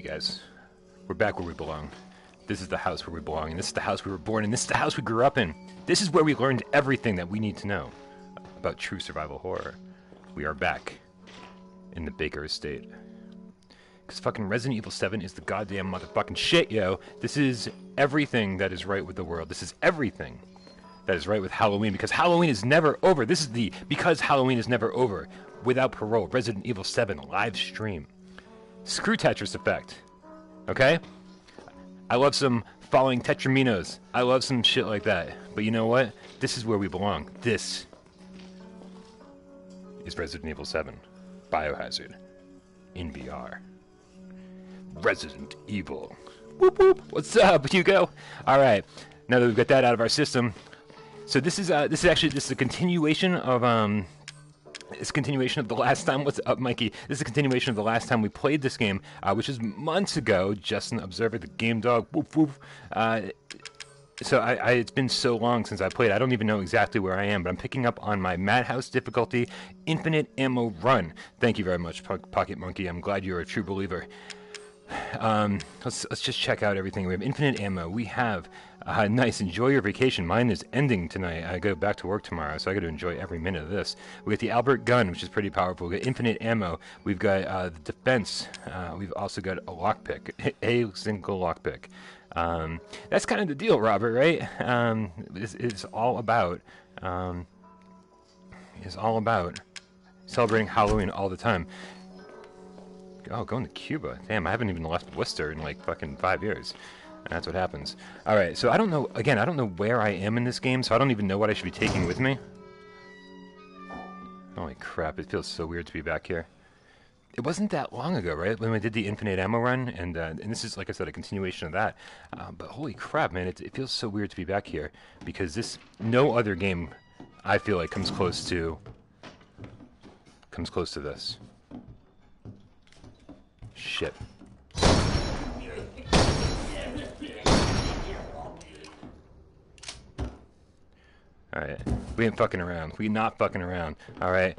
you guys. We're back where we belong. This is the house where we belong, and this is the house we were born in, this is the house we grew up in. This is where we learned everything that we need to know about true survival horror. We are back in the Baker estate. Because fucking Resident Evil 7 is the goddamn motherfucking shit, yo. This is everything that is right with the world. This is everything that is right with Halloween, because Halloween is never over. This is the Because Halloween is Never Over Without Parole Resident Evil 7 live stream. Screw Tetris Effect. Okay? I love some falling tetraminos. I love some shit like that. But you know what? This is where we belong. This is Resident Evil 7 Biohazard in VR. Resident Evil. Whoop whoop. What's up, Hugo? All right. Now that we've got that out of our system, so this is a continuation of it's a continuation of the last time. What's up, Mikey? This is a continuation of the last time we played this game, which was months ago. Justin Observer, the game dog. Whoop whoop. So it's been so long since I played. I don't even know exactly where I am, but I'm picking up on my Madhouse difficulty, infinite ammo run. Thank you very much, Pocket Monkey. I'm glad you're a true believer. Let's just check out everything. We have infinite ammo. We have nice. Enjoy your vacation. Mine is ending tonight. I go back to work tomorrow, so I got to enjoy every minute of this. We got the Albert gun, which is pretty powerful. We got infinite ammo. We've got the defense. We've also got a lockpick, a single lockpick. That's kind of the deal, Robert, right? It's all about celebrating Halloween all the time. Oh, going to Cuba. Damn, I haven't even left Worcester in like fucking 5 years. That's what happens. Alright, so I don't know, again, I don't know where I am in this game, so I don't even know what I should be taking with me. Holy crap, it feels so weird to be back here. It wasn't that long ago, right, when we did the infinite ammo run, and this is, like I said, a continuation of that. But holy crap, man, it feels so weird to be back here, because no other game, I feel like, comes close to this. Shit. Alright, we ain't fucking around. We not fucking around. Alright,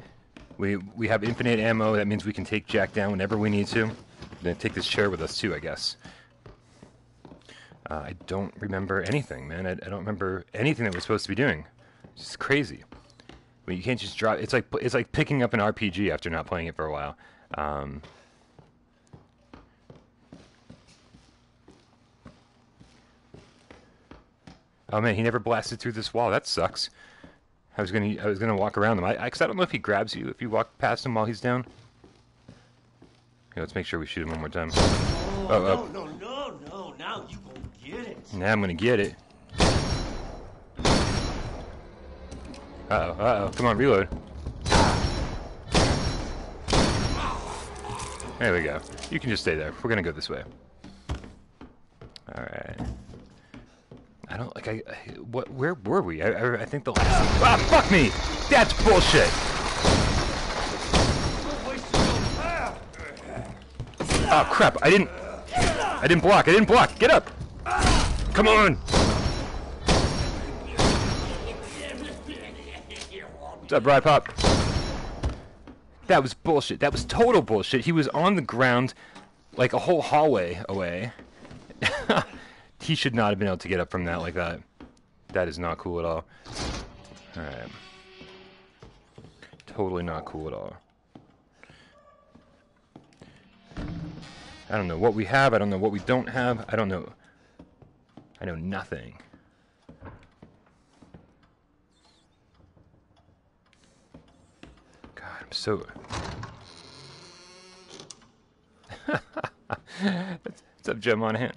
we have infinite ammo. That means we can take Jack down whenever we need to. We're gonna take this chair with us too, I guess. I don't remember anything, man. I don't remember anything that we're supposed to be doing. It's just crazy. I mean, you can't just drop. It's like picking up an RPG after not playing it for a while. Oh man, he never blasted through this wall. That sucks. I was gonna walk around him. Cause I don't know if he grabs you if you walk past him while he's down. Here, let's make sure we shoot him one more time. Oh. No! Now you gonna get it. Now I'm gonna get it. Uh-oh. Come on, reload. There we go. You can just stay there. We're gonna go this way. Alright. I don't, like, where were we? I think the last... Ah, fuck me! That's bullshit! Oh, crap, I didn't block, Get up! Come on! What's up, Bride Pop? That was bullshit. That was total bullshit. He was on the ground, like a whole hallway away. He should not have been able to get up from that like that. That is not cool at all. Alright. Totally not cool at all. I don't know what we have. I don't know what we don't have. I don't know. I know nothing. God, I'm so... What's up, Joe Monahan?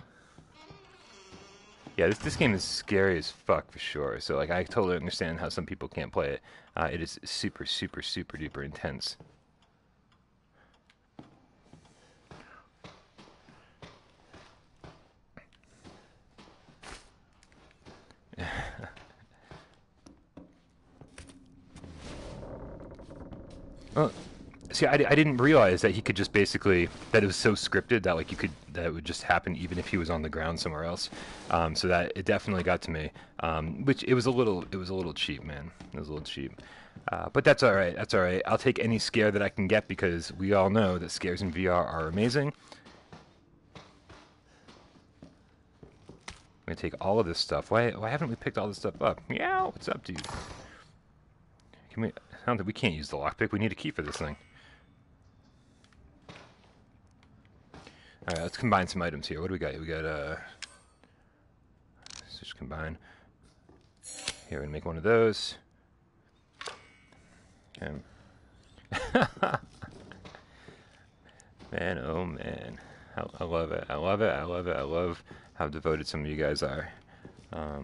Yeah, this game is scary as fuck for sure. So like, I totally understand how some people can't play it. It is super, super, super duper intense. Well, see, I didn't realize that he could just basically, that it was so scripted that like that it would just happen even if he was on the ground somewhere else. So that it definitely got to me. Which it was a little cheap, man. It was a little cheap. But that's all right. That's all right. I'll take any scare that I can get because we all know that scares in VR are amazing. I'm gonna take all of this stuff. Why haven't we picked all this stuff up? Meow, what's up, dude? Can we? I don't think we can't use the lockpick. We need a key for this thing. All right, let's combine some items here. What do we got? We got let's just combine. Here, we're gonna make one of those. Okay. Man, oh man, I love it. I love it. I love it. I love how devoted some of you guys are. I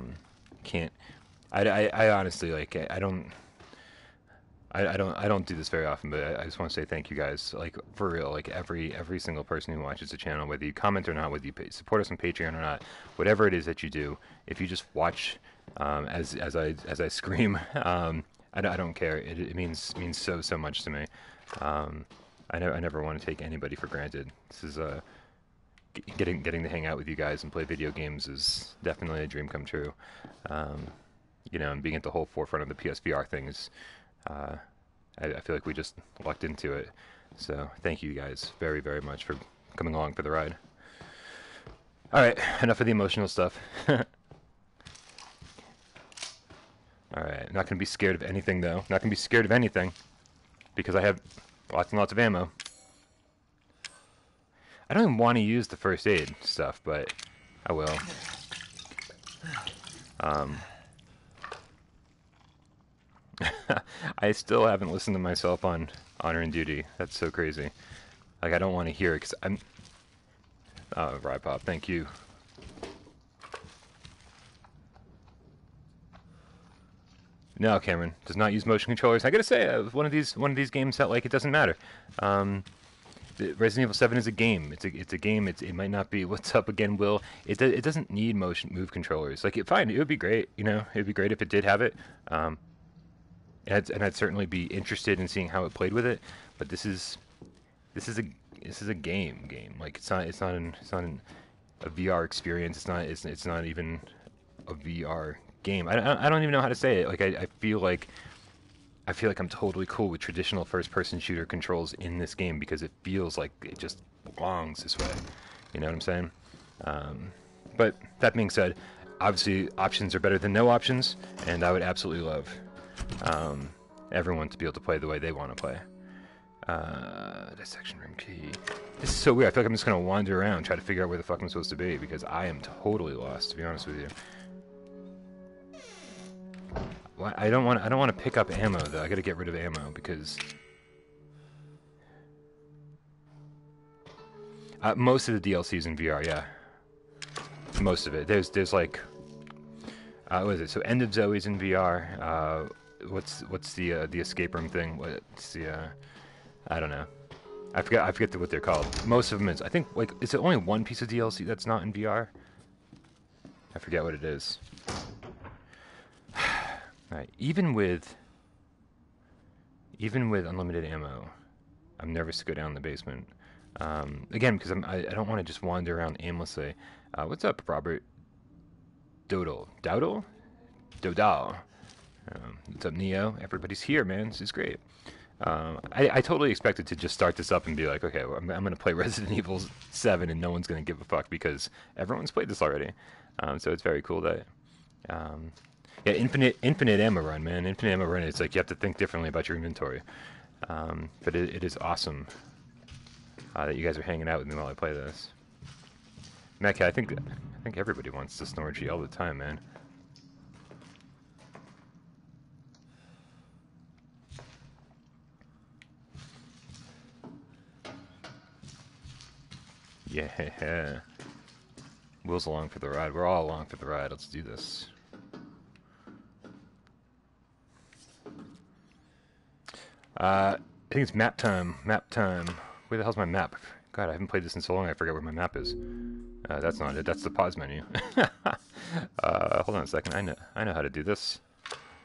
honestly, like, I don't do this very often, but I just want to say thank you guys, like, for real, like, every single person who watches the channel, whether you comment or not, whether you support us on Patreon or not, whatever it is that you do, if you just watch as I scream, I don't care. It means so much to me. I never want to take anybody for granted. This is getting to hang out with you guys and play video games is definitely a dream come true. You know, and being at the whole forefront of the PSVR thing is, I feel like we just lucked into it. So thank you guys very, very much for coming along for the ride. All right, enough of the emotional stuff. All right, not gonna be scared of anything though. Not gonna be scared of anything because I have lots and lots of ammo. I don't even want to use the first aid stuff, but I will. I still haven't listened to myself on Honor and Duty. That's so crazy. Like, I don't want to hear it because I'm... Oh, Rypop, thank you. No, Cameron does not use motion controllers. I gotta say, one of these games that, like, it doesn't matter. Resident Evil 7 is a game. It's a game. It might not be what's up again, Will. It doesn't need move controllers. Like, fine, it would be great. You know, it would be great if it did have it. And I'd certainly be interested in seeing how it played with it. But this is a game. Like, it's not a VR experience. It's not even a VR game. I don't even know how to say it. Like, I feel like I'm totally cool with traditional first-person shooter controls in this game because it feels like it just belongs this way. You know what I'm saying? But that being said, obviously options are better than no options, and I would absolutely love everyone to be able to play the way they want to play. Dissection room key. This is so weird. I feel like I'm just gonna wander around, try to figure out where the fuck I'm supposed to be because I am totally lost, to be honest with you. I don't want to pick up ammo though. I gotta get rid of ammo because most of the DLC is in VR. Yeah, most of it. There's like what is it? So End of Zoe's in VR. What's the escape room thing? What's the I don't know. I forget what they're called. Most of them is. I think, like, is it only one piece of DLC that's not in VR? I forget what it is. Alright, even with unlimited ammo, I'm nervous to go down in the basement. Again, because I don't want to just wander around aimlessly. What's up, Robert? Dodal. Dowdle? Dodal. What's up, Neo? Everybody's here, man. This is great. I totally expected to just start this up and be like, okay, well, I'm going to play Resident Evil 7 and no one's going to give a fuck because everyone's played this already. So it's very cool that... yeah, infinite ammo run, man. Infinite ammo run. It's like you have to think differently about your inventory. But it is awesome that you guys are hanging out with me while I play this. Mecca, I think everybody wants to snore G all the time, man. Yeah. Will's along for the ride. We're all along for the ride. Let's do this. I think it's map time. Map time. Where the hell's my map? God, I haven't played this in so long I forget where my map is. That's not it. That's the pause menu. Hold on a second. I know how to do this.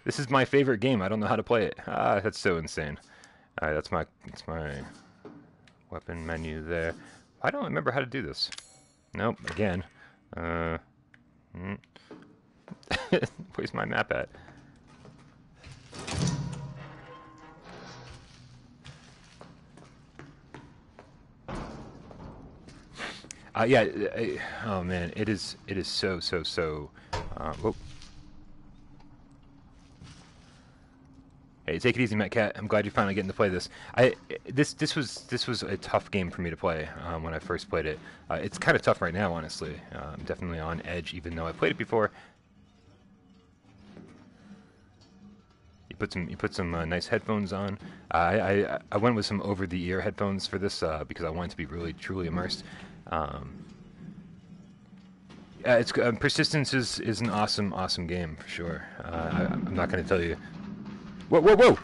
This is my favorite game. I don't know how to play it. That's so insane. Alright, that's my weapon menu there. I don't remember how to do this. Nope, again. Where's my map at? Yeah. Oh man, it is so. Whoa. Hey, take it easy, Matt Cat. I'm glad you're finally getting to play this. This was a tough game for me to play when I first played it. It's kind of tough right now, honestly. I'm definitely on edge, even though I played it before. You put some nice headphones on. I went with some over-the-ear headphones for this because I wanted to be really truly immersed. It's Persistence is an awesome game for sure. I'm not going to tell you. Whoa!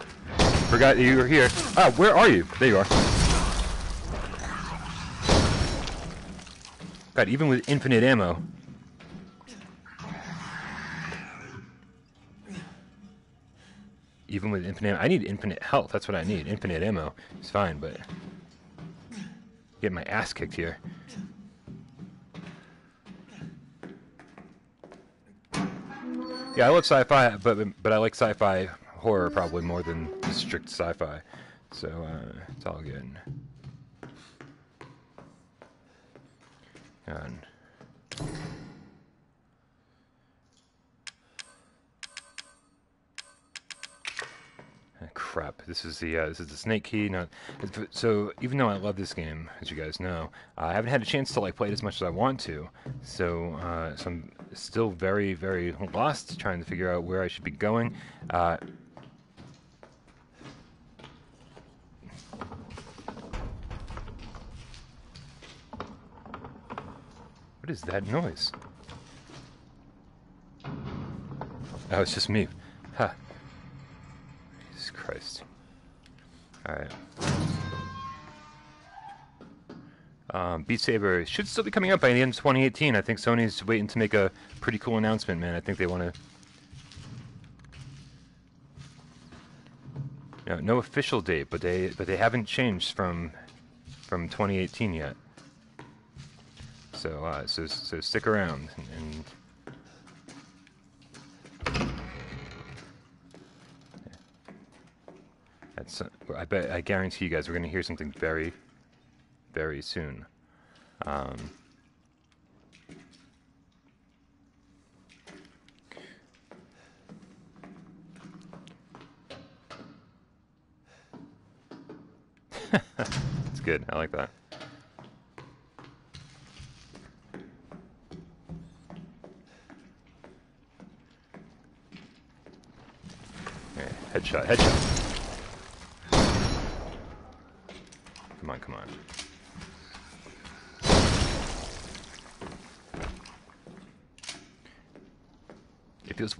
Forgot you were here. Ah, where are you? There you are. God, even with infinite ammo. Even with infinite ammo. I need infinite health. That's what I need. Infinite ammo. It's fine, but... Get my ass kicked here. Yeah, I love sci-fi, but I like sci-fi horror probably more than strict sci-fi, so it's all good. And crap! This is the snake key. Now, so even though I love this game, as you guys know, I haven't had a chance to like play it as much as I want to. So I'm still very lost, trying to figure out where I should be going. What is that noise? Oh, it's just me. Huh. Jesus Christ. Alright. Beat Saber should still be coming out by the end of 2018. I think Sony's waiting to make a pretty cool announcement, man. I think they want to... No official date, but they haven't changed from 2018 yet. So so stick around and that's I guarantee you guys we're gonna hear something very soon. It's good. I like that. Headshot. Come on.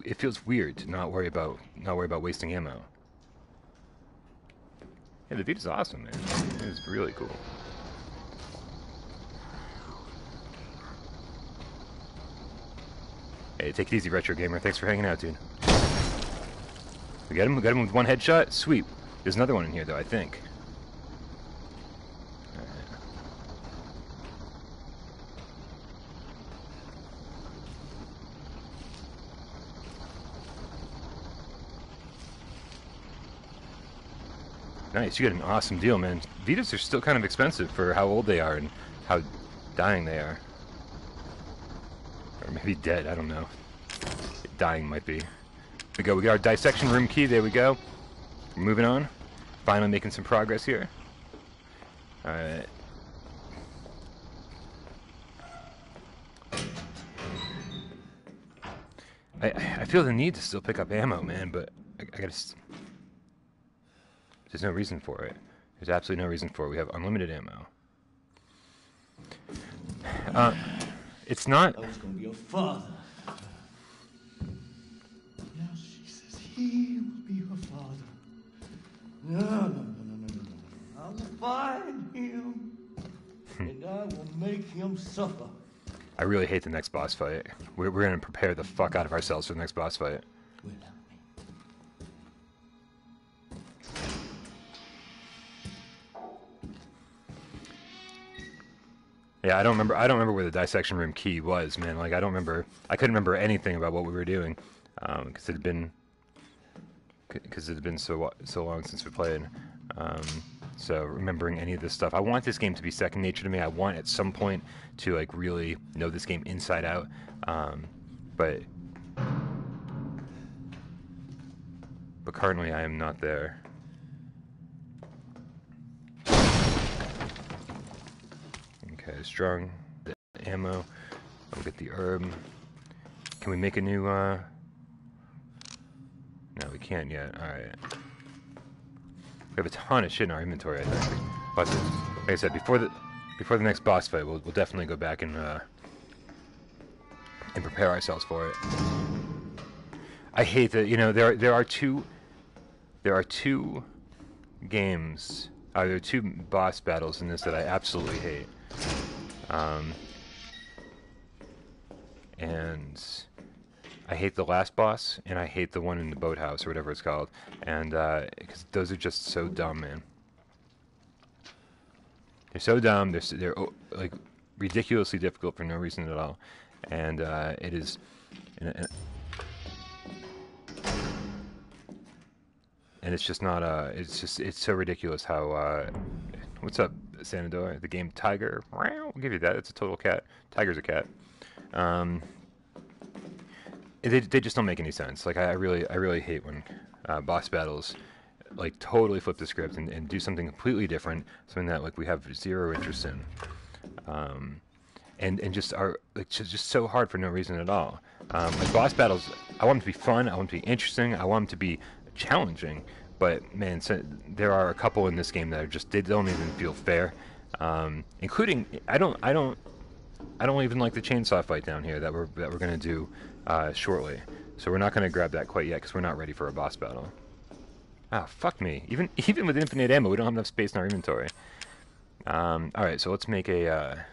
It feels weird to not worry about wasting ammo. Yeah, the Vita's awesome, man. It is really cool. Hey, take it easy, Retro Gamer. Thanks for hanging out, dude. We got him with one headshot? Sweet. There's another one in here, though, I think. Nice, you got an awesome deal, man. Vitas are still kind of expensive for how old they are and how dying they are. Or maybe dead, I don't know. Dying might be. We got our dissection room key, there we go. We're moving on. Finally making some progress here. Alright. I feel the need to still pick up ammo, man, but I gotta... There's no reason for it. There's absolutely no reason for it. We have unlimited ammo. It's not... I was gonna be your father. Now she says he will be her father. No. I will find him, and I will make him suffer. I really hate the next boss fight. We're gonna prepare the fuck out of ourselves for the next boss fight. Yeah, I don't remember where the dissection room key was, man. Like I couldn't remember anything about what we were doing, because it had been so long since we played. So remembering any of this stuff, I want this game to be second nature to me. I want at some point to like really know this game inside out. But currently I am not there. Okay, strong the ammo. I'll get the herb. Can we make a new? No, we can't yet. All right. We have a ton of shit in our inventory, I think. But like I said, before the next boss fight, we'll definitely go back and prepare ourselves for it. I hate that, you know, there are two games, there are two boss battles in this that I absolutely hate. And I hate the last boss, and I hate the one in the boathouse, or whatever it's called. And, because those are just so dumb, man. They're so dumb, they're like, ridiculously difficult for no reason at all. And, it is... And it's just not, it's so ridiculous how, what's up, Sanador? The game Tiger? I'll give you that, it's a total cat. Tiger's a cat. They just don't make any sense. Like, I really hate when boss battles like totally flip the script and do something completely different, something that like we have zero interest in, and just are like just so hard for no reason at all. Like boss battles, I want them to be fun, I want them to be interesting, I want them to be challenging. But man, so there are a couple in this game that are just they don't even feel fair, including I don't even like the chainsaw fight down here that we're gonna do shortly. So we're not gonna grab that quite yet because we're not ready for a boss battle. Ah, fuck me. Even with infinite ammo, we don't have enough space in our inventory. All right, so let's make a.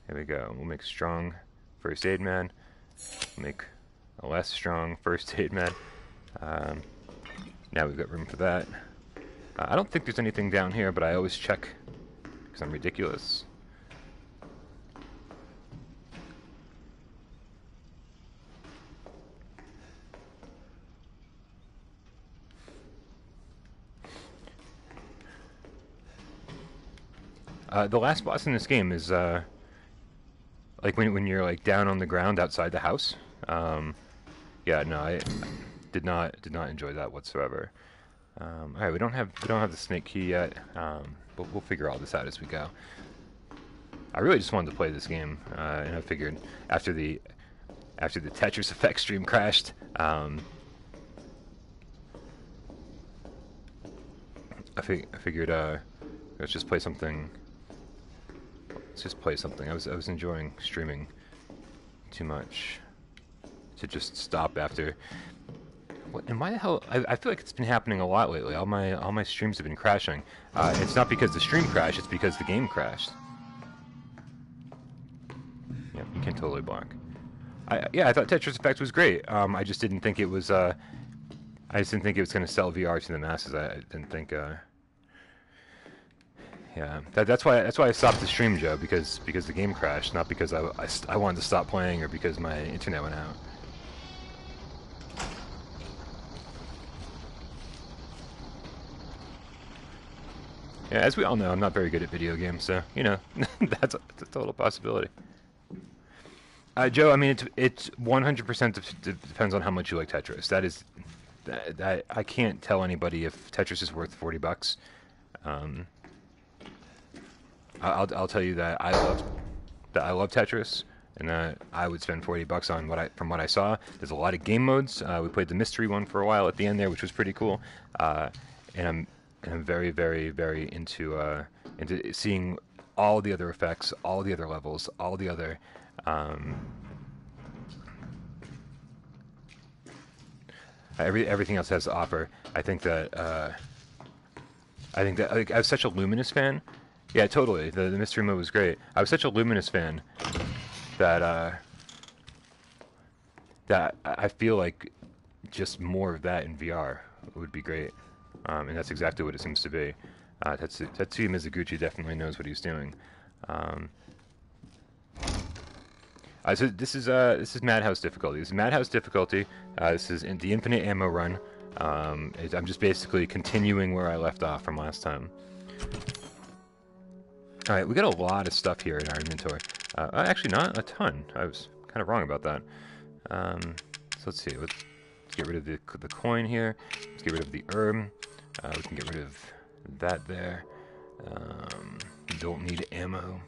Here we go. We'll make strong first aid man. We'll make a less strong first aid man. Now we've got room for that. I don't think there's anything down here, but I always check because I'm ridiculous. The last boss in this game is like when you're like down on the ground outside the house. Yeah, no, I did not enjoy that whatsoever. All right, we don't have the snake key yet, but we'll figure all this out as we go. I really just wanted to play this game, and I figured after the Tetris Effect stream crashed, I figured let's just play something. Let's just play something. I was enjoying streaming too much to just stop after. What, and why the hell? I feel like it's been happening a lot lately. All my streams have been crashing. It's not because the stream crashed. It's because the game crashed. Yeah, you can totally block. Yeah, I thought Tetris Effect was great. I just didn't think it was. I just didn't think it was going to sell VR to the masses. I didn't think. Yeah, that's why I stopped the stream, Joe, because the game crashed, not because I wanted to stop playing or because my internet went out. Yeah, as we all know, I'm not very good at video games, so you know that's a total possibility. Joe, I mean it's 100% depends on how much you like Tetris. That I can't tell anybody if Tetris is worth $40. I'll tell you that I love Tetris, and that I would spend $40 on from what I saw. There's a lot of game modes. We played the mystery one for a while at the end there, which was pretty cool. And I'm very, very, very into seeing all the other effects, all the other levels, all the other. Everything else has to offer. I think that like, I was such a Luminous fan. Yeah, totally. The mystery mode was great. I was such a Luminous fan that I feel like just more of that in VR would be great, and that's exactly what it seems to be. Tetsuya Mizuguchi definitely knows what he's doing. So this is Madhouse difficulty. This is Madhouse difficulty. This is in the infinite ammo run. I'm just basically continuing where I left off from last time. All right, we got a lot of stuff here in our inventory. Actually, not a ton. I was kind of wrong about that. So let's see. Let's get rid of the coin here. Let's get rid of the herb. We can get rid of that there. Don't need ammo.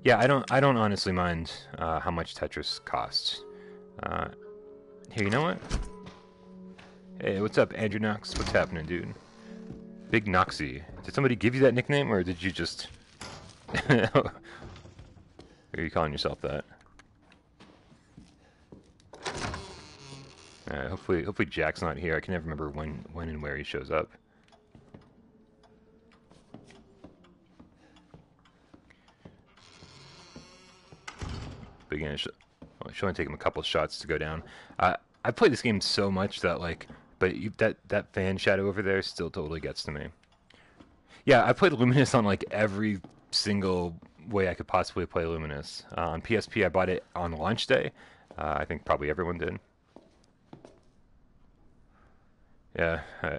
Yeah, I don't honestly mind how much Tetris costs. Here, you know what? Hey, what's up, Andrew Knox? What's happening, dude? Big Noxy. Did somebody give you that nickname, or did you just... Or are you calling yourself that? Alright, hopefully Jack's not here. I can never remember when and where he shows up. Again, should only take him a couple shots to go down. I played this game so much that that fan shadow over there still totally gets to me. Yeah, I played Luminous on like every single way I could possibly play Luminous. On PSP, I bought it on launch day. I think probably everyone did. Yeah, I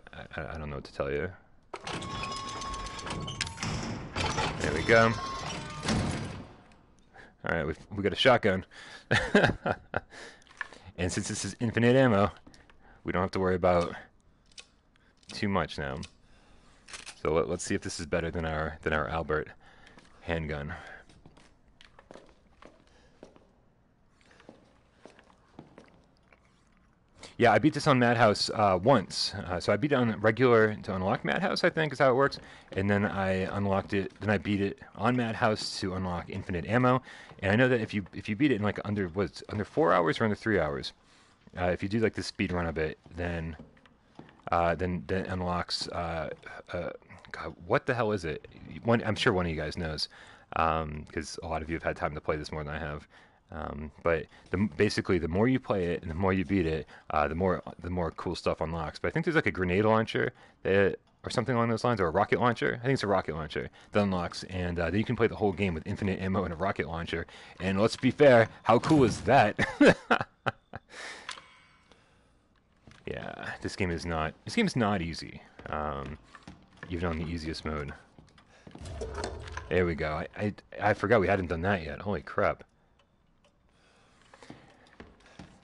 don't know what to tell you. There we go. Alright, we got a shotgun. And since this is infinite ammo, we don't have to worry about too much now. So let's see if this is better than our Albert handgun. Yeah, I beat this on Madhouse once. So I beat it on regular to unlock Madhouse, I think, is how it works. And then I unlocked it. Then I beat it on Madhouse to unlock infinite ammo. And I know that if you beat it in like under 4 hours or under 3 hours, if you do like the speed run of it, then it unlocks. God, what the hell is it? I'm sure one of you guys knows, because a lot of you have had time to play this more than I have. But basically, the more you play it and the more you beat it, the more cool stuff unlocks. But I think there's like a grenade launcher or something along those lines, or a rocket launcher. I think it's a rocket launcher that unlocks, and then you can play the whole game with infinite ammo and a rocket launcher. And let's be fair, how cool is that? Yeah, this game is not easy, even on the easiest mode. There we go. I forgot we hadn't done that yet. Holy crap.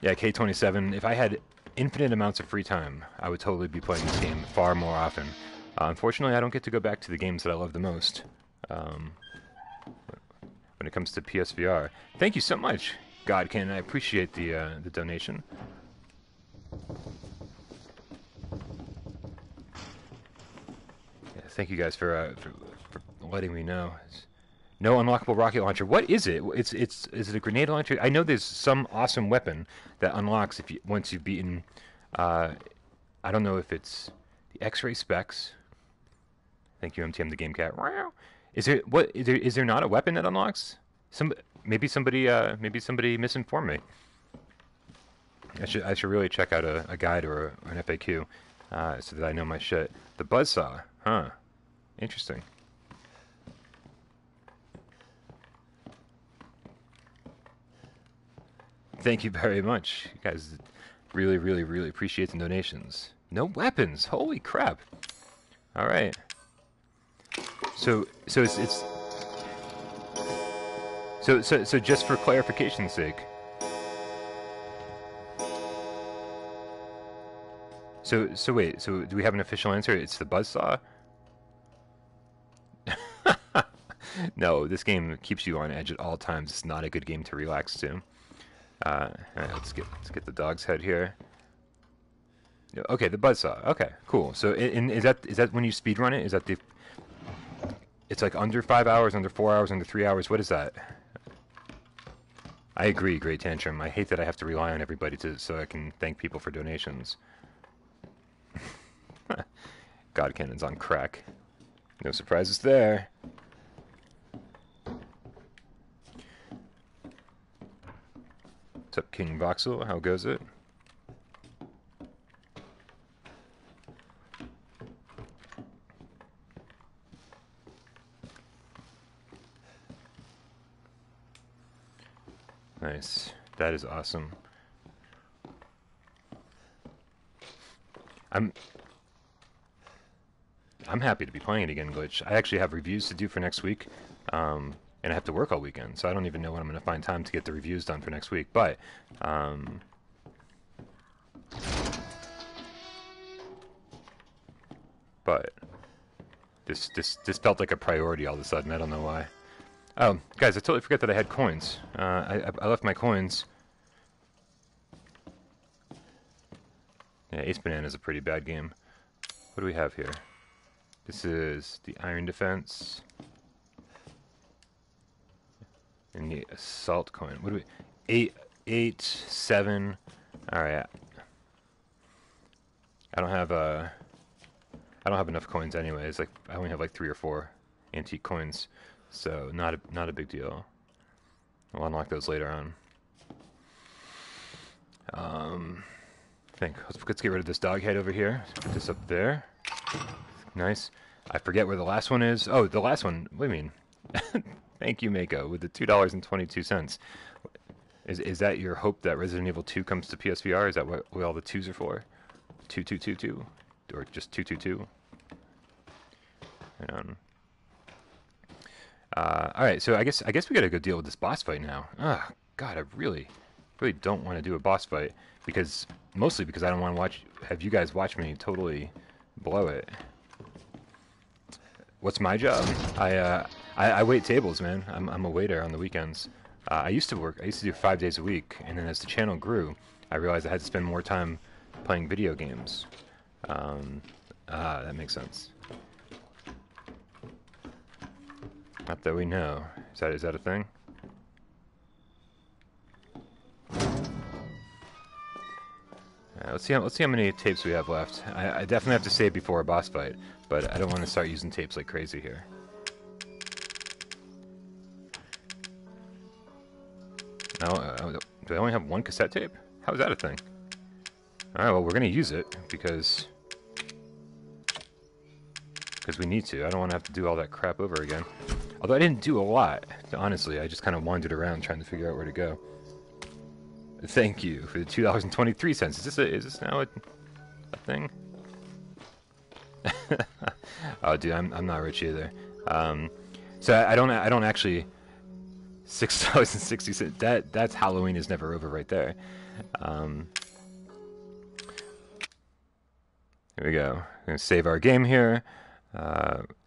Yeah, K27, if I had infinite amounts of free time, I would totally be playing this game far more often. Unfortunately, I don't get to go back to the games that I love the most when it comes to PSVR. Thank you so much, Godkin. I appreciate the donation. Yeah, thank you guys for letting me know. No unlockable rocket launcher. What is it? Is it a grenade launcher? I know there's some awesome weapon that unlocks once you've beaten. I don't know if it's the X-ray specs. Thank you, MTM the Game Cat. Is there not a weapon that unlocks? Maybe somebody misinformed me. I should really check out a guide or an FAQ so that I know my shit. The buzzsaw, huh? Interesting. Thank you very much. You guys really, really, really appreciate the donations. No weapons. Holy crap. All right. So it's just for clarification's sake. So wait. So do we have an official answer? It's the buzzsaw? No, this game keeps you on edge at all times. It's not a good game to relax to. All right, let's get the dog's head here. Okay, the buzzsaw. Okay, cool. So, is that when you speedrun it? Is that it's like under 5 hours, under 4 hours, under 3 hours? What is that? I agree, Great Tantrum. I hate that I have to rely on everybody so I can thank people for donations. God Cannon's on crack. No surprises there. What's up, King Voxel? How goes it? Nice. That is awesome. I'm happy to be playing it again, Glitch. I actually have reviews to do for next week, and I have to work all weekend, so I don't even know when I'm going to find time to get the reviews done for next week. But this felt like a priority all of a sudden. I don't know why. Oh, guys, I totally forgot that I had coins. I left my coins. Yeah, Ace Banana is a pretty bad game. What do we have here? This is the Iron Defense. And the Assault coin. What do we... 8, 7... Alright. I don't have enough coins anyways. Like, I only have like 3 or 4 antique coins. So, not a big deal. I'll unlock those later on. Let's get rid of this dog head over here. Put this up there. Nice. I forget where the last one is. Oh, the last one. What do you mean? Thank you, Mako, with the $2.22. Is that your hope that Resident Evil 2 comes to PSVR? Is that what all the 2s are for? 2222? Or just 222? Alright, so I guess we gotta go deal with this boss fight now. Ah, God, I really don't want to do a boss fight mostly because I don't want to have you guys watch me totally blow it. What's my job? I wait tables, man. I'm a waiter on the weekends. I used to do 5 days a week, and then as the channel grew, I realized I had to spend more time playing video games. That makes sense. Not that we know. Is that a thing? Let's see how many tapes we have left. I definitely have to save before a boss fight, but I don't want to start using tapes like crazy here. No, do I only have 1 cassette tape? How is that a thing? Alright, well, we're going to use it because we need to. I don't want to have to do all that crap over again. Although I didn't do a lot, honestly. I just kind of wandered around trying to figure out where to go. Thank you for the $2.23. Is this now a thing? Oh, dude, I'm not rich either. So I don't actually $6.60. That's Halloween is never over right there. Here we go. I'm gonna save our game here.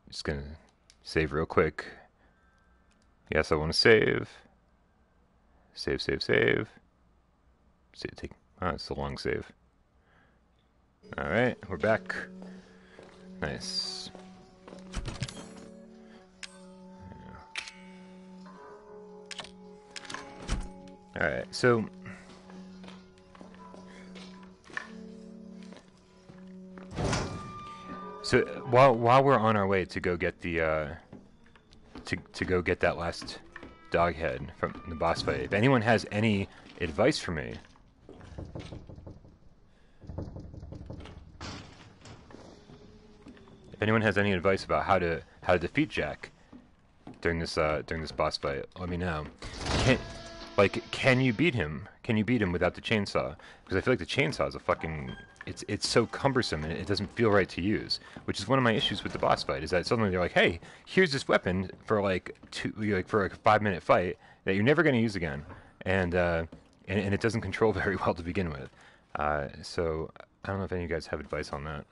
Just gonna save real quick. Yes, I want to save. Save. It's a long save. Alright, we're back. Nice. Alright, so while we're on our way to go get the to go get that last dog head from the boss fight, if anyone has any advice for me, if anyone has any advice about how to defeat Jack during this boss fight, let me know. Can you beat him? Can you beat him without the chainsaw? Because I feel like the chainsaw is a fucking... It's so cumbersome and it doesn't feel right to use. Which is one of my issues with the boss fight, is that suddenly they're like, hey, here's this weapon for for a 5-minute fight that you're never going to use again. And it doesn't control very well to begin with. So I don't know if any of you guys have advice on that.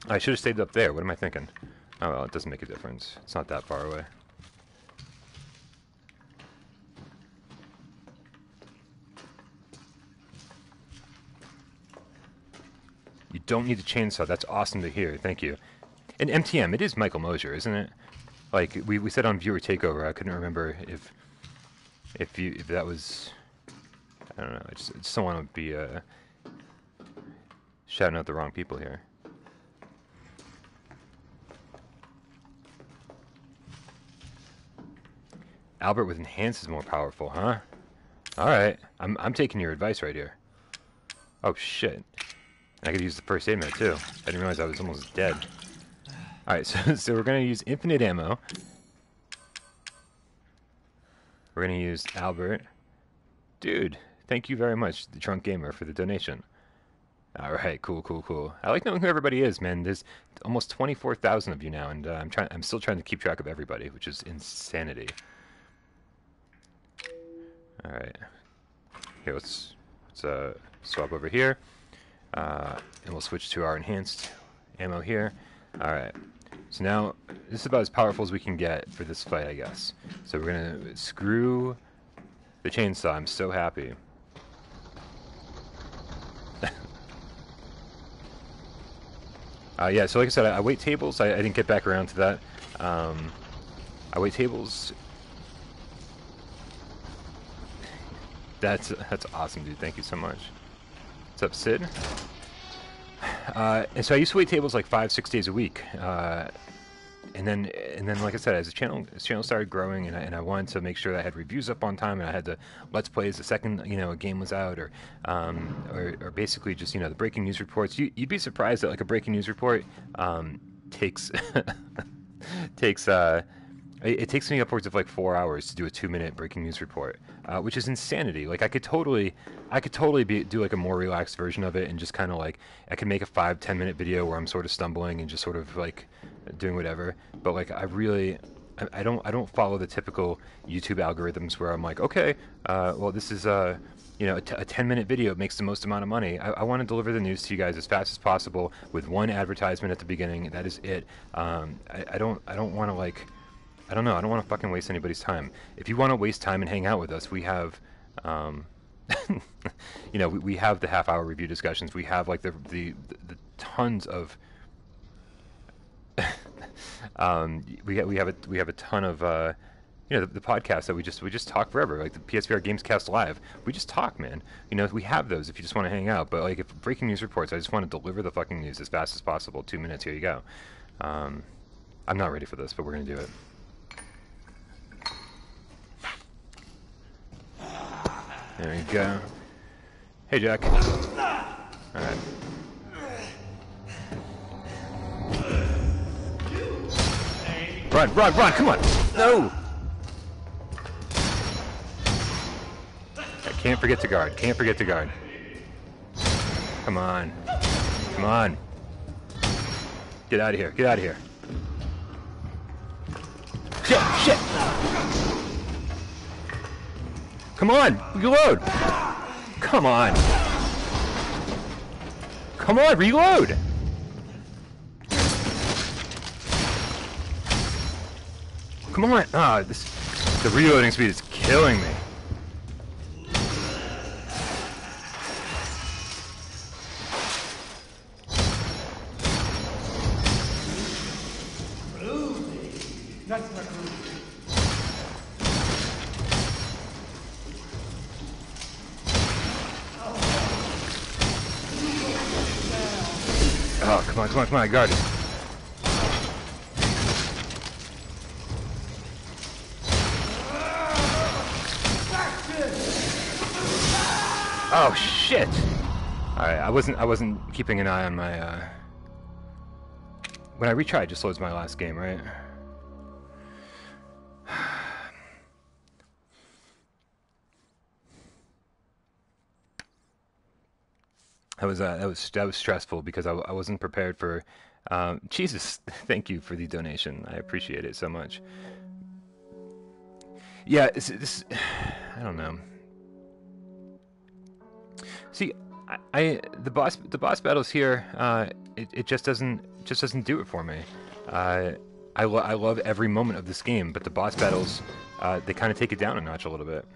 I should have stayed up there. What am I thinking? Oh well, it doesn't make a difference. It's not that far away. You don't need a chainsaw. That's awesome to hear. Thank you. And MTM, it is Michael Mosier, isn't it? Like we said on Viewer Takeover. I couldn't remember if that was. I don't know. I just don't want to be shouting out the wrong people here. Albert with Enhance is more powerful, huh? Alright. I'm taking your advice right here. Oh shit. And I could use the first aid med too. I didn't realize I was almost dead. Alright, so we're going to use infinite ammo. We're going to use Albert. Dude, thank you very much, the Drunk Gamer, for the donation. Alright, cool. I like knowing who everybody is, man. There's almost 24,000 of you now, and I'm still trying to keep track of everybody, which is insanity. Alright. Here, let's swap over here. And we'll switch to our enhanced ammo here. Alright. So now, this is about as powerful as we can get for this fight, I guess. So we're going to screw the chainsaw. I'm so happy. Yeah, so like I said, I wait tables. I didn't get back around to that. I wait tables. That's awesome, dude. Thank you so much. What's up, Sid? And so I used to wait tables like 5-6 days a week. And then, like I said, as the channel started growing, and I wanted to make sure that I had reviews up on time, and I had the Let's Plays the second a game was out, or basically just the breaking news reports. You'd be surprised that like a breaking news report takes it takes me upwards of like 4 hours to do a 2-minute breaking news report, which is insanity. Like I could totally do like a more relaxed version of it, and just kind of like I could make a 5-10 minute video where I'm sort of stumbling and just sort of like doing whatever. But like I don't follow the typical YouTube algorithms where I'm like, okay, well this is a 10-minute video makes the most amount of money. I want to deliver the news to you guys as fast as possible with one advertisement at the beginning. That is it. I don't want to like. I don't know. I don't want to fucking waste anybody's time. If you want to waste time and hang out with us, we have, we have the half-hour review discussions. We have like the tons of, we have a ton of, the podcasts that we just talk forever. Like the PSVR Gamescast Live, we just talk, man. We have those if you just want to hang out. But like if breaking news reports, I just want to deliver the fucking news as fast as possible. 2 minutes, here you go. I'm not ready for this, but we're gonna do it. There we go. Hey, Jack. Alright. Run, come on! No! I can't forget to guard, Come on. Get out of here, Shit! Come on, reload! Come on, reload! Come on! The reloading speed is killing me. Oh, come on, I got it. Oh shit! Alright, I wasn't keeping an eye on my when I retry it just loads my last game, right? That was stressful because I wasn't prepared for. Jesus, thank you for the donation. I appreciate it so much. Yeah, this I don't know. See, the boss battles here, it just doesn't do it for me. I love every moment of this game, but the boss battles, they kind of take it down a notch a little bit.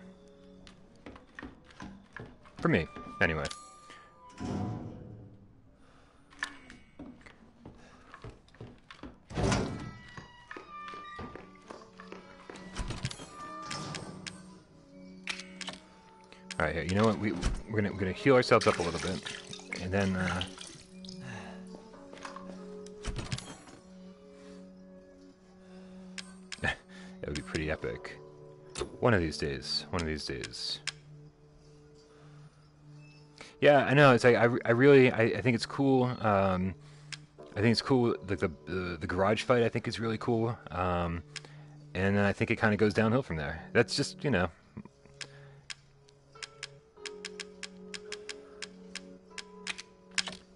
For me, anyway. All right, you know what? We're gonna heal ourselves up a little bit, and then that would be pretty epic. One of these days. Yeah, I know. It's like I really I think it's cool. I think it's cool. Like the garage fight, I think is really cool. And then I think it kind of goes downhill from there. That's just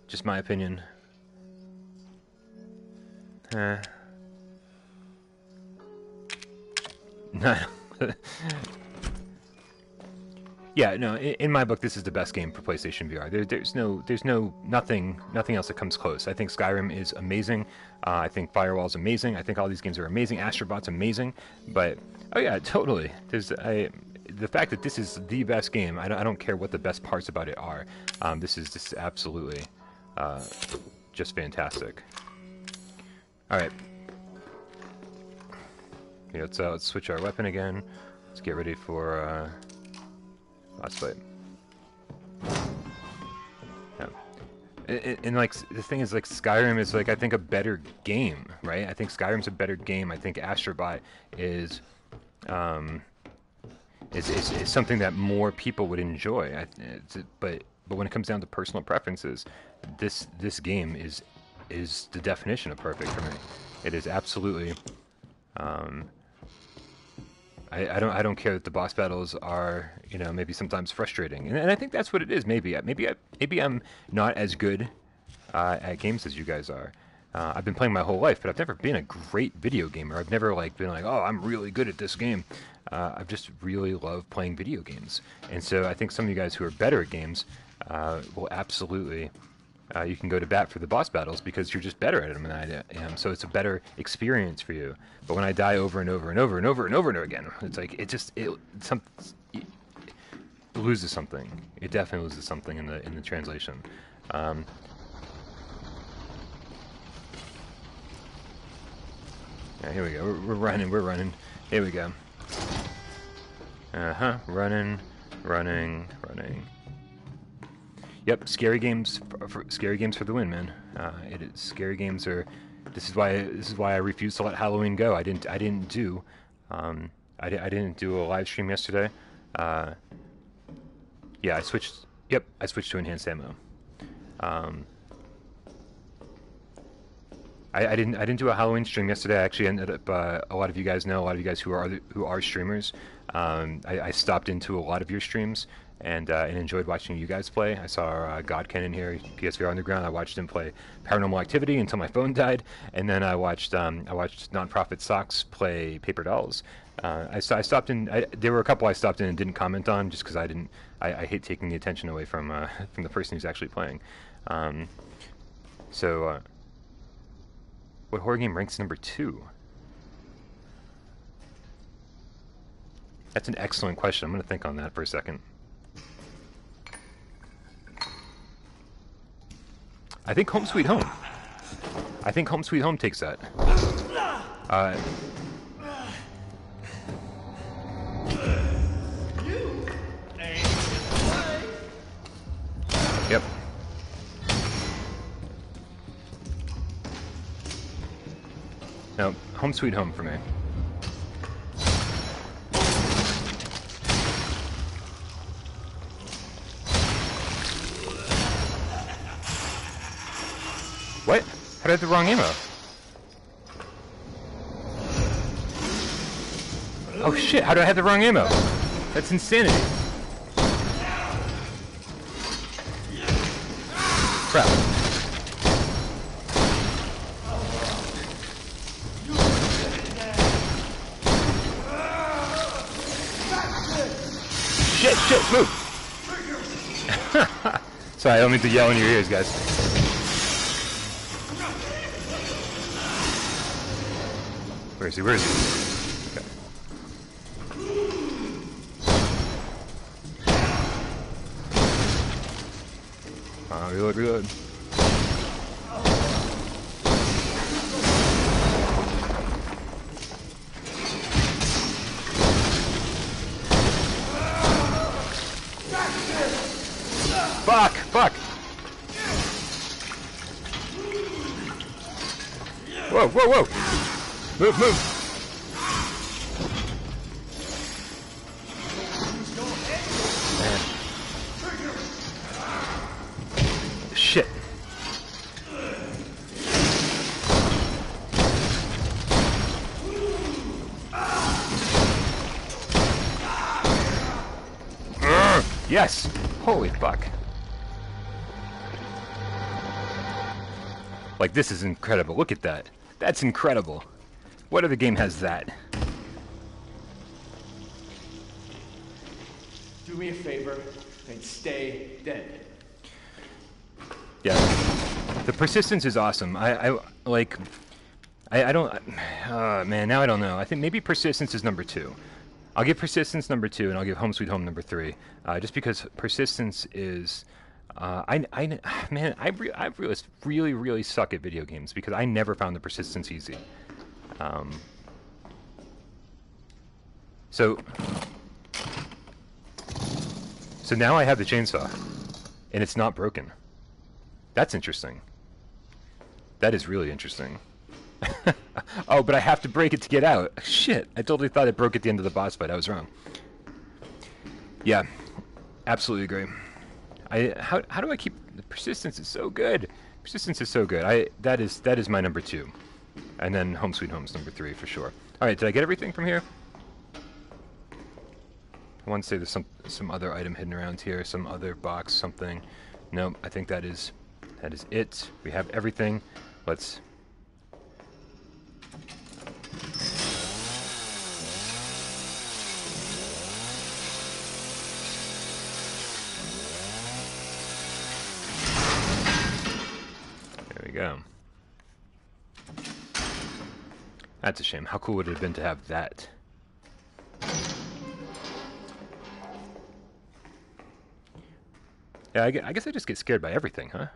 just my opinion. No. Yeah, no. In my book, this is the best game for PlayStation VR. There's nothing else that comes close. I think Skyrim is amazing. I think Firewall's amazing. I think all these games are amazing. Astrobot's amazing. But oh yeah, totally. The fact that this is the best game. I don't care what the best parts about it are. This is just absolutely just fantastic. All right. Okay, let's switch our weapon again. Let's get ready for boss fight. Yeah. And like the thing is, like Skyrim is like I think a better game, right? I think Skyrim's a better game. I think Astrobot is something that more people would enjoy. But when it comes down to personal preferences, this game is the definition of perfect for me. It is absolutely. I don't care that the boss battles are maybe sometimes frustrating, and I think that's what it is. Maybe I'm not as good at games as you guys are. I've been playing my whole life, but I've never been a great video gamer. I've never been like, oh, I'm really good at this game. I've just really loved playing video games, and so I think some of you guys who are better at games will absolutely. You can go to bat for the boss battles because you're just better at them than I am. So it's a better experience for you. But when I die over and over and over and over and over and over again, it's like it loses something. It definitely loses something in the translation. Yeah, here we go. We're running. Here we go. Running. Yep, scary games for the win, man. It is scary games are. This is why I refuse to let Halloween go. I didn't do a live stream yesterday. Yeah, I switched to enhanced ammo. I didn't do a Halloween stream yesterday. I actually ended up. A lot of you guys who are streamers. I stopped into a lot of your streams. And enjoyed watching you guys play. I saw Godken in here, PSVR Underground. I watched him play Paranormal Activity until my phone died, and then I watched Nonprofit Socks play Paper Dolls. I stopped in. There were a couple I stopped in and didn't comment on just because I hate taking the attention away from the person who's actually playing. So, what horror game ranks number 2? That's an excellent question. I'm going to think on that for a second. I think Home Sweet Home. I think Home Sweet Home takes that. Yep. No, Home Sweet Home for me. What? How did I have the wrong ammo? Oh shit, how do I have the wrong ammo? That's insanity. Crap. Shit, move! Sorry, I don't mean to yell in your ears, guys. Where is he? Okay. Reload. Fuck! Whoa! Move! Man. Yes! Holy fuck. Like, this is incredible. Look at that. That's incredible. What other game has that? Do me a favor and stay dead. Yeah. The persistence is awesome. I don't... man, now I don't know. I think maybe persistence is number 2. I'll give persistence number 2, and I'll give Home Sweet Home number 3. Just because persistence is... man, I really suck at video games because I never found the persistence easy. So now I have the chainsaw, and it's not broken. That's interesting. That is really interesting. Oh, but I have to break it to get out. Shit, I totally thought it broke at the end of the boss fight. I was wrong. Yeah, absolutely agree. How do I keep... The persistence is so good. Persistence is so good. That is my number 2. And then Home Sweet Home's number 3 for sure. Alright, did I get everything from here? I want to say there's some other item hidden around here, some other box, something. Nope, I think that is it. We have everything. Let's... There we go. That's a shame. How cool would it have been to have that? Yeah, I guess I just get scared by everything, huh?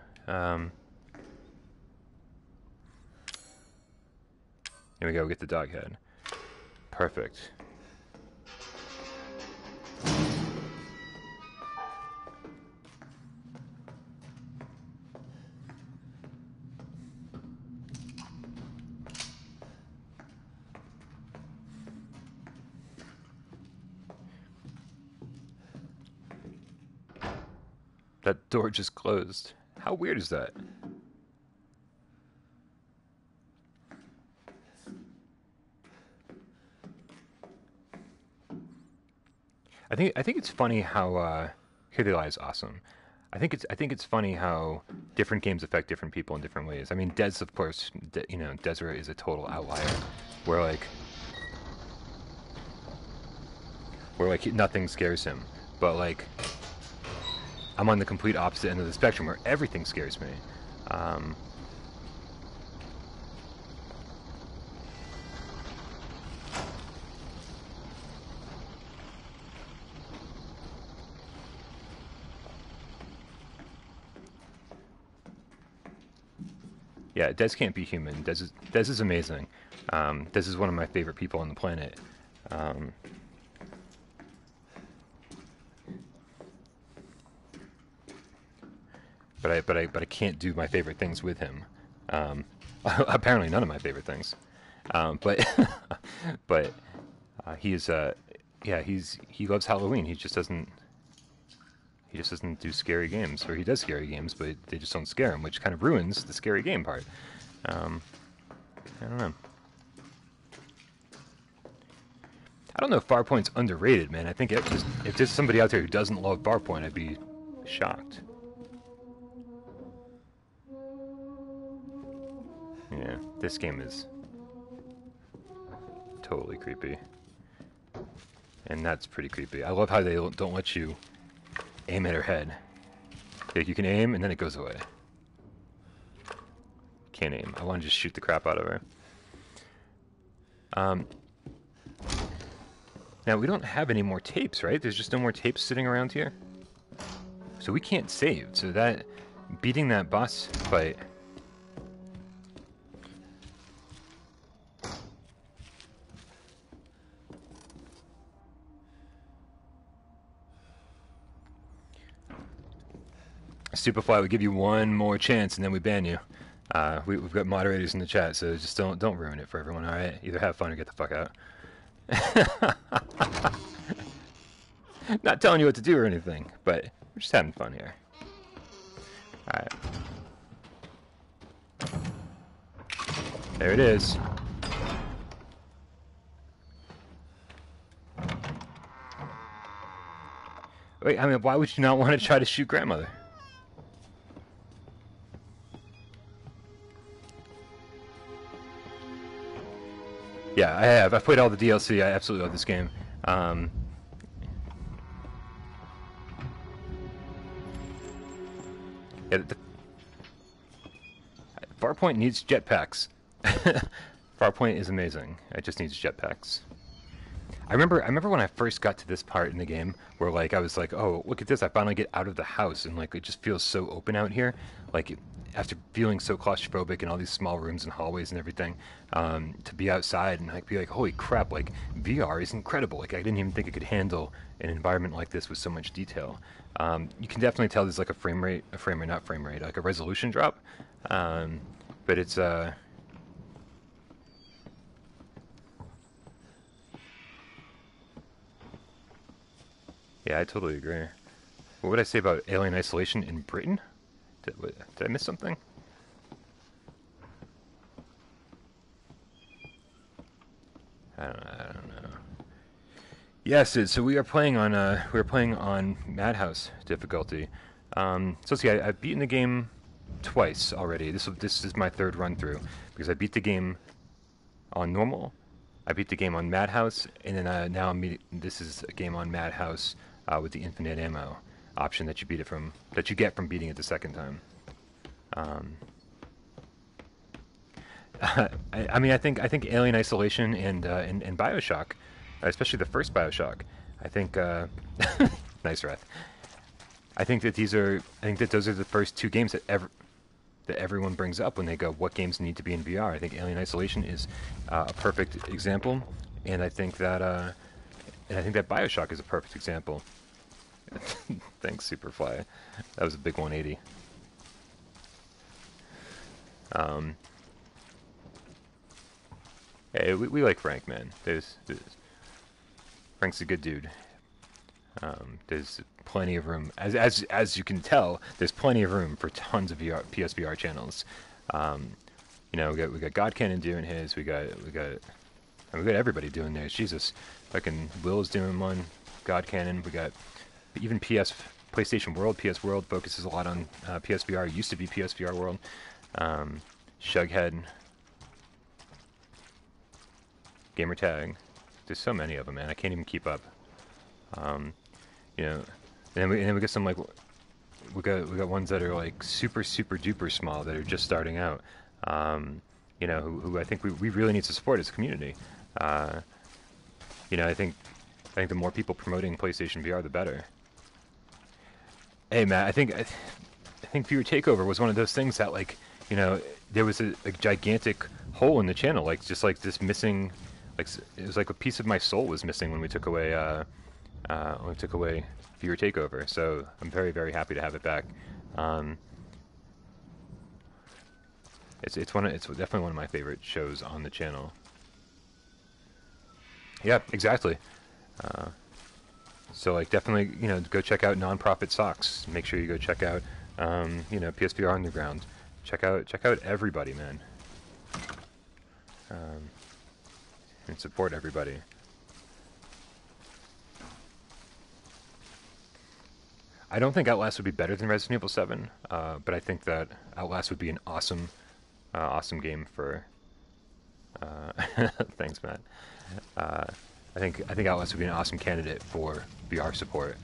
Here we go, get the dog head. Perfect. That door just closed. How weird is that? I think it's funny how Here They Lie is awesome. I think it's funny how different games affect different people in different ways. I mean, Des, of course, Desiree is a total outlier, where nothing scares him, but like I'm on the complete opposite end of the spectrum where everything scares me. Yeah, Des can't be human. Des is amazing. Des is one of my favorite people on the planet. But I can't do my favorite things with him. Apparently none of my favorite things. But he loves Halloween. He just doesn't do scary games, or he does scary games, but they just don't scare him, which kind of ruins the scary game part. I don't know. I don't know if Farpoint's underrated, man. I think if there's somebody out there who doesn't love Farpoint, I'd be shocked. Yeah, this game is totally creepy. And that's pretty creepy. I love how they don't let you aim at her head. Like, you can aim, and then it goes away. Can't aim. I want to just shoot the crap out of her. Now, we don't have any more tapes, right? There's just no more tapes sitting around here. So we can't save. So that... beating that boss fight... Superfly will give you one more chance, and then we ban you. We've got moderators in the chat, so just don't ruin it for everyone. All right, either have fun or get the fuck out. Not telling you what to do or anything, but we're just having fun here. All right, there it is. Wait, I mean, why would you not want to try to shoot grandmother? Yeah, I have. I've played all the DLC. I absolutely love this game. Yeah, Farpoint needs jetpacks. Farpoint is amazing. It just needs jetpacks. I remember when I first got to this part in the game where like I was like, oh, look at this! I finally get out of the house, and like it just feels so open out here. Like after feeling so claustrophobic in all these small rooms and hallways and everything, to be outside and like be like, holy crap! Like VR is incredible. Like I didn't even think it could handle an environment like this with so much detail. You can definitely tell there's like not frame rate, like a resolution drop. But it's yeah, I totally agree. What would I say about Alien Isolation in Britain? Did I miss something? I don't know. Yes, so we are playing on Madhouse difficulty. So let's see, I've beaten the game twice already. This is my third run through because I beat the game on normal, I beat the game on Madhouse, and then now this is a game on Madhouse with the infinite ammo option that you get from beating it the second time. I mean, I think Alien Isolation and BioShock, especially the first BioShock, I think nice Wrath. I think that those are the first two games that everyone brings up when they go, what games need to be in VR. I think Alien Isolation is a perfect example, and I think that BioShock is a perfect example. Thanks, Superfly. That was a big 180. Hey, we like Frank, man. Frank's a good dude. There's plenty of room, as you can tell. There's plenty of room for tons of PSVR channels. You know, we got God Cannon doing his. We got everybody doing theirs. Jesus, fucking Will's doing one. God Cannon. We got even PlayStation World. PS World focuses a lot on PSVR. Used to be PSVR World. Shughead. Gamertag. There's so many of them, man. I can't even keep up. You know, and then we get some like we got ones that are like super duper small that are just starting out. You know, who I think we really need to support as a community. You know, I think the more people promoting PlayStation VR, the better. Hey, Matt, I think Viewer Takeover was one of those things that, like, you know, there was a gigantic hole in the channel, like just like this missing, like it was like a piece of my soul was missing when we took away Viewer Takeover. So I'm very happy to have it back. It's definitely one of my favorite shows on the channel. Yeah, exactly. So like definitely, you know, go check out Nonprofit Socks. Make sure you go check out you know, PSVR Underground. Check out everybody, man. And support everybody. I don't think Outlast would be better than Resident Evil 7, but I think that Outlast would be an awesome game for. Thanks, Matt. I think Outlast would be an awesome candidate for VR support.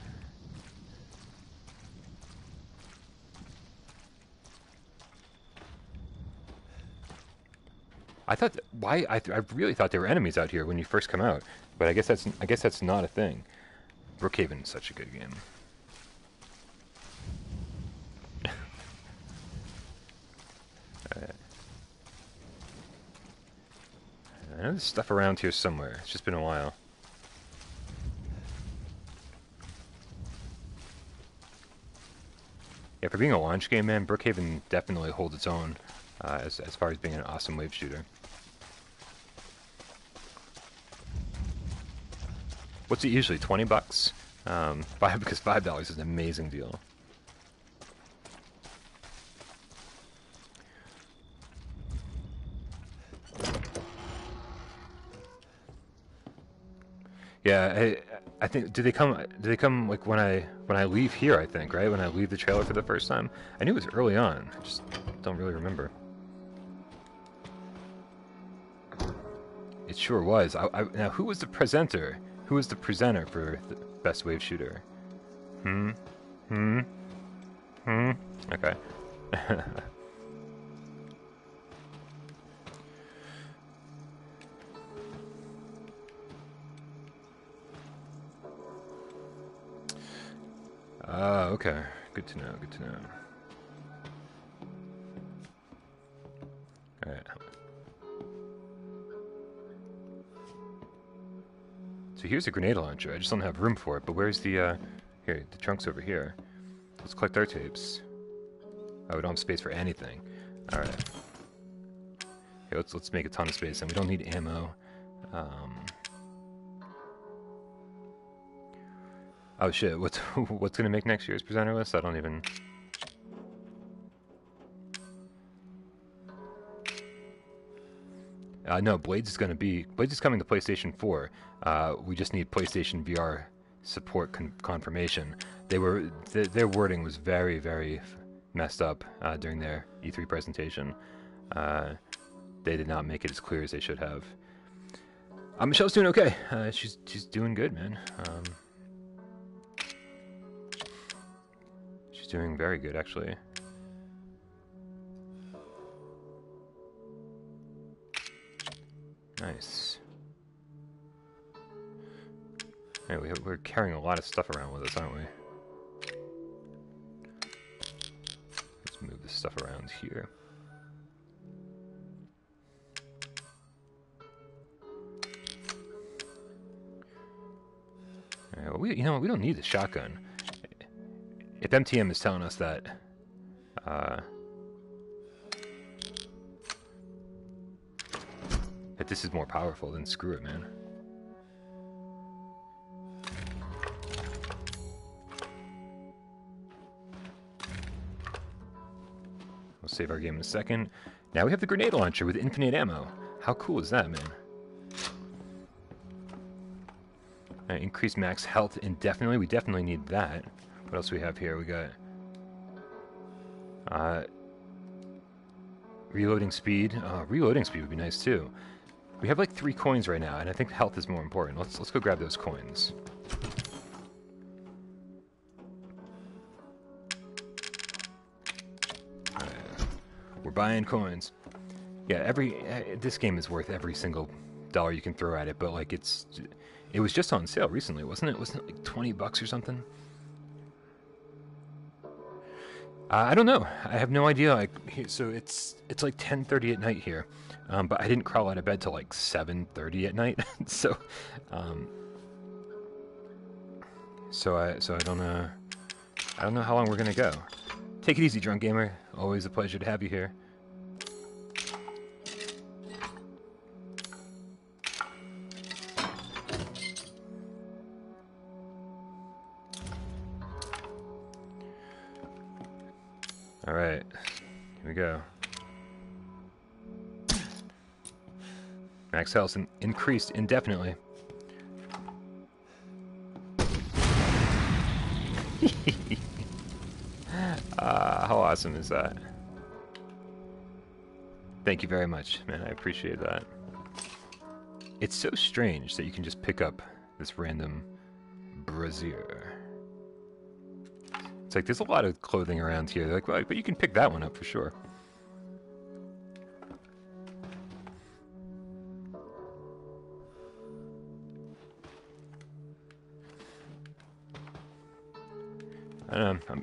I really thought there were enemies out here when you first come out, but I guess that's not a thing. Brookhaven is such a good game. I know there's stuff around here somewhere. It's just been a while. Yeah, for being a launch game, man, Brookhaven definitely holds its own as far as being an awesome wave shooter. What's it usually? $20? Because $5 is an amazing deal. Yeah, I think do they come like when I leave here, I think, right? When I leave the trailer for the first time. I knew it was early on. I just don't really remember. It sure was. Now who was the presenter? Who was the presenter for the Best Wave Shooter? Okay. Okay. Good to know, good to know. Alright. So here's a grenade launcher. I just don't have room for it, but where's the, here, the trunk's over here. Let's collect our tapes. Oh, we don't have space for anything. Alright. Okay, let's make a ton of space, and we don't need ammo. Oh shit, what's gonna make next year's presenter list? I don't even... No, Blades is coming to PlayStation 4. We just need PlayStation VR support confirmation. Their wording was very, very messed up during their E3 presentation. They did not make it as clear as they should have. Michelle's doing okay. She's doing good, man. She's doing very good, actually. Nice. Anyway, we're carrying a lot of stuff around with us, aren't we? Let's move this stuff around here. Alright, well, we don't need the shotgun. If MTM is telling us that, that this is more powerful, then screw it, man. We'll save our game in a second. Now we have the grenade launcher with infinite ammo. How cool is that, man? Increase max health indefinitely. We definitely need that. What else do we have here? We got reloading speed. Reloading speed would be nice too. We have like 3 coins right now, and I think health is more important. Let's go grab those coins. We're buying coins. Yeah, this game is worth every single dollar you can throw at it, but like it was just on sale recently, wasn't it? Wasn't it like 20 bucks or something? I don't know. I have no idea. So it's like 10:30 at night here, but I didn't crawl out of bed till like 7:30 at night. so I don't know. I don't know how long we're gonna go. Take it easy, Drunk Gamer. Always a pleasure to have you here. Alright, here we go. Max health increased indefinitely. How awesome is that? Thank you very much, man. I appreciate that. It's so strange that you can just pick up this random brassiere. It's like there's a lot of clothing around here. They're like, well, but you can pick that one up for sure. I don't know.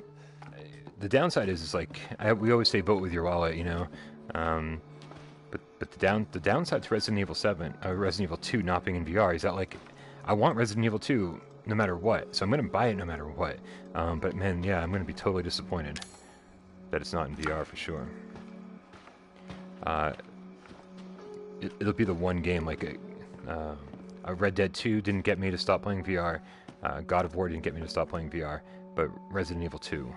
The downside is like we always say vote with your wallet, you know. But the downside to Resident Evil 2 not being in VR is that like I want Resident Evil 2 no matter what, so I'm gonna buy it no matter what. But man, yeah, I'm gonna be totally disappointed that it's not in VR for sure. It'll be the one game like a Red Dead 2 didn't get me to stop playing VR. God of War didn't get me to stop playing VR, but Resident Evil 2.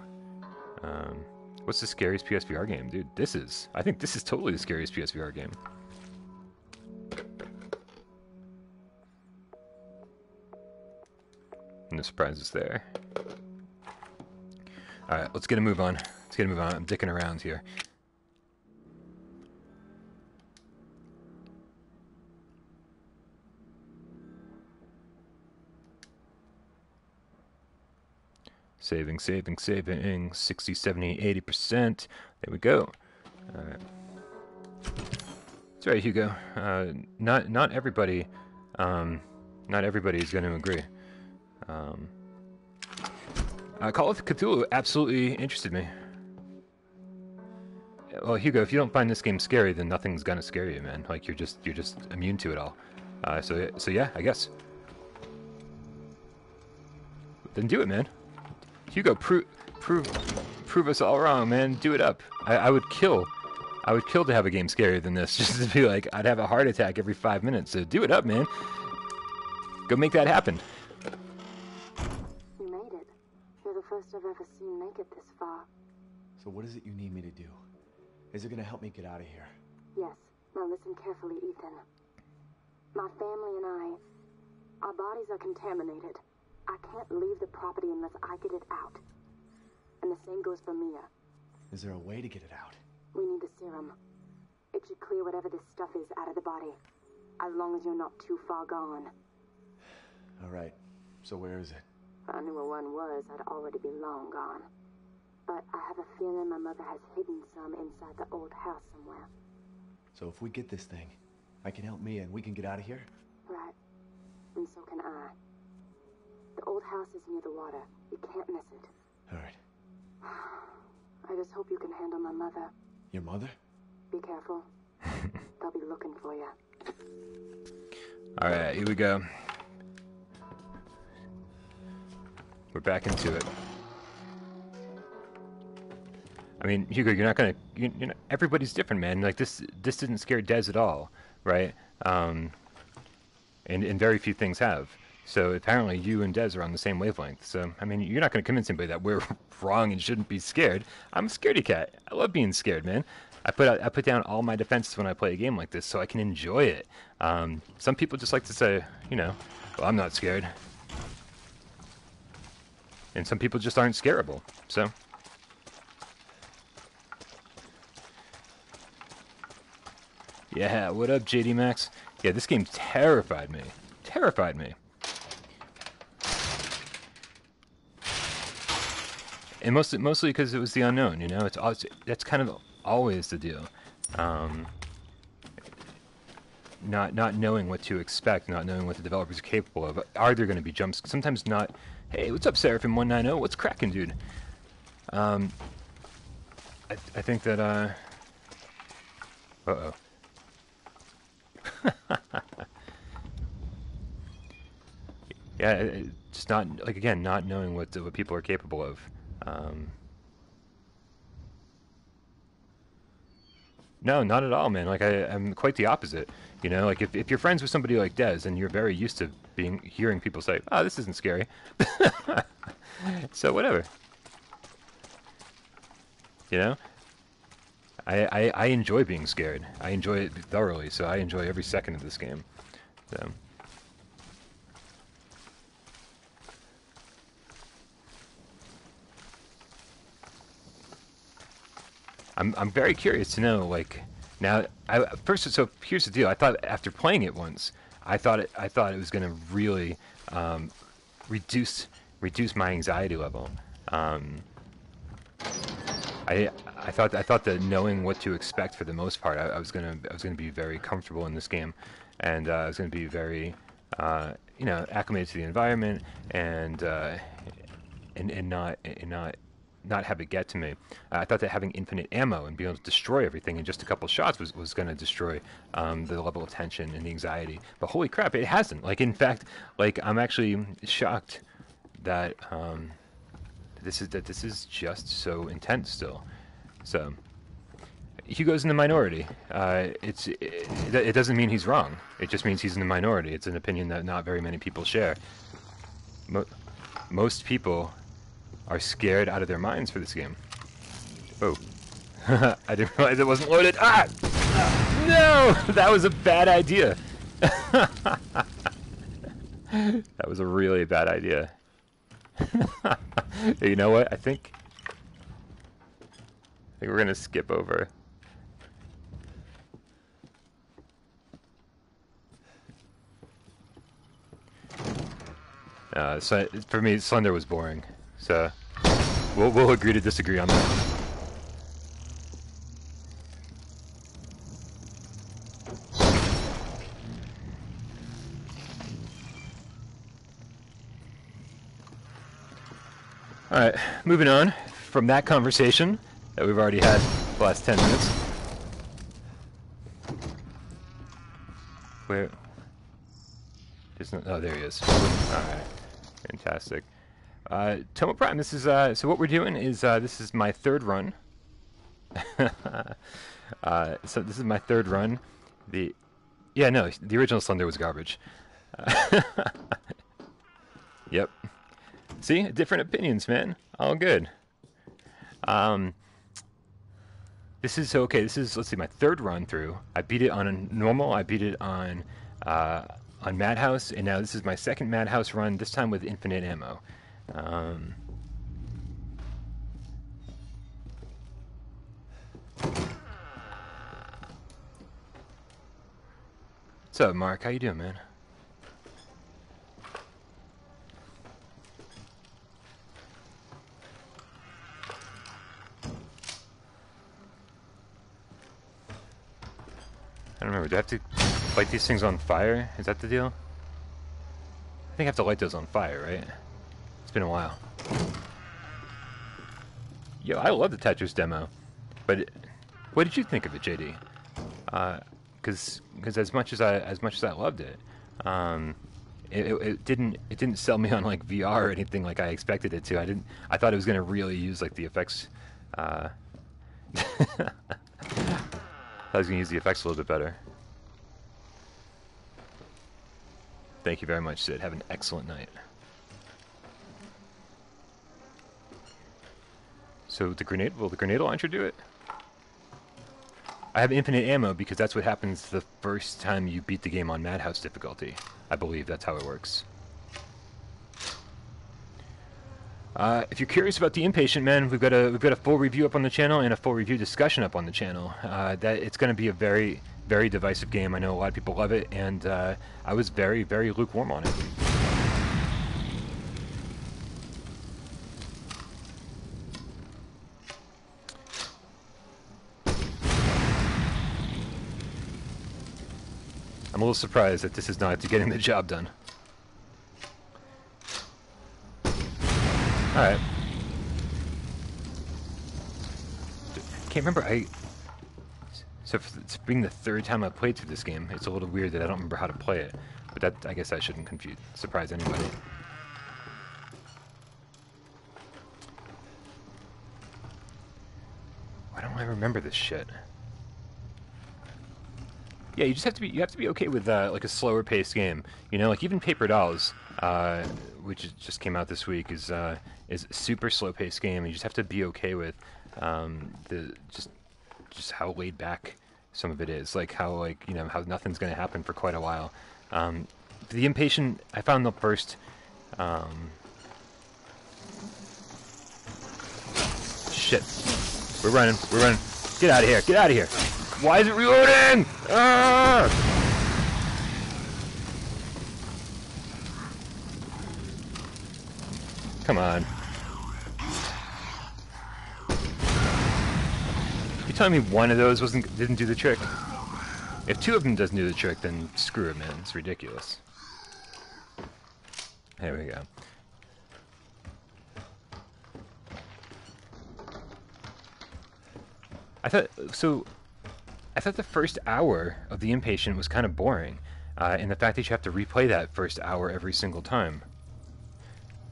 What's the scariest PSVR game? Dude, I think this is totally the scariest PSVR game. of surprises there. Alright, let's get a move on. Let's get a move on. I'm dicking around here. Saving, saving, saving. 60, 70, 80%. There we go. Alright. That's right, Hugo. Not everybody is going to agree. Call of Cthulhu absolutely interested me. Well, Hugo, if you don't find this game scary, then nothing's gonna scare you, man. Like you're just immune to it all. So yeah, I guess. Then do it, man. Hugo, prove us all wrong, man. Do it up. I would kill to have a game scarier than this. Just to be like, I'd have a heart attack every 5 minutes. So do it up, man. Go make that happen. You made it. You're the first I've ever seen make it this far. So what is it you need me to do? Is it gonna help me get out of here? Yes. Now listen carefully, Ethan. My family and I, our bodies are contaminated. I can't leave the property unless I get it out. And the same goes for Mia. Is there a way to get it out? We need the serum. It should clear whatever this stuff is out of the body. As long as you're not too far gone. Alright, so where is it? If I knew where one was, I'd already be long gone. But I have a feeling my mother has hidden some inside the old house somewhere. So if we get this thing, I can help Mia and we can get out of here? Right. And so can I. The old house is near the water. You can't miss it. Alright. I just hope you can handle my mother. Your mother? Be careful. They'll be looking for you. Alright, here we go. We're back into it. I mean, Hugo, you're not gonna. You know, everybody's different, man. Like this didn't scare Des at all, right? And very few things have. So apparently, you and Des are on the same wavelength. So I mean, you're not gonna convince anybody that we're wrong and shouldn't be scared. I'm a scaredy cat. I love being scared, man. I put down all my defenses when I play a game like this, so I can enjoy it. Some people just like to say, you know, well, I'm not scared, and some people just aren't scarable. So. Yeah, what up, JD Max? Yeah, this game terrified me. Terrified me. And mostly because it was the unknown, you know? That's kind of always the deal. Not knowing what to expect, not knowing what the developers are capable of. Are there going to be jumps? Sometimes not. Hey, what's up, Seraphim190? What's cracking, dude? I think that, uh-oh. Yeah, just not, like, again, not knowing what people are capable of. No, not at all, man. Like, I'm quite the opposite. You know, like, if you're friends with somebody like Des, and you're very used to hearing people say, oh, this isn't scary. So, whatever. You know? I enjoy being scared. I enjoy it thoroughly, so I enjoy every second of this game. So. I'm very curious to know, like, now. So here's the deal. I thought after playing it once, I thought it was going to really reduce my anxiety level. I thought that knowing what to expect for the most part, I was gonna be very comfortable in this game, and I was gonna be very you know, acclimated to the environment, and not have it get to me. I thought that having infinite ammo and being able to destroy everything in just a couple shots was going to destroy the level of tension and the anxiety. But holy crap, it hasn't. Like, in fact, like, I'm actually shocked that this is just so intense still. So Hugo's in the minority. It doesn't mean he's wrong. It just means he's in the minority. It's an opinion that not very many people share. Most people are scared out of their minds for this game. Oh. I didn't realize it wasn't loaded. Ah! No! That was a bad idea. That was a really bad idea. You know what? I think we're gonna skip over. So for me, Slender was boring. So we'll agree to disagree on that. All right, moving on from that conversation that we've already had the last 10 minutes. Where? Oh, there he is. All right, fantastic. Tomo Prime, this is so what we're doing is this is my third run. So this is my third run. The original Slender was garbage. Yep. See, different opinions, man. All good. This is okay. This is, let's see, my third run through. I beat it on normal. I beat it on Madhouse, and now this is my second Madhouse run. This time with infinite ammo. What's up, Mark? How you doing, man? I don't remember. Do I have to light these things on fire? Is that the deal? I think I have to light those on fire, right? It's been a while. Yo, I love the Tetris demo, but what did you think of it, JD? Because as much as I loved it, it didn't sell me on like VR or anything like I expected it to. I thought it was gonna really use like the effects. I was going to use the effects a little bit better. Thank you very much, Sid. Have an excellent night. So will the grenade launcher do it? I have infinite ammo because that's what happens the first time you beat the game on Madhouse difficulty. I believe that's how it works. If you're curious about The Impatient Man, we've got a full review up on the channel and a full review discussion up on the channel. It's going to be a very, very divisive game. I know a lot of people love it, and I was very, very lukewarm on it. I'm a little surprised that this is not getting the job done. Alright. Can't remember, so it's being the third time I've played through this game, it's a little weird that I don't remember how to play it. But that, I guess that shouldn't surprise anybody. Why don't I remember this shit? Yeah, you have to be okay with like a slower paced game. You know, like even Paper Dolls, which just came out this week, is a super slow paced game. You just have to be okay with just how laid back some of it is. Like how how nothing's going to happen for quite a while. The Impatient, I found the first. Shit, we're running. Get out of here! Get out of here! Why is it reloading? Ah! Come on. You telling me one of those didn't do the trick? If two of them doesn't do the trick, then screw it, man. It's ridiculous. There we go. I thought the first hour of The Impatient was kind of boring, and the fact that you have to replay that first hour every single time.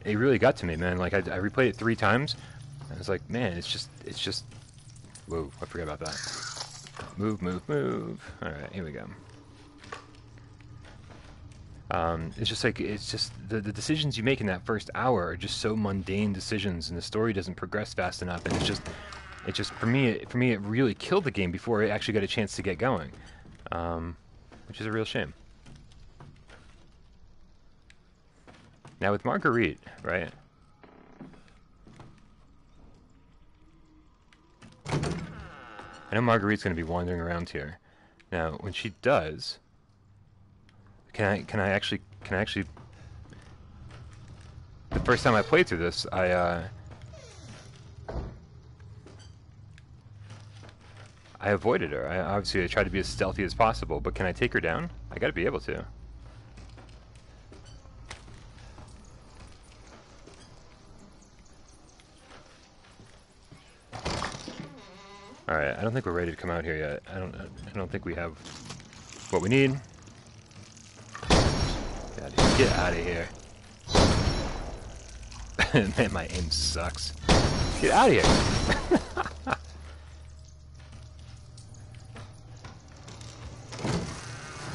It really got to me, man. Like, I replayed it 3 times, and I was like, man, it's just... Whoa, I forgot about that. Move. Alright, here we go. It's just the decisions you make in that first hour are just so mundane decisions, and the story doesn't progress fast enough, and it just for me it really killed the game before it actually got a chance to get going, which is a real shame. Now with Marguerite, right? I know Marguerite's going to be wandering around here. Now, when she does, can I actually? The first time I played through this, I avoided her. I tried to be as stealthy as possible, but can I take her down? I gotta be able to. Alright, I don't think we're ready to come out here yet. I don't think we have what we need. Get out of here. Man, my aim sucks. Get out of here.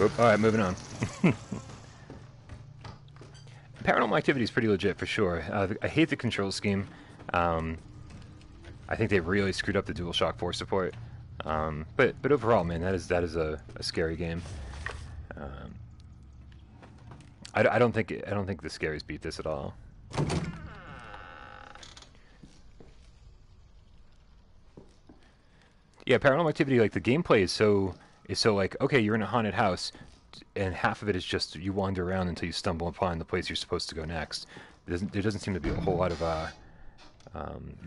Oop, alright, moving on. Paranormal Activity is pretty legit for sure. I hate the control scheme. I think they really screwed up the DualShock 4 support. But overall, man, that is a scary game. I don't think the scaries beat this at all. Yeah, Paranormal Activity, like the gameplay is so like, okay, you're in a haunted house, and half of it is just you wander around until you stumble upon the place you're supposed to go next. There doesn't seem to be a whole lot of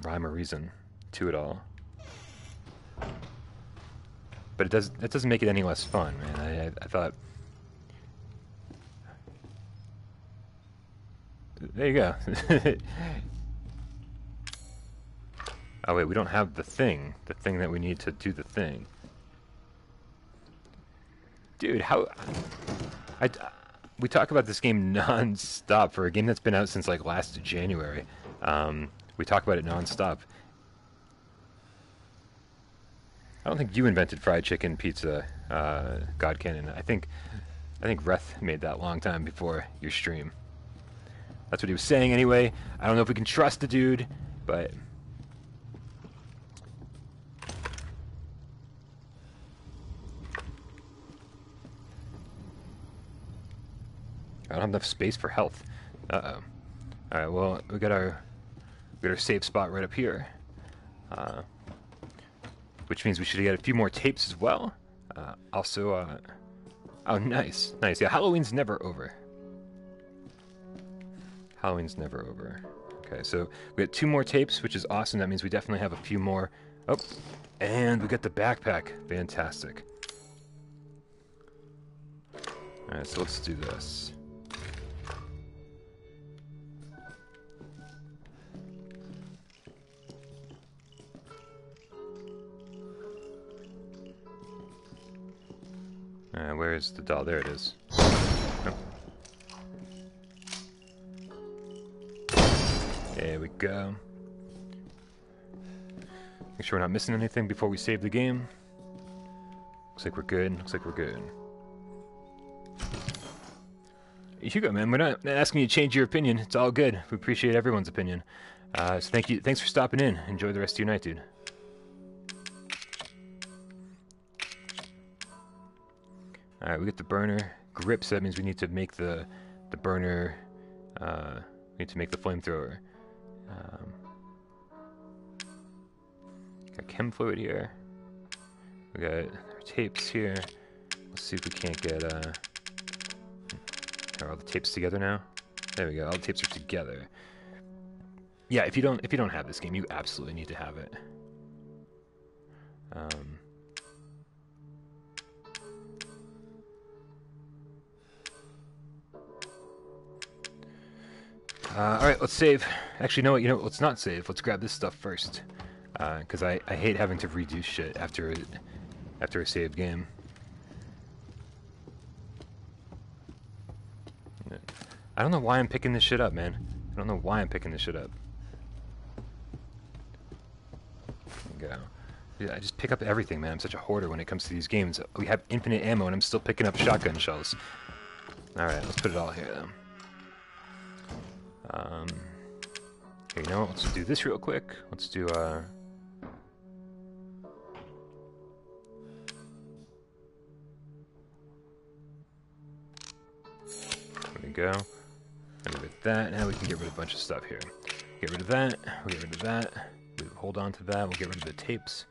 rhyme or reason to it all. But it doesn't make it any less fun, man. I thought. There you go. Oh wait, we don't have the thing that we need to do the thing. Dude, we talk about this game non-stop for a game that's been out since like last January. We talk about it non-stop. I don't think you invented fried chicken pizza, God Cannon. I think Reth made that long time before your stream. That's what he was saying anyway. I don't know if we can trust the dude, but I don't have enough space for health. Uh-oh. Alright, well, we got our safe spot right up here. Which means we should get a few more tapes as well. Also, oh, nice. Nice. Yeah, Halloween's never over. Halloween's never over. Okay, so we got 2 more tapes, which is awesome. That means we definitely have a few more. Oh, and we got the backpack. Fantastic. Alright, so let's do this. Where's the doll? There it is. Oh. There we go. Make sure we're not missing anything before we save the game. Looks like we're good. Looks like we're good. Hugo, man, we're not asking you to change your opinion. It's all good. We appreciate everyone's opinion. So thank you. Thanks for stopping in. Enjoy the rest of your night, dude. Alright, we get the burner grips. That means we need to make the burner. We need to make the flamethrower. Got chem fluid here. We got our tapes here. Let's see if we can't get. Are all the tapes together now? There we go. All the tapes are together. Yeah, if you don't have this game, you absolutely need to have it. Alright, let's save. Actually, you know what? Let's not save. Let's grab this stuff first. Because I hate having to redo shit after a save game. I don't know why I'm picking this shit up, man. I don't know why I'm picking this shit up. There we go. Yeah, I just pick up everything, man. I'm such a hoarder when it comes to these games. We have infinite ammo, and I'm still picking up shotgun shells. Alright, let's put it all here, then. Okay, you know what? Let's do this real quick. Let's do, There we go. Get rid of that. Now we can get rid of a bunch of stuff here. Get rid of that. We'll get rid of that. We'll hold on to that. We'll get rid of the tapes.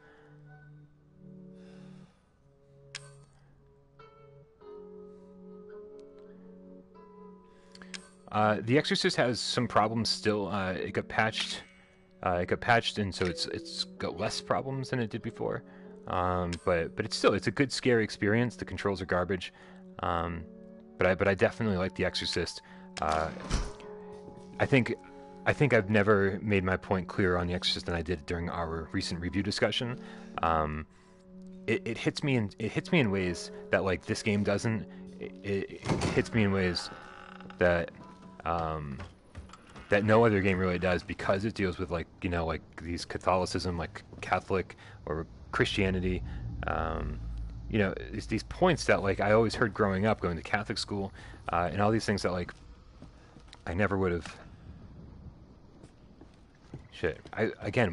The Exorcist has some problems still. It got patched. It got patched, and so it's got less problems than it did before. But it's a good scary experience. The controls are garbage. But I definitely like The Exorcist. I think I've never made my point clearer on The Exorcist than I did during our recent review discussion. It hits me in ways that like this game doesn't. It hits me in ways that that no other game really does, because it deals with like like these Catholicism, like Catholic or Christianity. It's these points that like I always heard growing up, going to Catholic school, and all these things that like I never would have. Shit.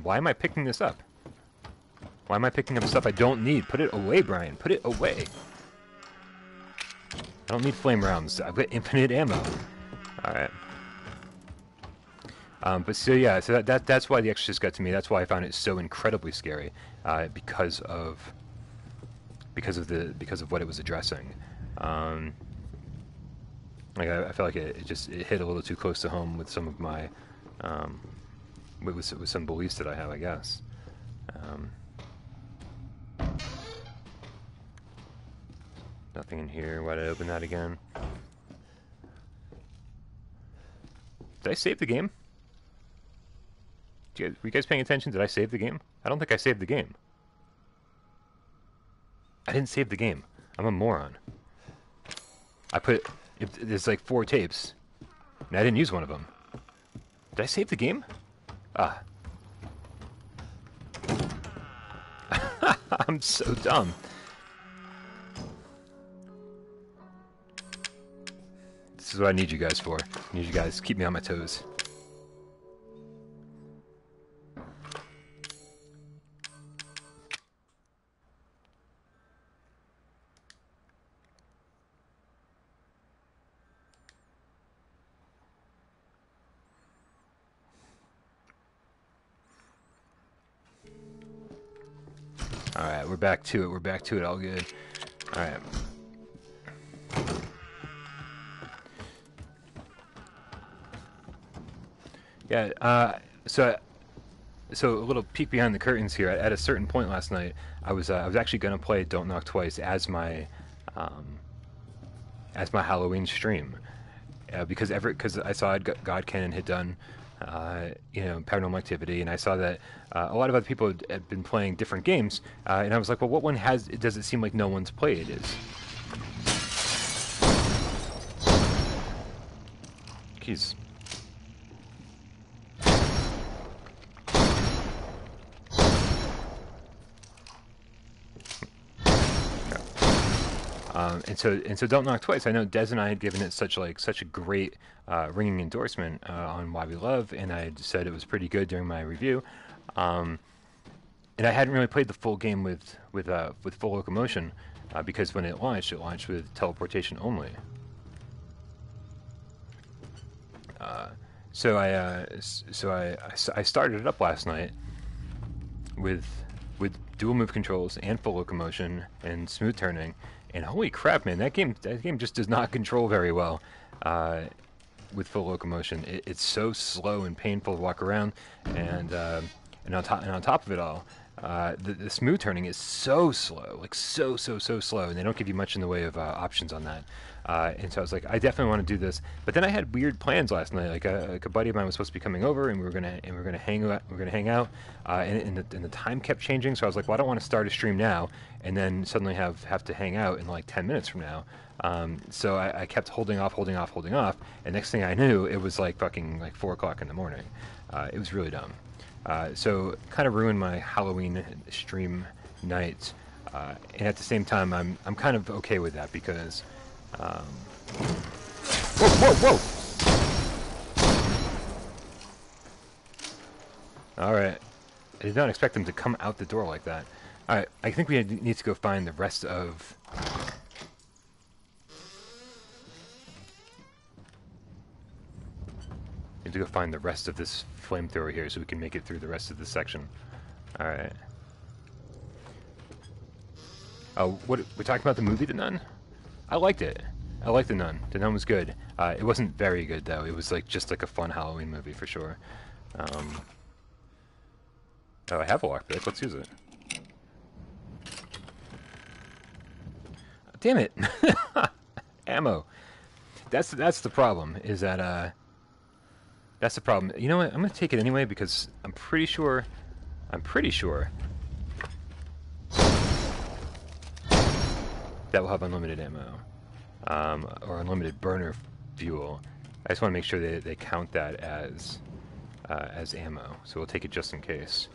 Why am I picking this up? Why am I picking up stuff I don't need? Put it away, Brian. Put it away. I don't need flame rounds. I've got infinite ammo. Alright. But so yeah, so that's why The Exorcist got to me. That's why I found it so incredibly scary, because of what it was addressing. Like I felt like it hit a little too close to home with some of my with some beliefs that I have, I guess. Nothing in here. Why did I open that again? Did I save the game? Were you guys paying attention? Did I save the game? I don't think I saved the game. I didn't save the game. I'm a moron. There's like 4 tapes, and I didn't use one of them. Did I save the game? Ah. I'm so dumb. This is what I need you guys for. I need you guys to keep me on my toes. Alright, we're back to it. We're back to it. All good. Alright. Yeah, so a little peek behind the curtains here. At a certain point last night, I was actually going to play Don't Knock Twice as my Halloween stream, because I saw God Cannon had done Paranormal Activity, and I saw that a lot of other people had been playing different games, and I was like, well, what one does it seem like no one's played is? Jeez. And so Don't Knock Twice. I know Des and I had given it such a great ringing endorsement on Why We Love, and I had said it was pretty good during my review. And I hadn't really played the full game with full locomotion, because when it launched with teleportation only. So I started it up last night with dual move controls and full locomotion and smooth turning. And holy crap, man, that game just does not control very well with full locomotion. It's so slow and painful to walk around, and on top of it all, the smooth turning is so slow, like so slow, and they don't give you much in the way of options on that. And so I was like, I definitely want to do this. But then I had weird plans last night. Like a buddy of mine was supposed to be coming over, and we were gonna hang out. And the time kept changing. So I was like, well, I don't want to start a stream now, and then suddenly have to hang out in like 10 minutes from now. So I kept holding off. And next thing I knew, it was like fucking like 4 o'clock in the morning. It was really dumb. So kind of ruined my Halloween stream night. And at the same time, I'm kind of okay with that, because. Whoa! Alright. I did not expect them to come out the door like that. Alright, I think we need to go find the rest of... Need to go find the rest of this flamethrower here so we can make it through the rest of this section. Alright. Oh, we're talking about the movie The Nun? I liked it. I liked The Nun. The Nun was good. It wasn't very good though. It was like just like a fun Halloween movie for sure. Oh, I have a lockpick. Let's use it. Damn it! Ammo. That's the problem. Is that that's the problem. You know what? I'm gonna take it anyway because I'm pretty sure that will have unlimited ammo, or unlimited burner fuel. I just want to make sure they count that as ammo. So we'll take it just in case.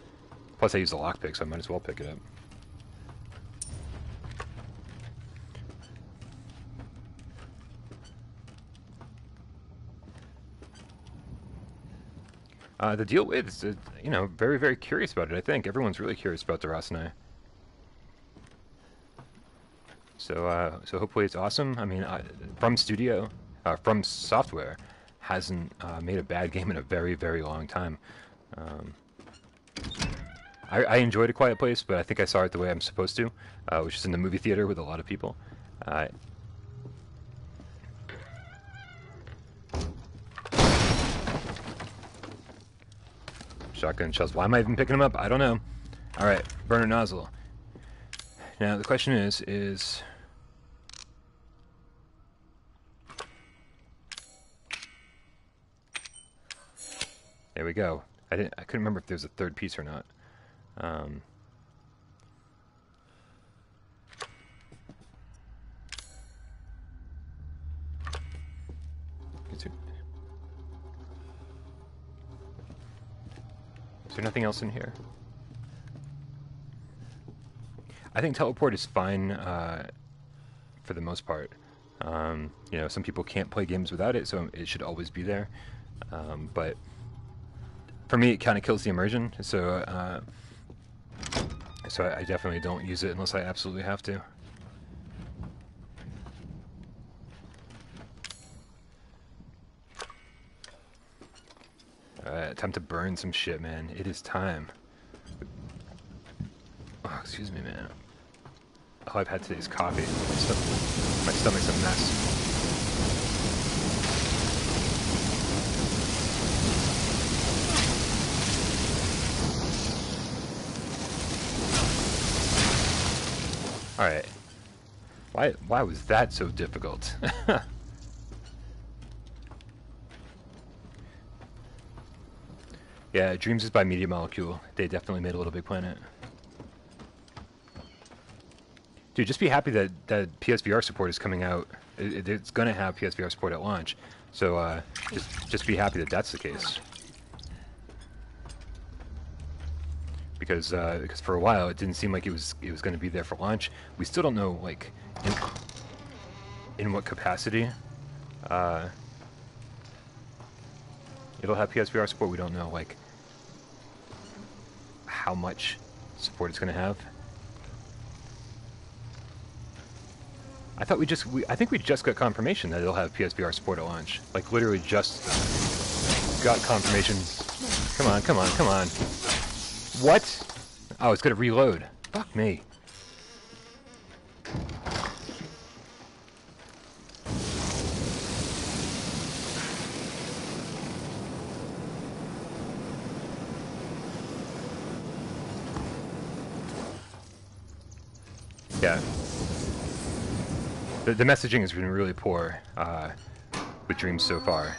Plus, I use the lockpick, so I might as well pick it up. The deal with is, you know, very, very curious about it. I think everyone's really curious about Durasane. So, so hopefully it's awesome. I mean, From Software hasn't made a bad game in a very, very long time. I enjoyed A Quiet Place, but I think I saw it the way I'm supposed to, which is in the movie theater with a lot of people. Shotgun shells. Why am I even picking them up? I don't know. Alright, burner nozzle. Now, the question is... There we go. I couldn't remember if there was a third piece or not. Is there nothing else in here? I think teleport is fine for the most part. You know, some people can't play games without it, so it should always be there. But for me, it kind of kills the immersion, so I definitely don't use it unless I absolutely have to. Alright, time to burn some shit, man. It is time. Oh, excuse me, man. All I've had today is coffee. My stomach's a mess. Alright. Why was that so difficult? Yeah, Dreams is by Media Molecule. They definitely made a Little Big Planet. Dude, just be happy that PSVR support is coming out. It's gonna have PSVR support at launch. So just be happy that that's the case. Because for a while it didn't seem like it was going to be there for launch. We still don't know like in what capacity it'll have PSVR support. We don't know like how much support it's going to have. I think we just got confirmation that it'll have PSVR support at launch. Like literally just got confirmation. Come on, come on, come on. What? Oh, it's gonna reload. Fuck me. Yeah. The messaging has been really poor with Dreams so far.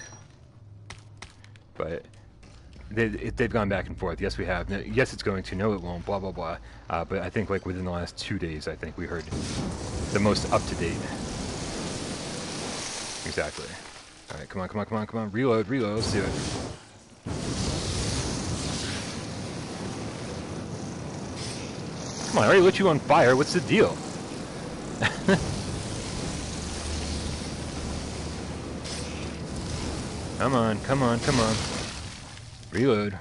But they've gone back and forth. Yes, we have. Yes, it's going to. No, it won't. Blah, blah, blah. But I think like within the last 2 days, I think we heard the most up-to-date. Exactly. All right, come on, come on, come on, come on. Reload, reload. Let's do it. Come on, I already lit you on fire. What's the deal? Come on, come on, come on. Reload.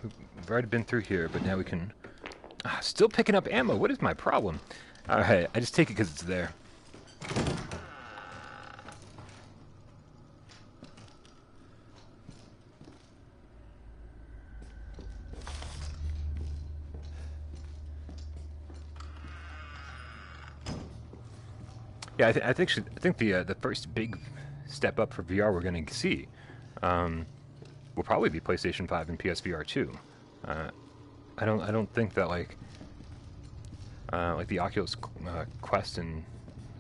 we've already been through here, but now we can... still picking up ammo. What is my problem? Alright, I just take it because it's there. Yeah, I think the first big step up for VR we're going to see will probably be PlayStation 5 and PSVR 2. I don't think that like the Oculus Quest and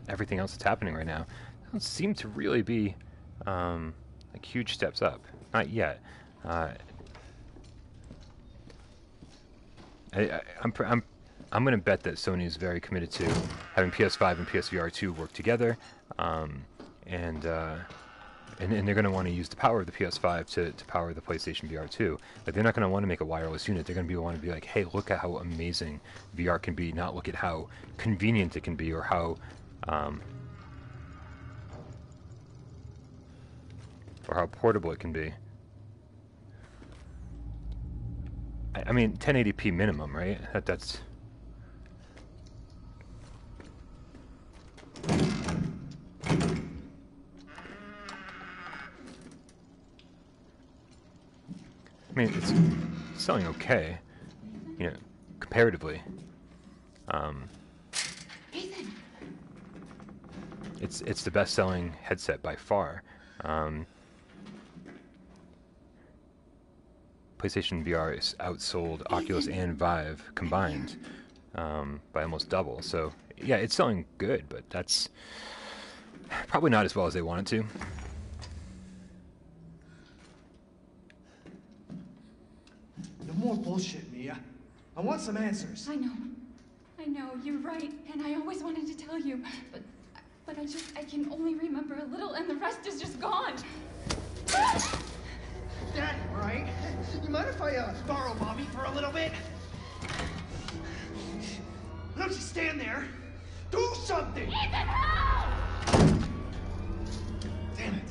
everything else that's happening right now don't seem to really be like huge steps up. Not yet. I'm going to bet that Sony is very committed to having PS5 and PSVR 2 work together, and they're going to want to use the power of the PS5 to power the PlayStation VR 2. But they're not going to want to make a wireless unit. They're going to want to be like, hey, look at how amazing VR can be, not look at how convenient it can be or how portable it can be. I mean, 1080p minimum, right? That's... I mean, it's selling okay, you know, comparatively. It's the best-selling headset by far. PlayStation VR is outsold Oculus and Vive combined by almost double. So yeah, it's selling good, but that's probably not as well as they want it to. No more bullshit, Mia. I want some answers. I know, you're right, and I always wanted to tell you, but I can only remember a little, and the rest is just gone. Daddy, right? You mind if I borrow Mommy for a little bit? Don't you stand there. Do something! Ethan, help! Damn it.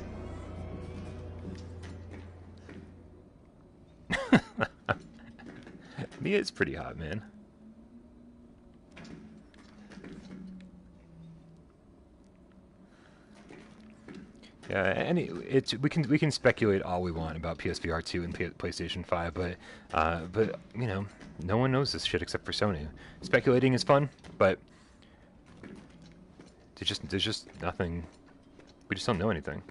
Mia's pretty hot, man. Yeah, we can speculate all we want about PSVR 2 and PlayStation 5, but you know, no one knows this shit except for Sony. Speculating is fun, but there's just nothing. We just don't know anything.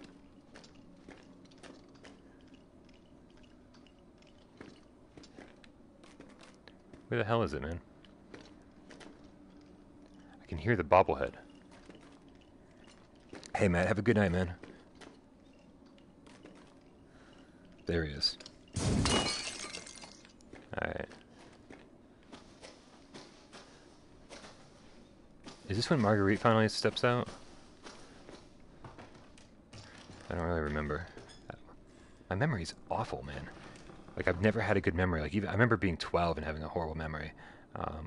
Where the hell is it, man? I can hear the bobblehead. Hey, Matt, have a good night, man. There he is. Alright. Is this when Marguerite finally steps out? I don't really remember. My memory's awful, man. Like, I've never had a good memory. Like, even I remember being 12 and having a horrible memory.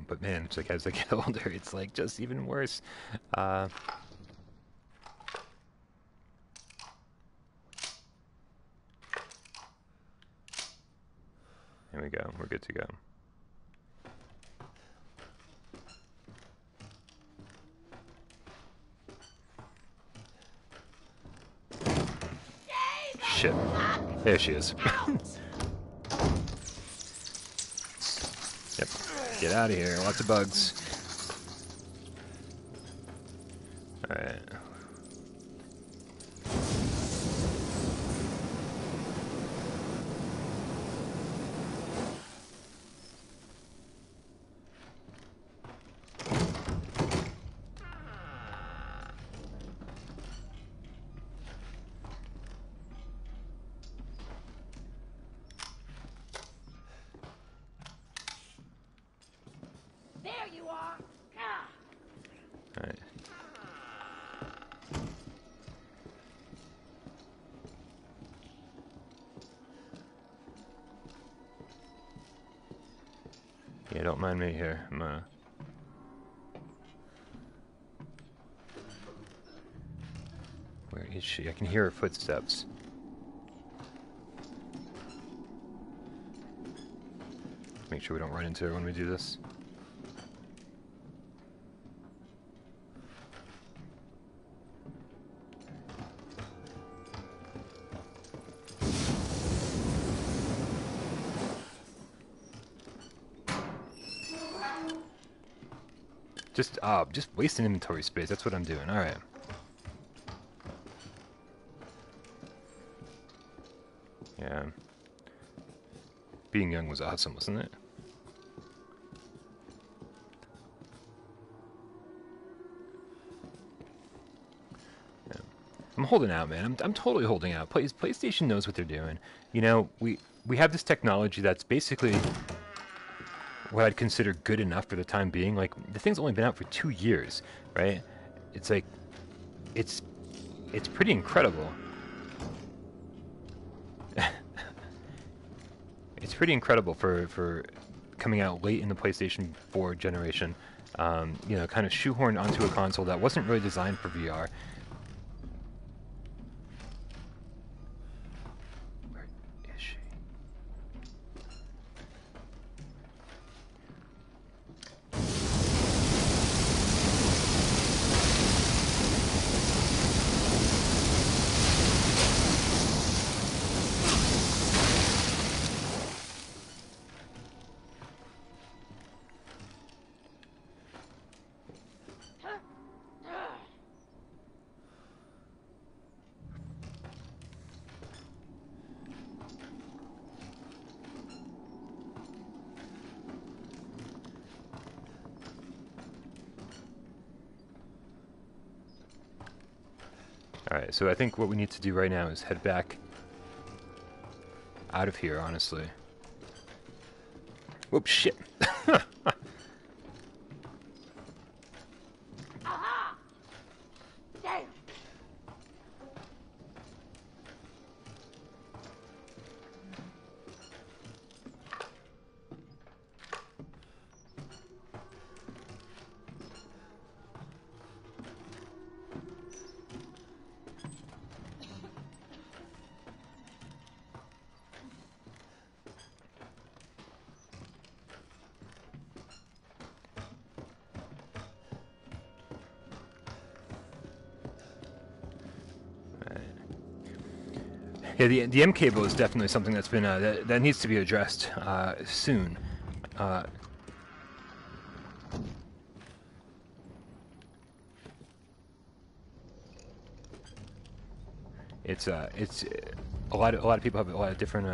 But man, it's like as I get older, it's like just even worse. There we go. We're good to go. Shit. There she is. Yep. Get out of here. Lots of bugs. Alright. Alright. Yeah, don't mind me here. I'm where is she? I can hear her footsteps. make sure we don't run into her when we do this. Just wasting inventory space. That's what I'm doing. All right. Yeah. Being young was awesome, wasn't it? Yeah. I'm holding out, man. I'm totally holding out. PlayStation knows what they're doing. You know, we have this technology that's basically what I'd consider good enough for the time being. Like, the thing's only been out for 2 years, right? It's like, it's pretty incredible. It's pretty incredible for coming out late in the PlayStation 4 generation. You know, kind of shoehorned onto a console that wasn't really designed for VR. Where is she? Alright, so I think what we need to do right now is head back out of here, honestly. Whoops, shit. Yeah, the M cable is definitely something that's been that needs to be addressed soon. It's a lot of people have a lot of different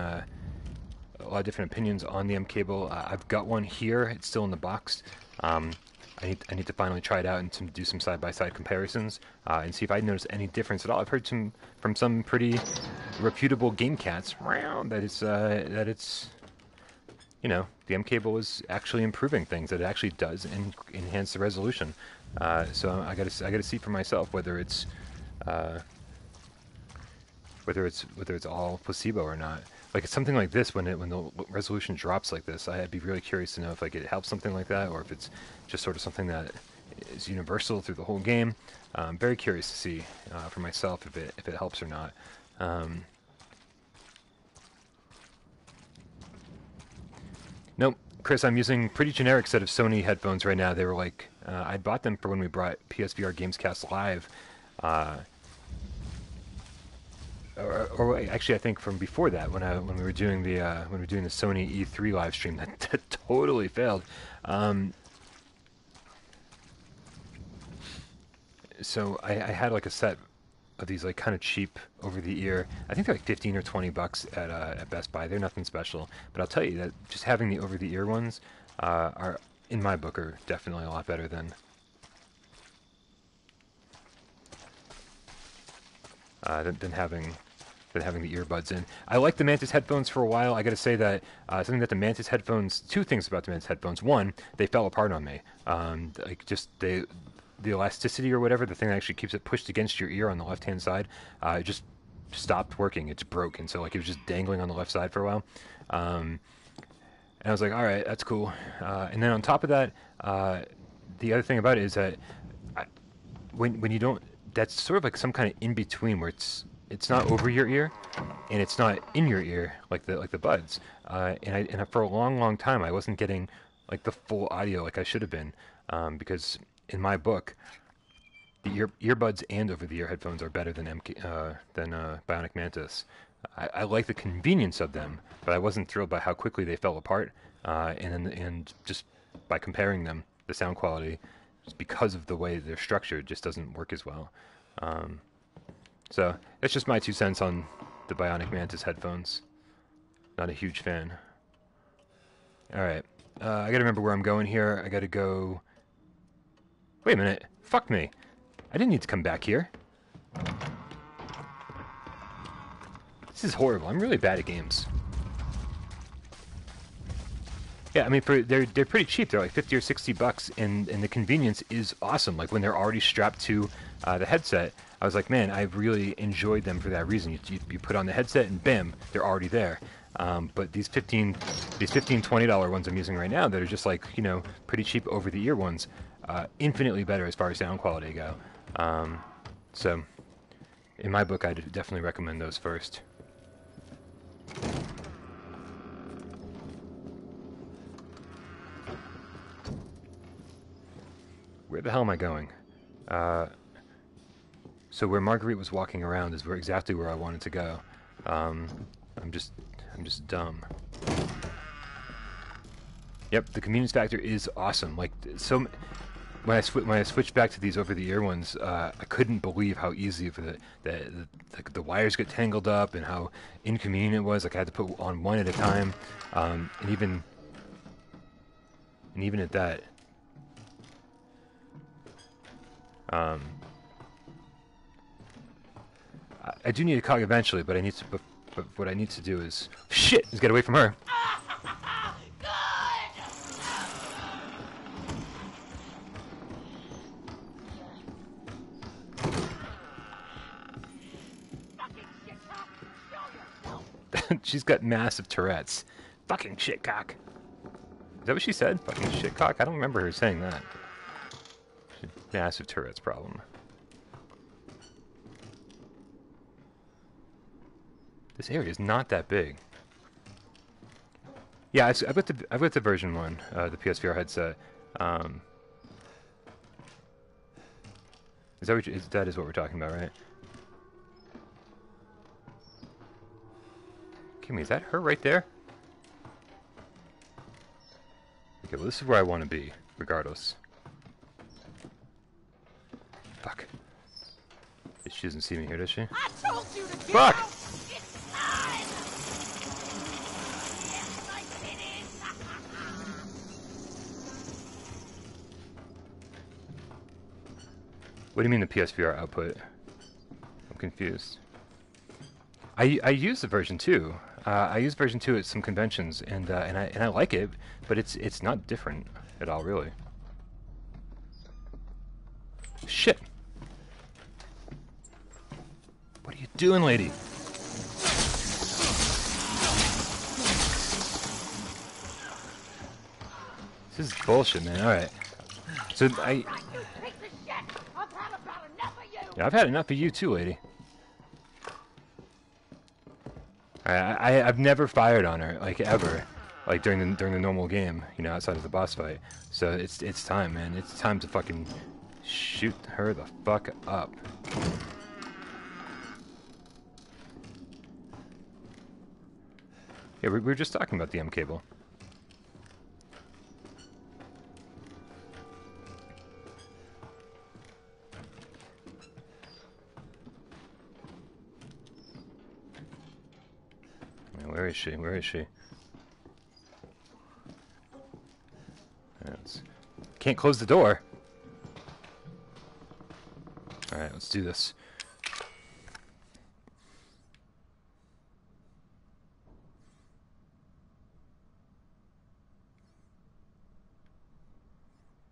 opinions on the M cable. I've got one here. It's still in the box. I need to finally try it out and do some side-by-side comparisons and see if I notice any difference at all. I've heard from some pretty reputable game cats that it's you know, the M cable is actually improving things. That it actually does enhance the resolution. So I gotta see for myself whether it's all placebo or not. Like, it's something like this, when the resolution drops like this, I'd be really curious to know if like it helps something like that, or if it's just sort of something that is universal through the whole game. I'm very curious to see for myself if it helps or not. Nope, Chris, I'm using pretty generic set of Sony headphones right now. They were like, I bought them for when we brought PSVR Gamescast live. Or actually, I think from before that, when we were doing the Sony E3 live stream, that totally failed. So I had like a set of these like kind of cheap over the ear. I think they're like $15 or $20 at Best Buy. They're nothing special, but I'll tell you that just having the over the ear ones are, in my book, are definitely a lot better than having the earbuds in. I liked the Mantis headphones for a while. I got to say that something that the Mantis headphones, two things about the Mantis headphones. One, they fell apart on me. Like, just the elasticity or whatever, the thing that actually keeps it pushed against your ear on the left-hand side, it just stopped working. It just broke, and so like it was just dangling on the left side for a while. And I was like, all right, that's cool. And then on top of that, the other thing about it is that when you don't that's sort of like some kind of in between where it's not over your ear, and it's not in your ear like the buds. And for a long time I wasn't getting like the full audio like I should have been, because in my book, the earbuds and over-the-ear headphones are better than Bionic Mantis. I like the convenience of them, but I wasn't thrilled by how quickly they fell apart, and just by comparing them, the sound quality, just because of the way they're structured, just doesn't work as well. So that's just my 2 cents on the Bionic Mantis headphones. Not a huge fan. Alright, I gotta remember where I'm going here. I gotta go... Wait a minute. Fuck me. I didn't need to come back here. This is horrible. I'm really bad at games. Yeah, I mean, they're pretty cheap. They're like 50 or 60 bucks, and the convenience is awesome. Like when they're already strapped to the headset, I was like, man, I really enjoyed them for that reason. You put on the headset and bam, they're already there. But these $15, $20 ones I'm using right now that are just like, you know, pretty cheap over-the-ear ones, infinitely better as far as sound quality go. So in my book, I'd definitely recommend those first. Where the hell am I going? So where Marguerite was walking around is exactly where I wanted to go. I'm just dumb. Yep, the convenience factor is awesome. Like so, when I switched back to these over-the-ear ones, I couldn't believe how easy the wires get tangled up and how inconvenient it was. Like I had to put on one at a time, and even at that. I do need a cog eventually, but but what I need to do is get away from her. She's got massive Tourette's. Fucking shitcock. Is that what she said? Fucking shitcock? I don't remember her saying that. Massive Tourette's problem. This area is not that big. Yeah, I've got the version 1, the PS4 headset. That is what we're talking about, right? Kimmy, is that her right there? Okay, well this is where I want to be, regardless. Fuck. She doesn't see me here, does she? I told you to get Fuck! out. It's time. Yes, I did it. What do you mean the PSVR output? I'm confused. I use the version 2. I use version 2 at some conventions, and I like it, but it's not different at all, really. Shit! What are you doing, lady? This is bullshit, man. All right. So Right, you piece of shit. I've had about enough of you. Yeah, I've had enough of you too, lady. I've never fired on her, like ever, like during the normal game, you know, outside of the boss fight. So it's time, man. It's time to fucking shoot her the fuck up. Yeah, we were just talking about the M cable. Where is she? Where is she? Can't close the door. Alright, let's do this.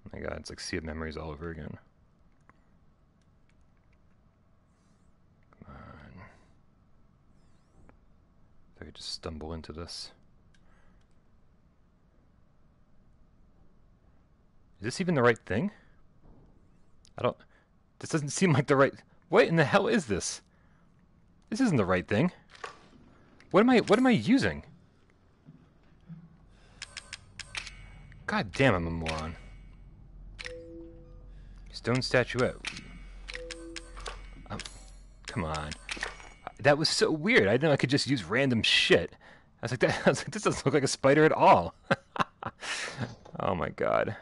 Oh my god, it's like Sea of Memories all over again. Come on. If I could just stumble into this. Is this even the right thing? I don't... This doesn't seem like the right... What in the hell is this? This isn't the right thing. What am I using? God damn, I'm a moron. Stone statuette. Come on. That was so weird. I didn't know I could just use random shit. I was like, this doesn't look like a spider at all. Oh my god.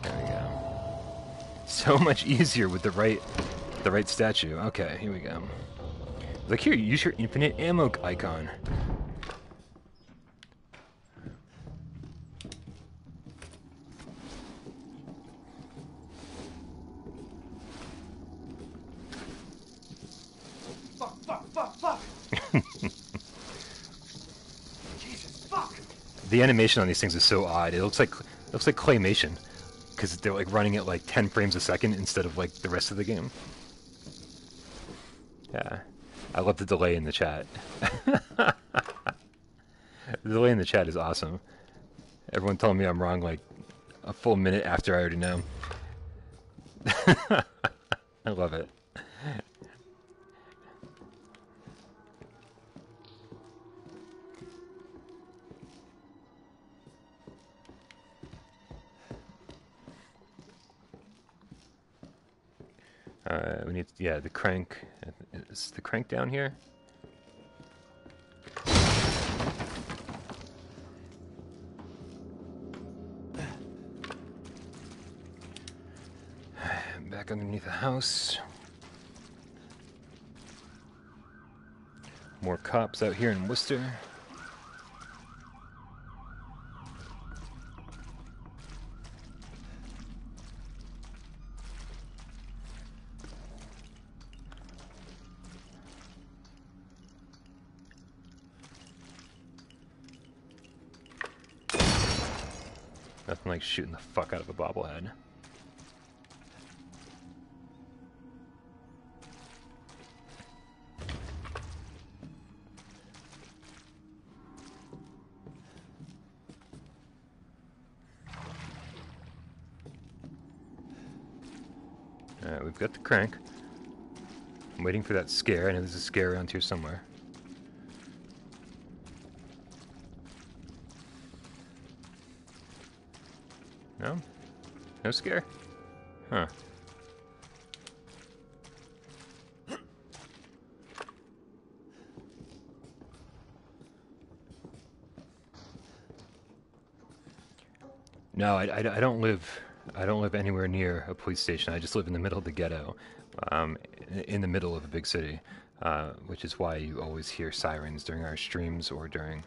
There we go. So much easier with the right statue. Okay, here we go. Like, here, use your infinite ammo icon. Fuck! Jesus, fuck! The animation on these things is so odd. It looks like claymation, because they're like running at like 10 frames a second instead of like the rest of the game. Yeah, I love the delay in the chat. The delay in the chat is awesome. Everyone telling me I'm wrong like a full minute after I already know. I love it. We need, yeah, the crank. Is the crank down here? Back underneath the house. More cops out here in Worcester. Nothing like shooting the fuck out of a bobblehead. Alright, we've got the crank. I'm waiting for that scare. I know there's a scare around here somewhere. No? No scare? Huh. No, I don't live anywhere near a police station. I just live in the middle of the ghetto, in the middle of a big city, which is why you always hear sirens during our streams or during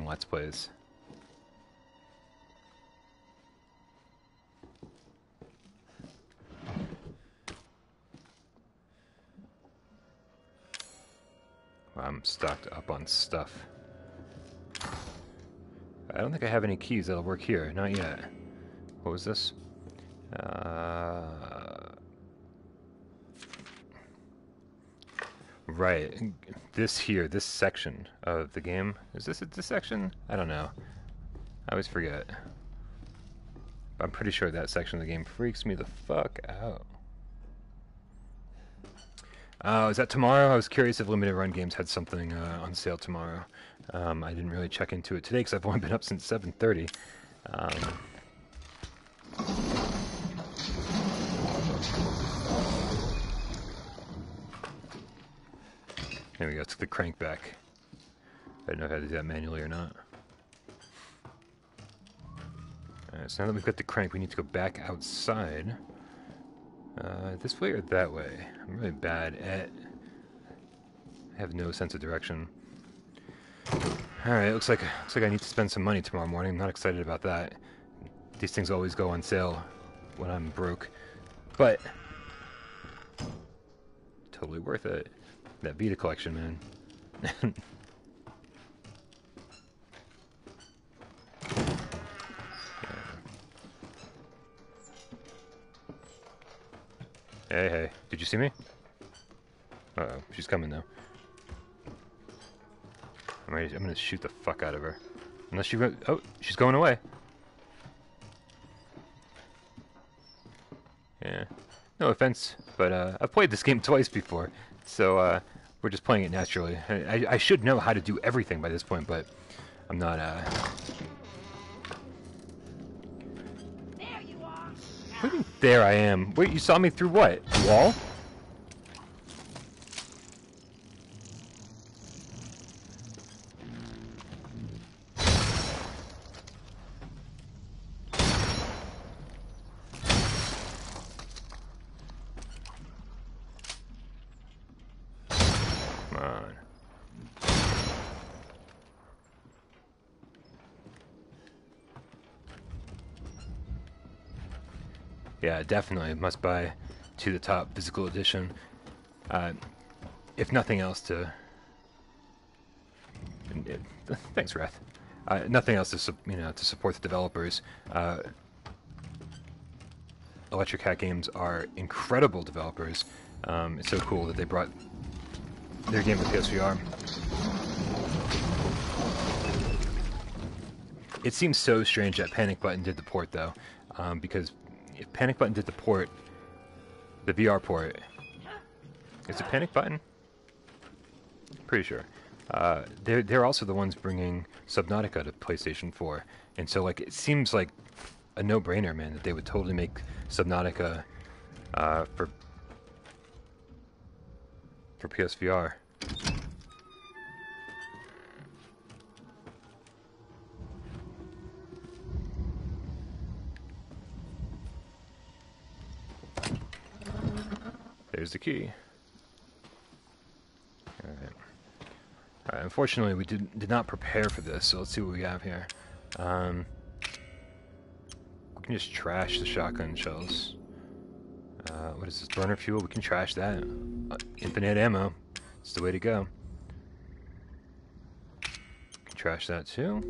Let's Plays. I'm stocked up on stuff. I don't think I have any keys that'll work here. Not yet. What was this? Right. This section of the game. Is this a dissection? I don't know. I always forget. I'm pretty sure that section of the game freaks me the fuck out. Is that tomorrow? I was curious if Limited Run Games had something on sale tomorrow. I didn't really check into it today because I've only been up since 7:30. There we go. Took the crank back. I don't know how to do that manually or not. Alright, so now that we've got the crank, we need to go back outside. This way or that way? I'm really bad at... I have no sense of direction. Alright, looks like I need to spend some money tomorrow morning. I'm not excited about that. These things always go on sale when I'm broke. But... totally worth it. That Vita collection, man. Hey, hey. Did you see me? Uh-oh. She's coming, though. I'm gonna shoot the fuck out of her. Unless she went... Oh, she's going away. Yeah. No offense, but I've played this game twice before, so we're just playing it naturally. I should know how to do everything by this point, but I'm not... There you are. What do you mean, there I am? Wait, you saw me through what? The wall? Come on. Yeah, definitely must buy To the Top physical edition. If nothing else to... Thanks, Wrath. Nothing else to to support the developers. Electric Hat Games are incredible developers. It's so cool that they brought their game to PSVR. It seems so strange that Panic Button did the port, though, because if Panic Button did the port, the VR port, is it Panic Button? Pretty sure. They're also the ones bringing Subnautica to PlayStation 4, and so like it seems like a no-brainer, man, that they would totally make Subnautica for PSVR. There's the key. Alright. Alright, unfortunately we did not prepare for this, so let's see what we have here. We can just trash the shotgun shells. What is this, burner fuel? We can trash that. Infinite ammo. It's the way to go. Can trash that too.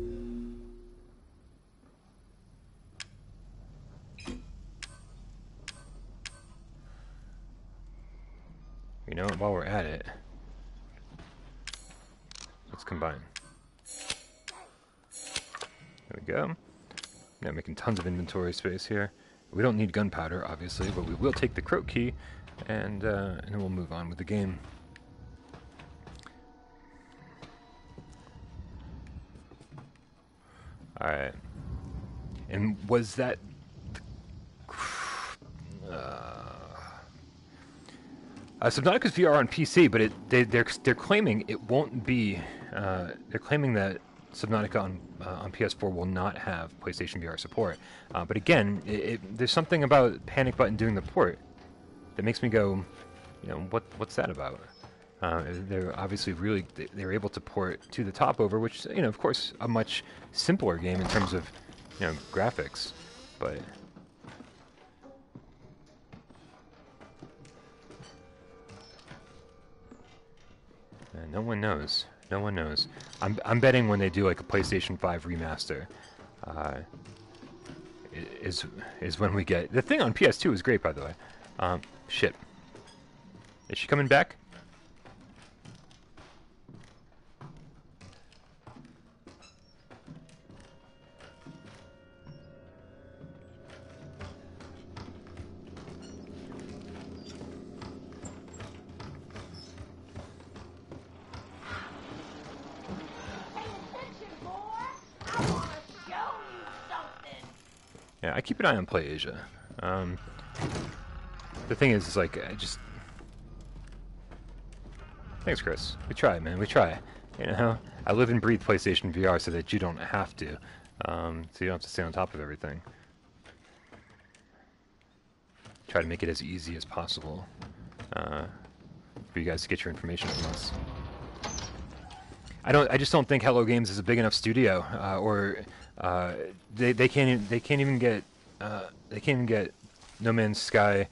You know what, while we're at it, let's combine. There we go. Now making tons of inventory space here. We don't need gunpowder, obviously, but we will take the Croak key, and then we'll move on with the game. Alright. And was that... Subnautica's VR on PC, but they're claiming it won't be... they're claiming that Subnautica on PS4 will not have PlayStation VR support. But again, there's something about Panic Button doing the port that makes me go, what's that about? They're obviously really, they're able to port To the Top over, which, of course, a much simpler game in terms of, graphics, but... no one knows. No one knows. I'm betting when they do like a PlayStation 5 remaster, is when we get... The thing on PS2 is great, by the way. Shit. Is she coming back? Yeah, I keep an eye on PlayAsia. The thing is like, thanks, Chris. We try, man. We try. I live and breathe PlayStation VR so that you don't have to. So you don't have to stay on top of everything. Try to make it as easy as possible for you guys to get your information from us. I just don't think Hello Games is a big enough studio, or they can't even get No Man's Sky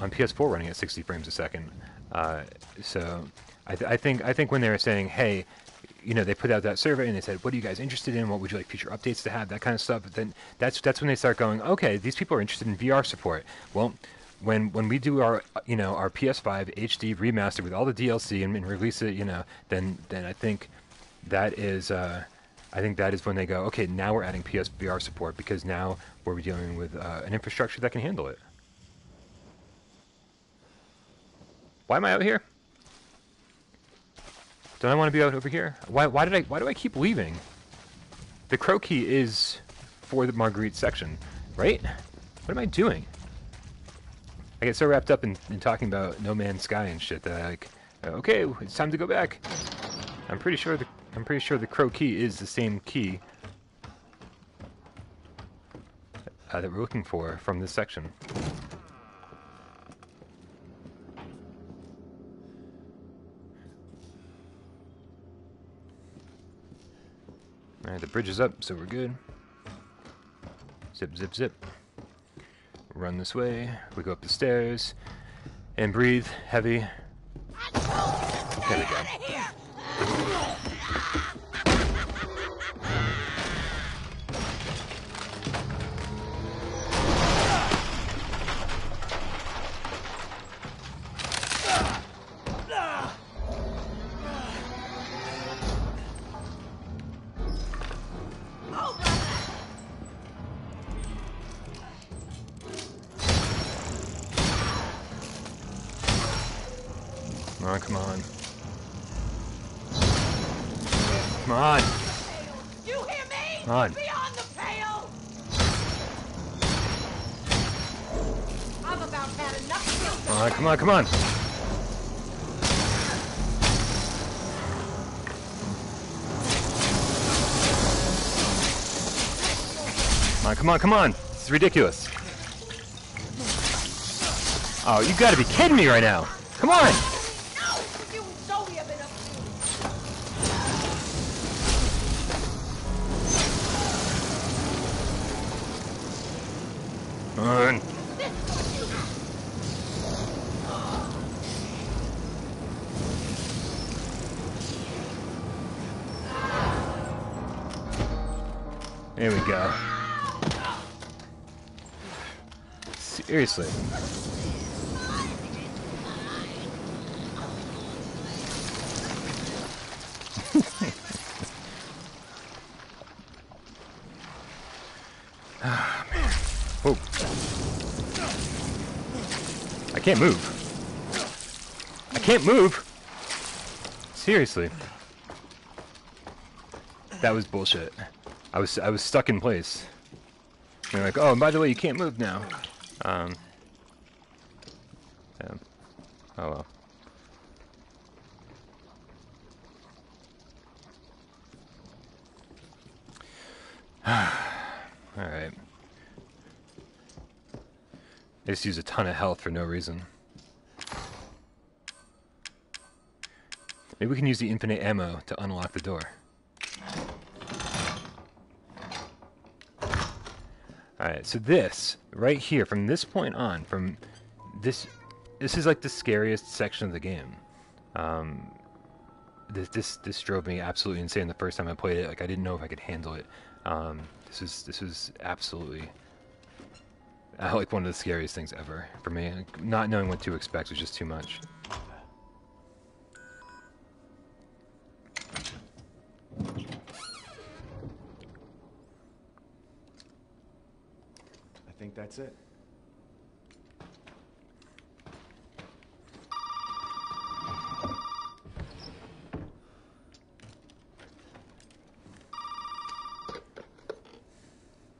on PS4 running at 60 frames a second. So I think when they were saying, hey, they put out that survey and they said, what are you guys interested in? What would you like future updates to have? That kind of stuff. But then that's when they start going, okay, these people are interested in VR support. Well, when we do our our PS5 HD remaster with all the DLC and release it, then I think that is I think that is when they go, okay, now we're adding PSVR support because now we're dealing with an infrastructure that can handle it. Why am I out here? Don't I want to be out over here? Why do I keep leaving? The crow key is for the Marguerite section, right? What am I doing? I get so wrapped up in talking about No Man's Sky and shit that I like, okay, it's time to go back. I'm pretty sure the crow key is the same key that we're looking for from this section. Alright, the bridge is up, so we're good. Zip, zip, zip. Run this way. We go up the stairs. And breathe heavy. There we go. Come on. Come on. You hear me? Come on. Beyond the pale. I've about had enough. Come on, come on, come on. Come on, come on, come on. This is ridiculous. Oh, you gotta be kidding me right now. Come on. On. There we go. Seriously. Ah, man. Whoa. I can't move. I can't move! Seriously. That was bullshit. I was stuck in place. And they're like, oh, and by the way, you can't move now. Yeah. Oh well. Alright. I just use a ton of health for no reason. Maybe we can use the infinite ammo to unlock the door. Alright, so this, right here, from this point on, from this is like the scariest section of the game. This drove me absolutely insane the first time I played it. Like, I didn't know if I could handle it. This was absolutely like one of the scariest things ever for me. Like, not knowing what to expect was just too much. I think that's it.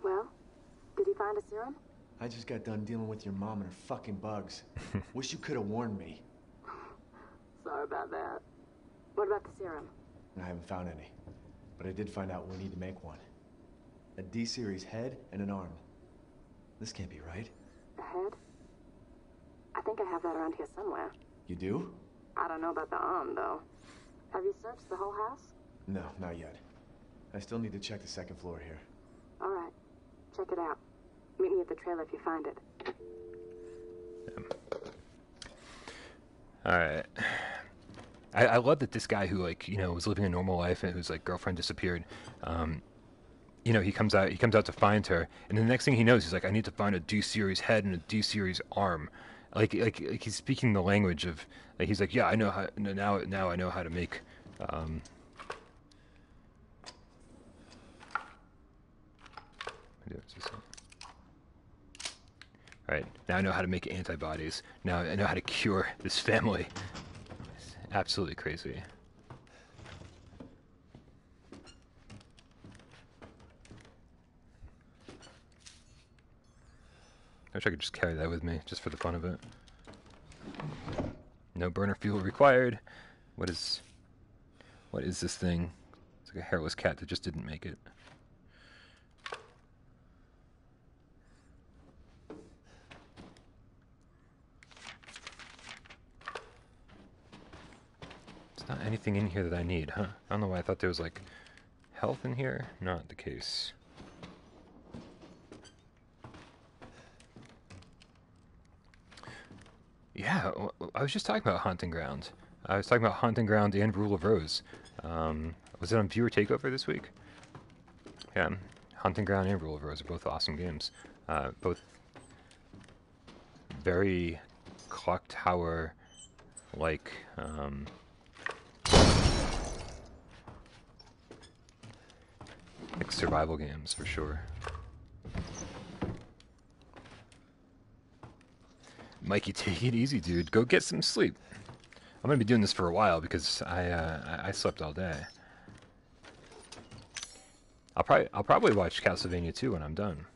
Well, did you find a serum? I just got done dealing with your mom and her fucking bugs. Wish you could have warned me. Sorry about that. What about the serum? I haven't found any, but I did find out we need to make one. A D-series head and an arm. This can't be right. A head? I think I have that around here somewhere. You do? I don't know about the arm, though. Have you searched the whole house? No, not yet. I still need to check the second floor here. All right. Check it out. Meet me at the trailer if you find it. Alright. I love that this guy who, like, you know, was living a normal life and whose, like, girlfriend disappeared, you know, he comes out to find her, and the next thing he knows, he's like, I need to find a D-series head and a D-series arm. Like he's speaking the language of, like, he's like, yeah, I know how, now I know how to make, do this. Alright, now I know how to make antibodies. Now I know how to cure this family. It's absolutely crazy. I wish I could just carry that with me, just for the fun of it. No burner fuel required. What is this thing? It's like a hairless cat that just didn't make it. There's not anything in here that I need, huh? I don't know why I thought there was like health in here. Not the case. Yeah, I was just talking about Haunting Ground. I was talking about Haunting Ground and Rule of Rose. Was it on Viewer Takeover this week? Yeah, Haunting Ground and Rule of Rose are both awesome games. Both very clock tower like survival games for sure. Mikey, take it easy, dude. Go get some sleep. I'm gonna be doing this for a while because I slept all day. I'll probably watch Castlevania 2 when I'm done.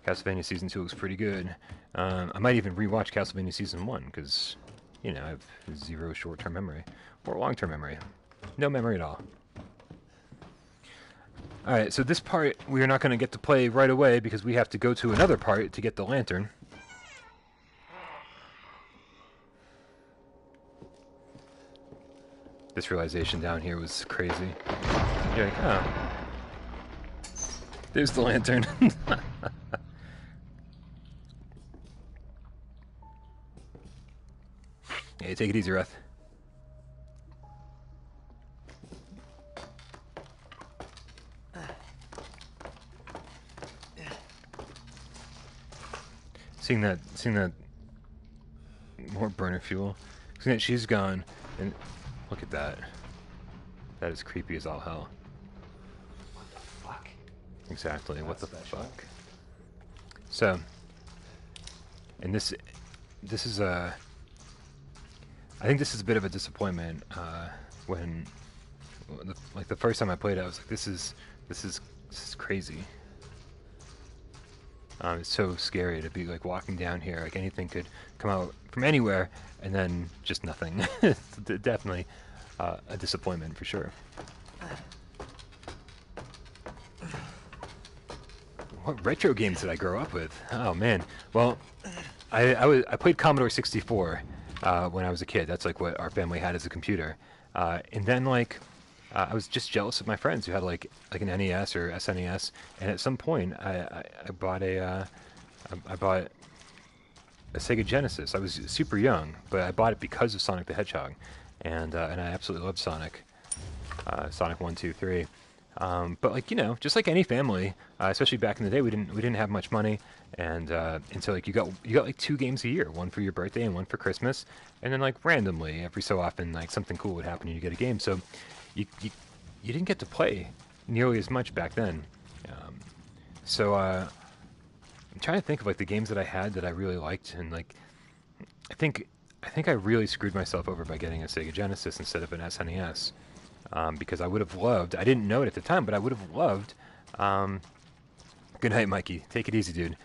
Castlevania Season 2 looks pretty good. I might even rewatch Castlevania Season 1 because, you know, I have zero short-term memory or long-term memory. No memory at all. Alright, so this part we are not going to get to play right away because we have to go to another part to get the lantern. This realization down here was crazy. You're like, oh. There's the lantern. Hey, take it easy, Reth. Seeing that more burner fuel. Seeing that she's gone, and look at that. That is creepy as all hell. What the fuck? Exactly. What the special. fuck? So, and this is a. I think this is a bit of a disappointment. When, like the first time I played it, I was like, this is crazy. It's so scary to be like walking down here, like anything could come out from anywhere, and then just nothing. It's definitely a disappointment for sure. What retro games did I grow up with? Oh man, well, I played Commodore 64 when I was a kid. That's like what our family had as a computer, and then like. I was just jealous of my friends who had like an NES or SNES, and at some point I bought a Sega Genesis. I was super young, but I bought it because of Sonic the Hedgehog, and I absolutely loved Sonic. Sonic 1, 2, 3. But like, you know, just like any family, especially back in the day, we didn't have much money, and so like you got like 2 games a year, one for your birthday and one for Christmas, and then like randomly every so often like something cool would happen and you get a game. So you didn't get to play nearly as much back then. So I'm trying to think of like the games that I had that I really liked, and like I think I really screwed myself over by getting a Sega Genesis instead of an SNES, because I would have loved. I didn't know it at the time, but I would have loved. Good night, Mikey. Take it easy, dude.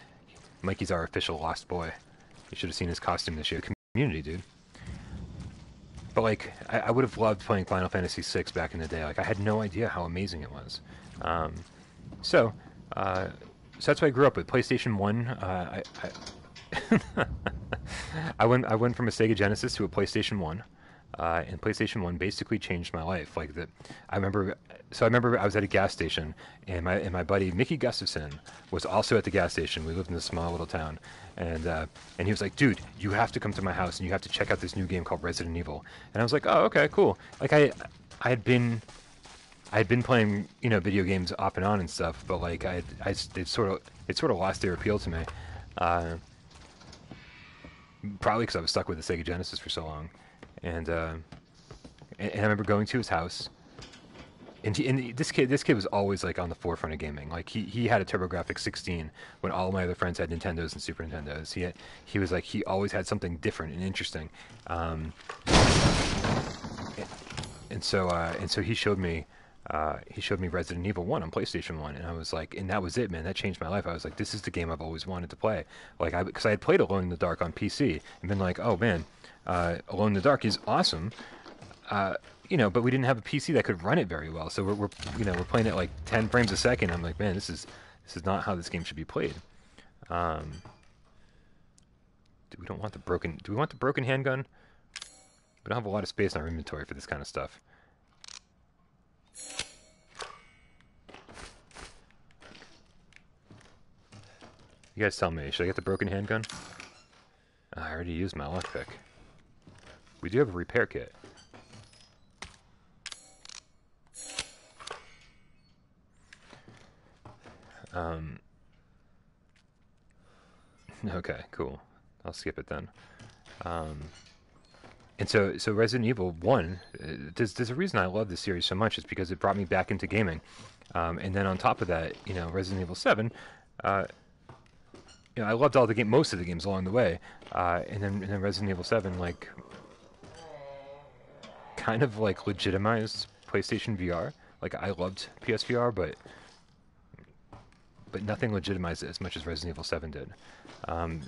Mikey's our official lost boy. You should have seen his costume this year. Community, dude. But like, I would have loved playing Final Fantasy VI back in the day. Like, I had no idea how amazing it was. So that's what I grew up with. PlayStation 1. I went from a Sega Genesis to a PlayStation 1. And PlayStation 1 basically changed my life. Like I remember I was at a gas station, and my buddy Mickey Gustafson was also at the gas station. We lived in a small little town, and he was like, "Dude, you have to come to my house and you have to check out this new game called Resident Evil." And I was like, "Oh, okay, cool." Like I had been playing, you know, video games off and on and stuff, but like it sort of lost their appeal to me. Probably because I was stuck with the Sega Genesis for so long. And I remember going to his house, this kid was always like on the forefront of gaming. Like he had a TurboGrafx 16 when all my other friends had Nintendos and Super Nintendos. He was like, he always had something different and interesting. And so he showed me Resident Evil 1 on PlayStation 1, and I was like, and that was it, man. That changed my life. I was like, this is the game I've always wanted to play. Like, because I had played Alone in the Dark on PC and been like, oh man, Alone in the Dark is awesome. You know, but we didn't have a PC that could run it very well. So we're playing it like 10 frames a second. I'm like, man, this is not how this game should be played. Do we want the broken handgun? We don't have a lot of space in our inventory for this kind of stuff. You guys tell me, should I get the broken handgun? I already used my lockpick. We do have a repair kit. Okay, cool. I'll skip it then. And so Resident Evil 1, there's a reason I love this series so much, is because it brought me back into gaming. And then on top of that, you know, Resident Evil 7, you know, I loved most of the games along the way. And then Resident Evil 7, like, kind of like legitimized PlayStation VR. Like, I loved PSVR, but nothing legitimized it as much as Resident Evil 7 did.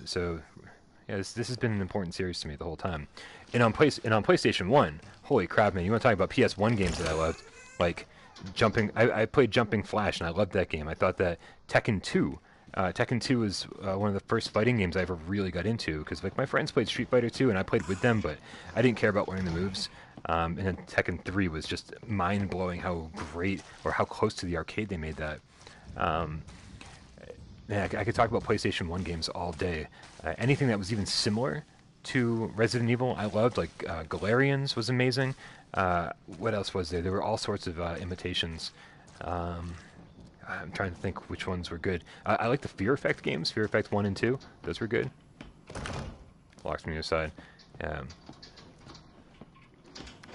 So yeah, this has been an important series to me the whole time. And on PlayStation 1, holy crap, man! You want to talk about PS1 games that I loved? Like jumping, I played Jumping Flash, and I loved that game. I thought that Tekken 2 was one of the first fighting games I ever really got into, because like my friends played Street Fighter 2 and I played with them, but I didn't care about learning the moves. And then Tekken 3 was just mind-blowing how great, or how close to the arcade they made that. Man, I could talk about PlayStation 1 games all day. Anything that was even similar to Resident Evil, I loved. Like Galarians was amazing. What else was there? There were all sorts of imitations. I'm trying to think which ones were good. I like the Fear Effect games, Fear Effect 1 and 2. Those were good. Locks me aside.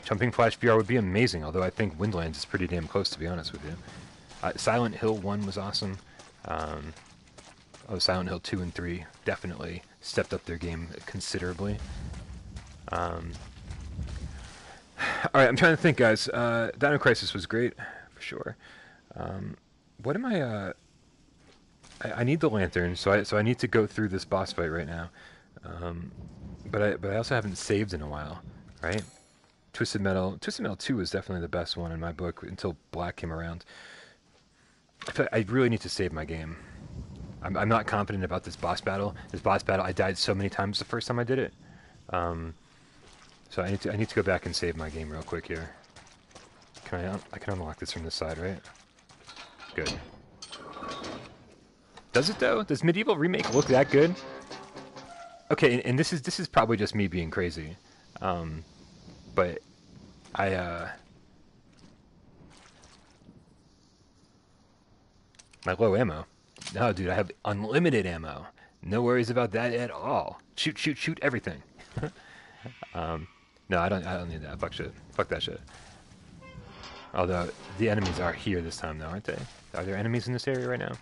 Jumping Flash VR would be amazing, although I think Windlands is pretty damn close, to be honest with you. Silent Hill 1 was awesome. Silent Hill 2 and 3 definitely stepped up their game considerably. Alright, I'm trying to think, guys. Dino Crisis was great, for sure. What am I need the lantern, so I need to go through this boss fight right now. But I also haven't saved in a while, right? Twisted Metal 2 was definitely the best one in my book until Black came around. I feel like I really need to save my game. I'm not confident about this boss battle. I died so many times the first time I did it. So I need to go back and save my game real quick here. I can unlock this from this side, right? Good. Does it though? Does Medieval Remake look that good? Okay, and this is probably just me being crazy. But my low ammo. No, dude, I have unlimited ammo. No worries about that at all. Shoot everything. No, I don't need that. Fuck that shit. Although the enemies are here this time, though, aren't they? Are there enemies in this area right now?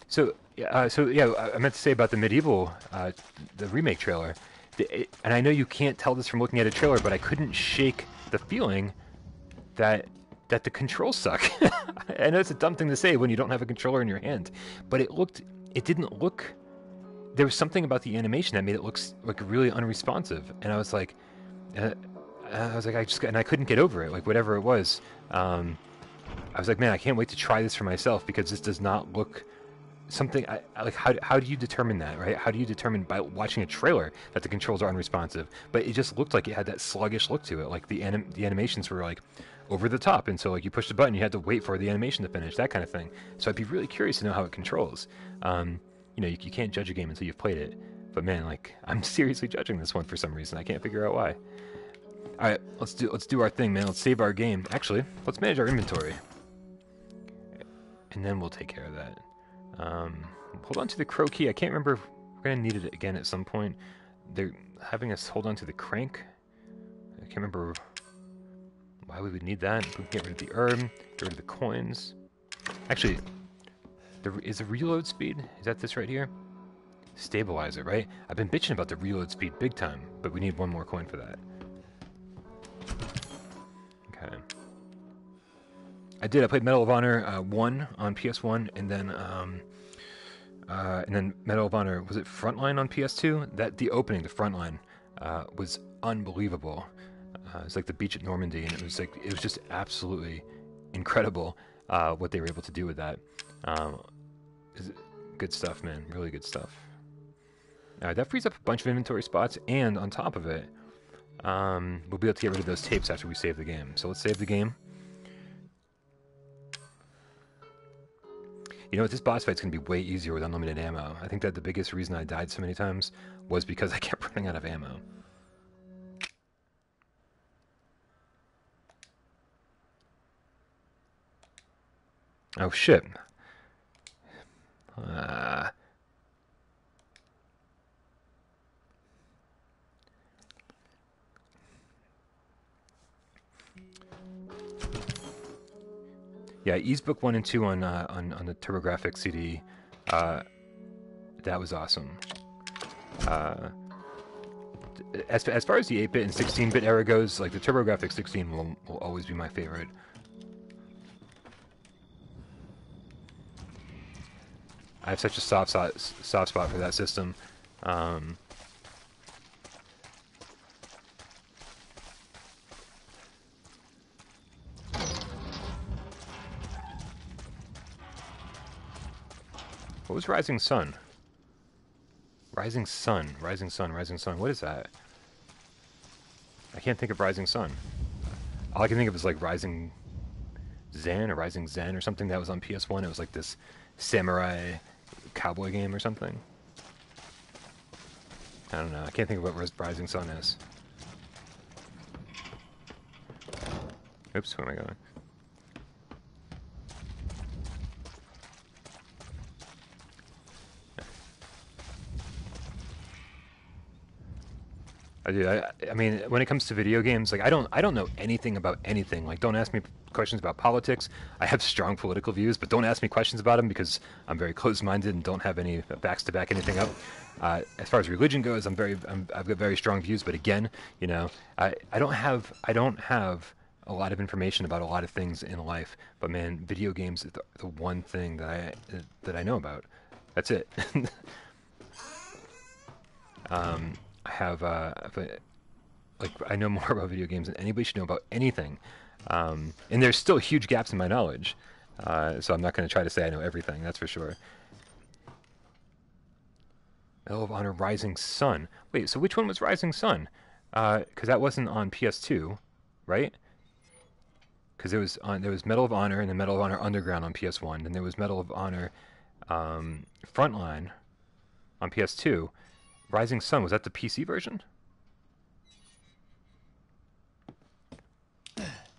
So yeah, I meant to say about the Medieval, the remake trailer, and I know you can't tell this from looking at a trailer, but I couldn't shake the feeling that the controls suck. I know it's a dumb thing to say when you don't have a controller in your hand, but it didn't look. There was something about the animation that made it look like really unresponsive, and I was like, I couldn't get over it, like whatever it was. I was like, man, I can't wait to try this for myself, because this does not look. Something like how do you determine that, right? How do you determine by watching a trailer that the controls are unresponsive? But it just looked like it had that sluggish look to it. Like the animations were like over the top, and so like you pushed the button, you had to wait for the animation to finish, that kind of thing. So I'd be really curious to know how it controls. You know, you can't judge a game until you've played it. But man, like I'm seriously judging this one for some reason. I can't figure out why. All right, let's do our thing, man. Let's save our game. Actually, let's manage our inventory, and then we'll take care of that. hold on to the crow key. I can't remember if we're going to need it again at some point. They're having us hold on to the crank. I can't remember why we would need that. We can get rid of the herb, get rid of the coins. Actually, is the reload speed? Is that this right here? Stabilizer, right? I've been bitching about the reload speed big time, but we need one more coin for that. Okay. I played Medal of Honor 1 on PS1, and then Medal of Honor, was it Frontline on PS2? The opening, the Frontline, was unbelievable. It's like the beach at Normandy, and it was just absolutely incredible what they were able to do with that. Good stuff, man. Really good stuff. That frees up a bunch of inventory spots, and on top of it, we'll be able to get rid of those tapes after we save the game. So let's save the game. You know what, this boss fight's going to be way easier with unlimited ammo. I think that the biggest reason I died so many times was because I kept running out of ammo. Oh shit. Yeah, Ease Book 1 and 2 on the TurboGrafx CD. That was awesome. As far as the 8-bit and 16-bit era goes, like the TurboGrafx 16 will always be my favorite. I have such a soft spot for that system. What was Rising Sun? Rising Sun. What is that? I can't think of Rising Sun. All I can think of is like Rising Zen or Rising Zen or something that was on PS1. It was like this samurai cowboy game or something. I don't know. I can't think of what Rising Sun is. Oops, where am I going? I mean, when it comes to video games, like I don't know anything about anything. Like, don't ask me questions about politics. I have strong political views, but don't ask me questions about them because I'm very closed-minded and don't have any backs to back anything up. As far as religion goes, I've got very strong views, but again, you know, I don't have a lot of information about a lot of things in life. But man, video games is the one thing that I know about. That's it. I know more about video games than anybody should know about anything, and there's still huge gaps in my knowledge, so I'm not going to try to say I know everything, that's for sure. Medal of Honor Rising Sun. Wait, so which one was Rising Sun? Because that wasn't on PS2, right? Because there was Medal of Honor and then Medal of Honor Underground on PS1, and there was Medal of Honor Frontline on PS2. Rising Sun, was that the PC version?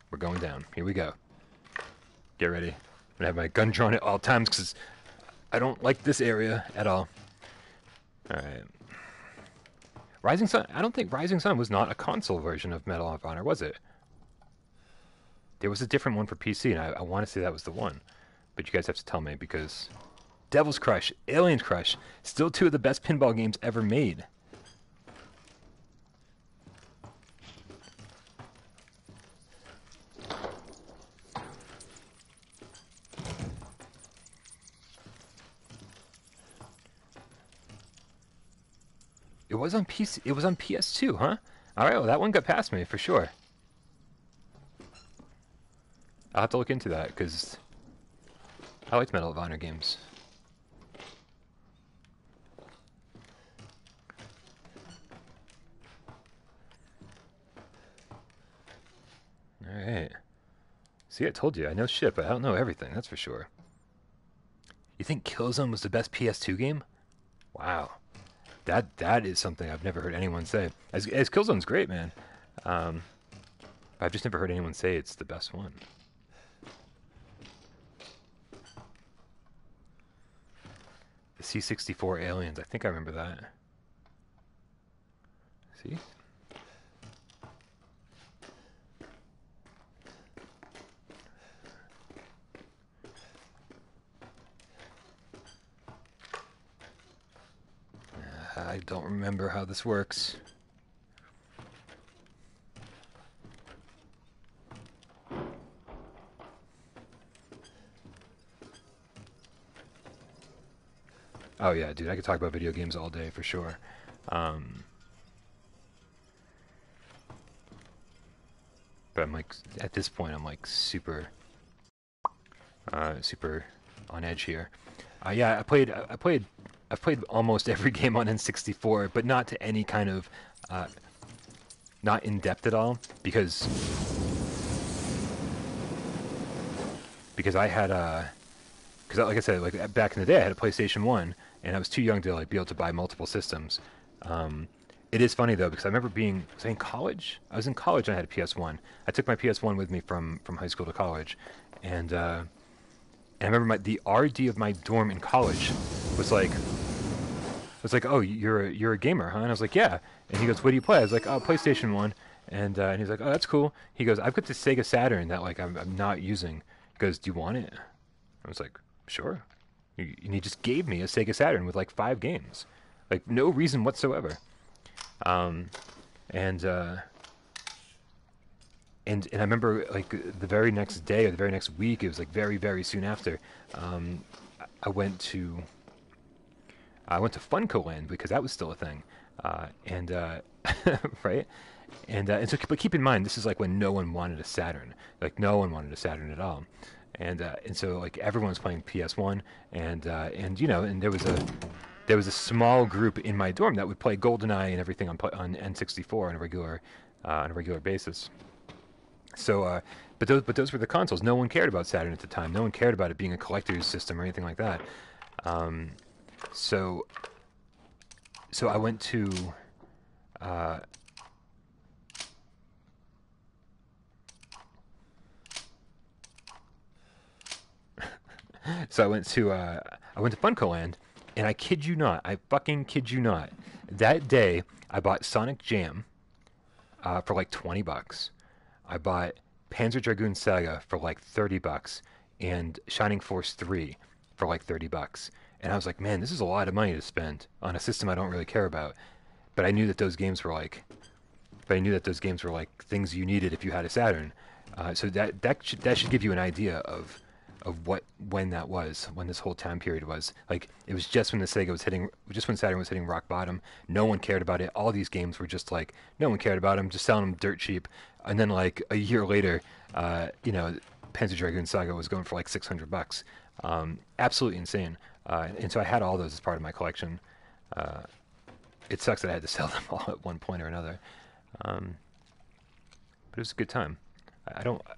We're going down. Here we go. Get ready. I'm gonna have my gun drawn at all times because I don't like this area at all. Alright. Rising Sun, I don't think Rising Sun was not a console version of Medal of Honor, was it? There was a different one for PC, and I want to say that was the one. But you guys have to tell me because... Devil's Crush, Alien's Crush, still two of the best pinball games ever made. It was on PC. It was on PS2, huh? All right, well that one got past me for sure. I'll have to look into that because I liked Medal of Honor games. Alright. See, I told you, I know shit, but I don't know everything, that's for sure. You think Killzone was the best PS2 game? Wow. That is something I've never heard anyone say. As Killzone's great, man. I've just never heard anyone say it's the best one. The C-64 aliens. I think I remember that. See? I don't remember how this works. Oh yeah, dude, I could talk about video games all day for sure. But I'm like, at this point, I'm like super on edge here. Yeah, I've played almost every game on N64, but not to any kind of, not in depth at all, because I had because like I said, like back in the day, I had a PlayStation 1, and I was too young to like be able to buy multiple systems. It is funny though, because I remember was I in college? I was in college and I had a PS1. I took my PS1 with me from high school to college, and I remember the RD of my dorm in college was like, oh, you're a gamer, huh? And I was like, yeah. And he goes, what do you play? I was like, oh, PlayStation 1. And he's like, oh, that's cool. He goes, I've got this Sega Saturn that like I'm not using. He goes, do you want it? I was like, sure. And he just gave me a Sega Saturn with like 5 games, like no reason whatsoever. And I remember like the very next day or the very next week, it was like very, very soon after, I went to FuncoLand because that was still a thing, right? And so, but keep in mind, this is like when no one wanted a Saturn, like no one wanted a Saturn at all, and so like everyone was playing PS1, and you know, and there was a small group in my dorm that would play GoldenEye and everything on N64 on a regular basis. So, but those were the consoles. No one cared about Saturn at the time. No one cared about it being a collector's system or anything like that. So I went to I went to FuncoLand, and I kid you not, I fucking kid you not, that day I bought Sonic Jam for like $20. I bought Panzer Dragoon Saga for like $30 and Shining Force 3 for like $30. And I was like, man, this is a lot of money to spend on a system I don't really care about. But I knew that those games were like things you needed if you had a Saturn. So that should give you an idea of when this whole time period was. Like, it was just when when Saturn was hitting rock bottom. No one cared about it. All these games were just like, no one cared about them, just selling them dirt cheap. And then like a year later, you know, Panzer Dragoon Saga was going for like $600. Absolutely insane. And so I had all those as part of my collection. It sucks that I had to sell them all at one point or another. But it was a good time.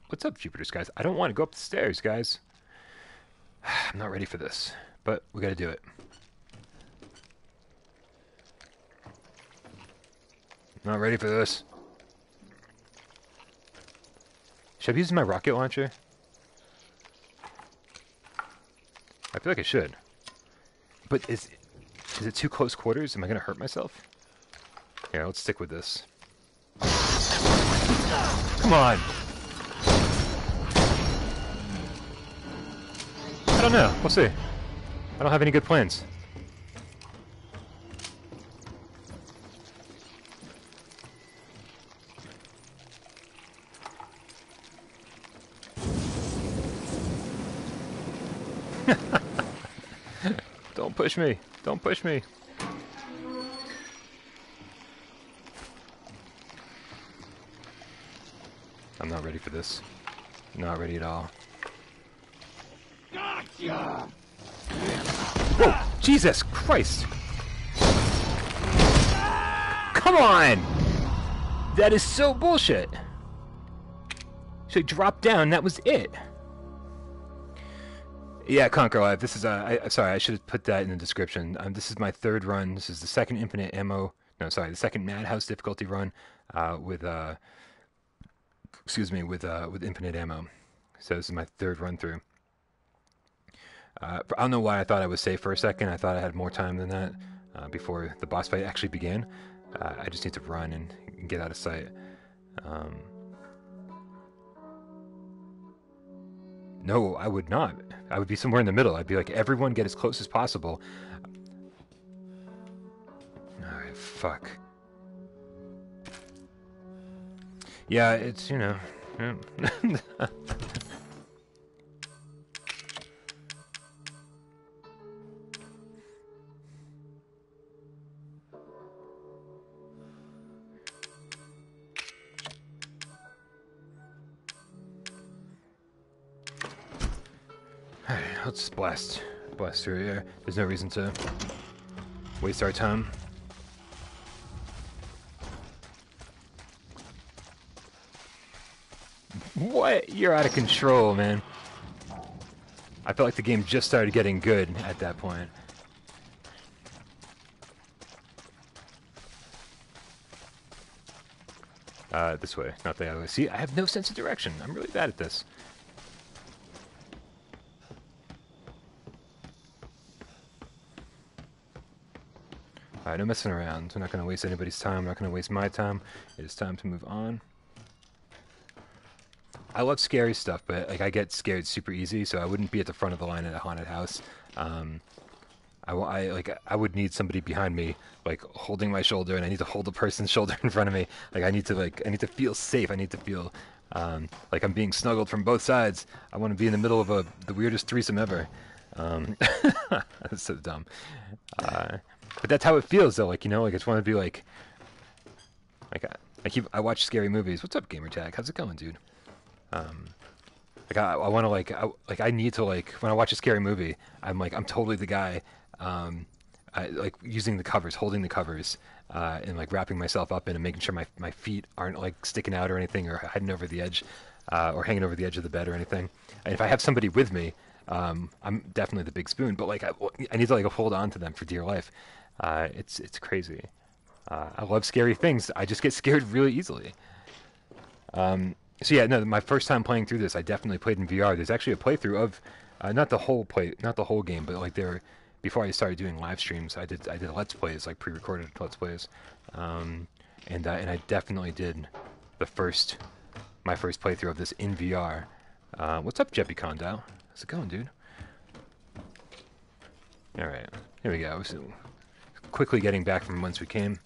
What's up, Jupiter's guys? I don't want to go up the stairs, guys. I'm not ready for this, but we gotta do it. Not ready for this. Should I be using my rocket launcher? I feel like I should. But is it too close quarters? Am I gonna hurt myself? Yeah, let's stick with this. Come on! I don't know. We'll see. I don't have any good plans. Don't push me. Don't push me. I'm not ready for this. Not ready at all. Gotcha! Whoa! Jesus Christ! Come on! That is so bullshit! So I dropped down, that was it. Yeah, Conquer Live. This is sorry, I should have put that in the description. This is my third run. This is the second Infinite Ammo. No, sorry, the second Madhouse difficulty run with Infinite Ammo. So this is my third run through. I don't know why I thought I was safe for a second. I thought I had more time than that before the boss fight actually began. I just need to run and get out of sight. No, I would not. I would be somewhere in the middle. I'd be like, everyone get as close as possible. Alright, fuck. Yeah, it's, you know... Alright, let's just blast through here. There's no reason to waste our time. What? You're out of control, man. I felt like the game just started getting good at that point. This way, not the other way. See, I have no sense of direction. I'm really bad at this. Alright, no messing around. We're not going to waste anybody's time. I'm not going to waste my time. It is time to move on. I love scary stuff, but like I get scared super easy, so I wouldn't be at the front of the line at a haunted house. I would need somebody behind me, like holding my shoulder, and I need to hold a person's shoulder in front of me. Like I need to feel safe. I need to feel like I'm being snuggled from both sides. I want to be in the middle of the weirdest threesome ever. That's so dumb. But that's how it feels, though. Like, you know, like I just want to be like I watch scary movies. What's up, Gamertag? How's it going, dude? Like I want to I need to when I watch a scary movie, I'm totally the guy, like using the covers, holding the covers, and like wrapping myself up in and making sure my feet aren't like sticking out or anything or hiding over the edge, or hanging over the edge of the bed or anything. And if I have somebody with me, I'm definitely the big spoon, but like I need to like hold on to them for dear life. It's crazy. I love scary things. I just get scared really easily. So yeah, no, my first time playing through this, I definitely played in VR. There's actually a playthrough of, not the whole game, but like before I started doing live streams, I did Let's Plays, like pre-recorded Let's Plays, and I definitely did my first playthrough of this in VR. What's up, Jeppy Condal? How's it going, dude? All right, here we go. So, quickly getting back from whence we came.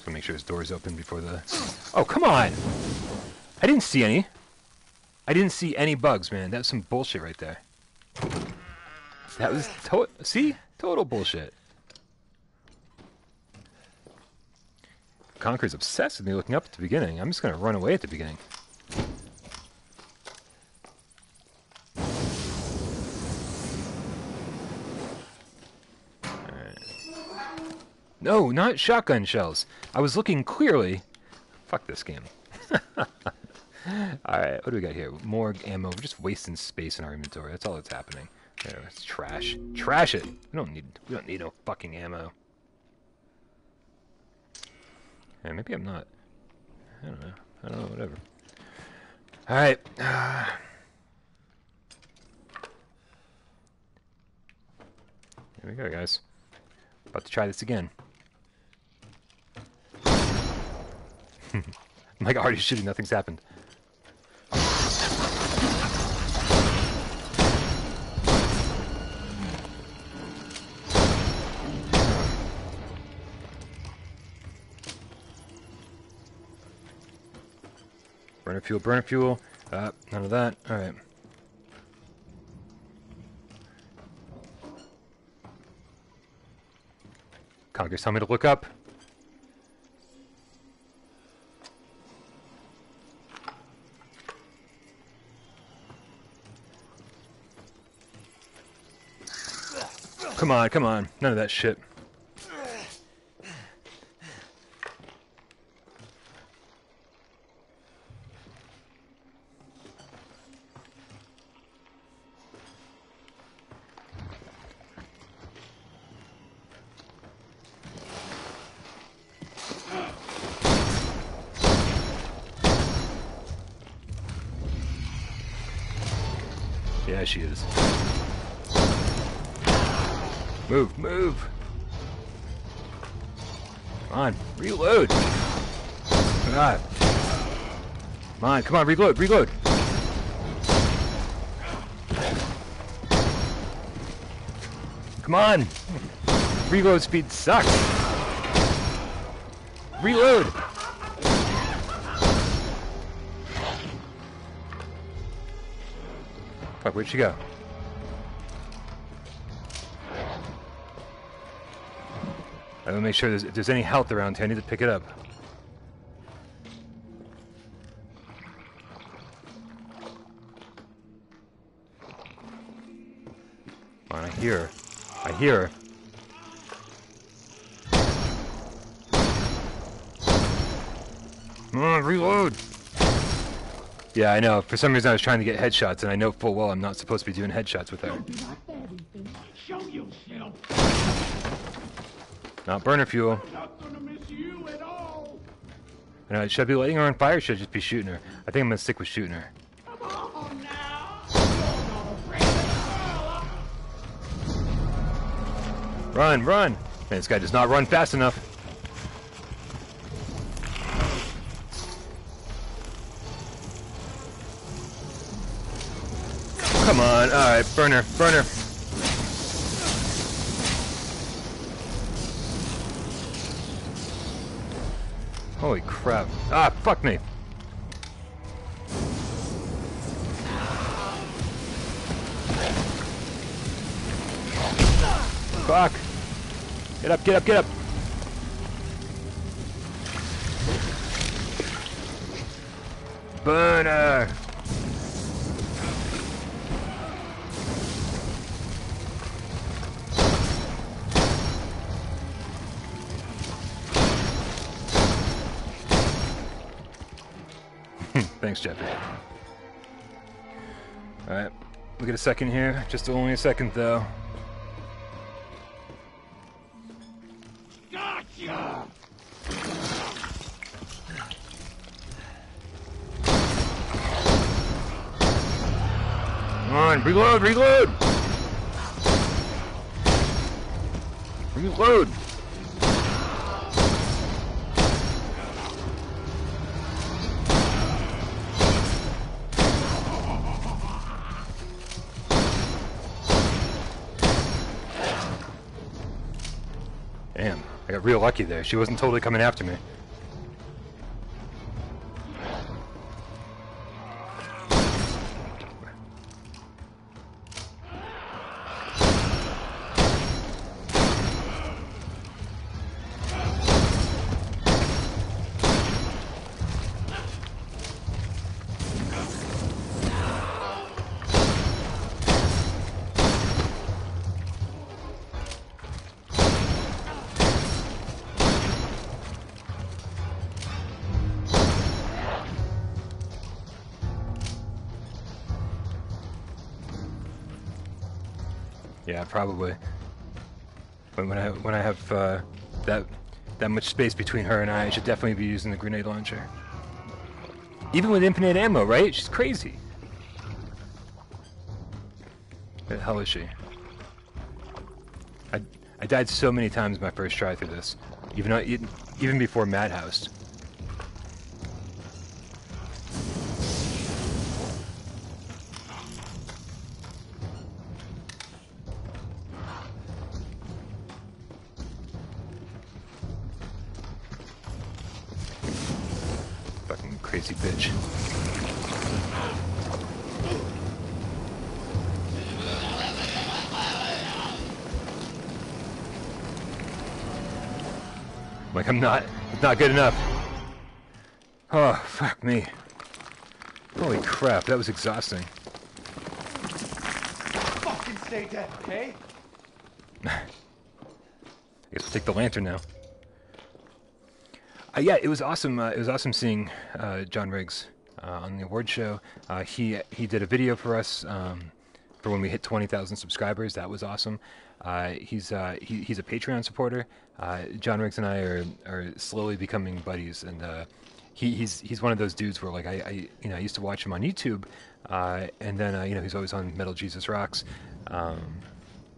Make sure his door's open before the... Oh, come on! I didn't see any. I didn't see any bugs, man. That was some bullshit right there. That was... See? Total bullshit. Conker's obsessed with me looking up at the beginning. I'm just gonna run away at the beginning. No, not shotgun shells. I was looking clearly. Fuck this game. Alright, what do we got here? More ammo. We're just wasting space in our inventory. That's all that's happening. There, it's trash. Trash it! We don't need no fucking ammo. Yeah, maybe I'm not. I don't know, whatever. Alright. Here we go, guys. About to try this again. I'm like already shooting, nothing's happened. Burner fuel. None of that. Alright. Conker's telling me to look up. Come on, come on. None of that shit. Yeah, she is. Move, move! Come on, reload! Ah. Come on, reload, reload! Come on! Reload speed sucks! Reload! Fuck, where'd she go? I want to make sure if there's any health around here, I need to pick it up. Come on, I hear her. I hear her. Come on, reload! Yeah, I know. For some reason I was trying to get headshots, and I know full well I'm not supposed to be doing headshots with her. Show yourself. Not burner fuel. I'm not gonna miss you at all. And should I be lighting her on fire, or should I just be shooting her? I think I'm gonna stick with shooting her. Come on now. You're not afraid of the Run, run! Man, this guy does not run fast enough. Come on, alright, burner, burner. Holy crap. Ah, fuck me. Fuck. Get up, get up, get up. Burner. Thanks, Jeffy. Alright, we'll get a second here. Just only a second, though. Gotcha! Come on, reload, reload! Reload! Damn, I got real lucky there. She wasn't totally coming after me. Yeah, probably. But when I have that much space between her and I should definitely be using the grenade launcher. Even with infinite ammo, right? She's crazy. Where the hell is she? I died so many times my first try through this, even before Madhouse. Fucking crazy bitch. Like it's not good enough. Oh, fuck me. Holy crap, that was exhausting. Fucking stay dead, okay? I guess we'll take the lantern now. Yeah, it was awesome. It was awesome seeing John Riggs on the award show. He did a video for us for when we hit 20,000 subscribers. That was awesome. He's a Patreon supporter. John Riggs and I are slowly becoming buddies, and he's one of those dudes where like I used to watch him on YouTube, and then he's always on Metal Jesus Rocks,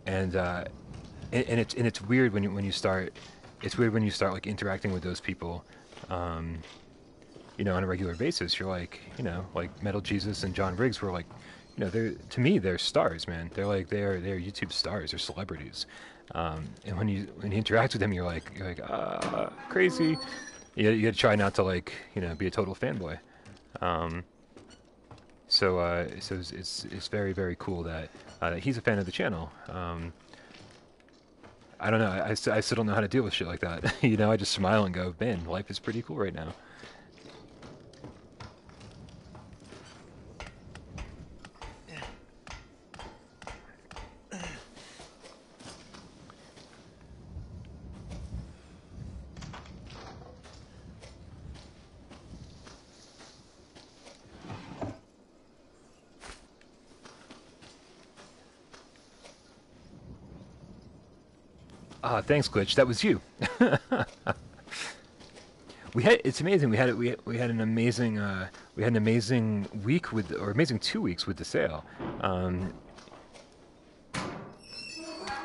and it's weird when you start like interacting with those people, on a regular basis. You're like, like Metal Jesus and John Riggs were like, to me they're stars, man. They're YouTube stars, they're celebrities. And when you interact with them, you're like crazy. You gotta try not to like be a total fanboy. So it's very, very cool that he's a fan of the channel. I don't know. I still don't know how to deal with shit like that. I just smile and go, man, life is pretty cool right now. Thanks, Glitch. That was you. It's amazing. We had an amazing week amazing 2 weeks with the sale.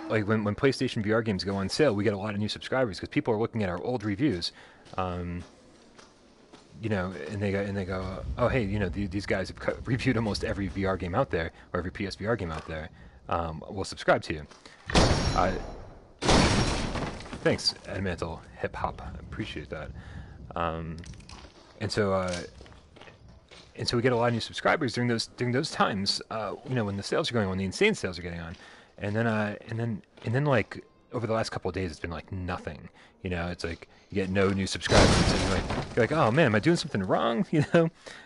Like when PlayStation VR games go on sale, we get a lot of new subscribers because people are looking at our old reviews. And they go, oh hey, these guys have reviewed almost every VR game out there or every PSVR game out there. We'll subscribe to you. Thanks, Elemental Hip Hop. I appreciate that. And so we get a lot of new subscribers during those times. When the sales are going on, the insane sales are getting on, and then like over the last couple of days, it's been like nothing. It's like you get no new subscribers, and you're like, oh man, am I doing something wrong?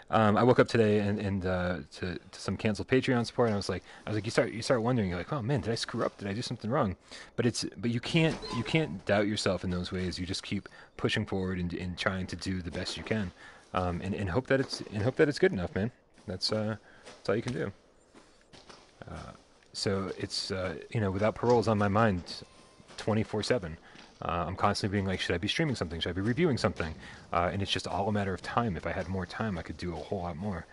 I woke up today and to some canceled Patreon support, and I was like, you start wondering, you're like, oh man, did I screw up? Did I do something wrong? But you can't doubt yourself in those ways. You just keep pushing forward and trying to do the best you can, and hope that it's good enough, man. That's all you can do. So it's Without Parole is on my mind 24/7. I'm constantly being like, should I be streaming something? Should I be reviewing something? And it's just all a matter of time. If I had more time, I could do a whole lot more.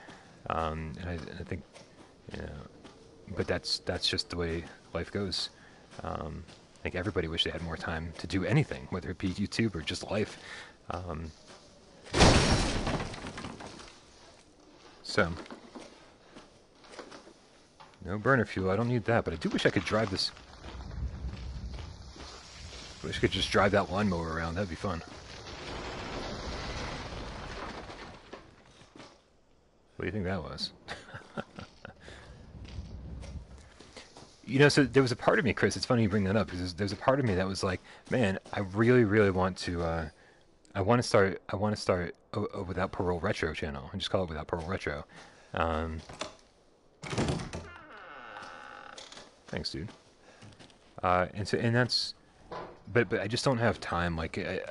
And I think, but that's just the way life goes. I think everybody wish they had more time to do anything, whether it be YouTube or just life. So, no burner fuel. I don't need that, but I do wish I could drive this. I wish I could just drive that lawnmower around. That'd be fun. What do you think that was? So there was a part of me, Chris, it's funny you bring that up, because there's a part of me that was like, man, I really, really want to, I want to start a Without Parole Retro channel, and just call it Without Parole Retro. Thanks, dude. And that's, but I just don't have time. Like, it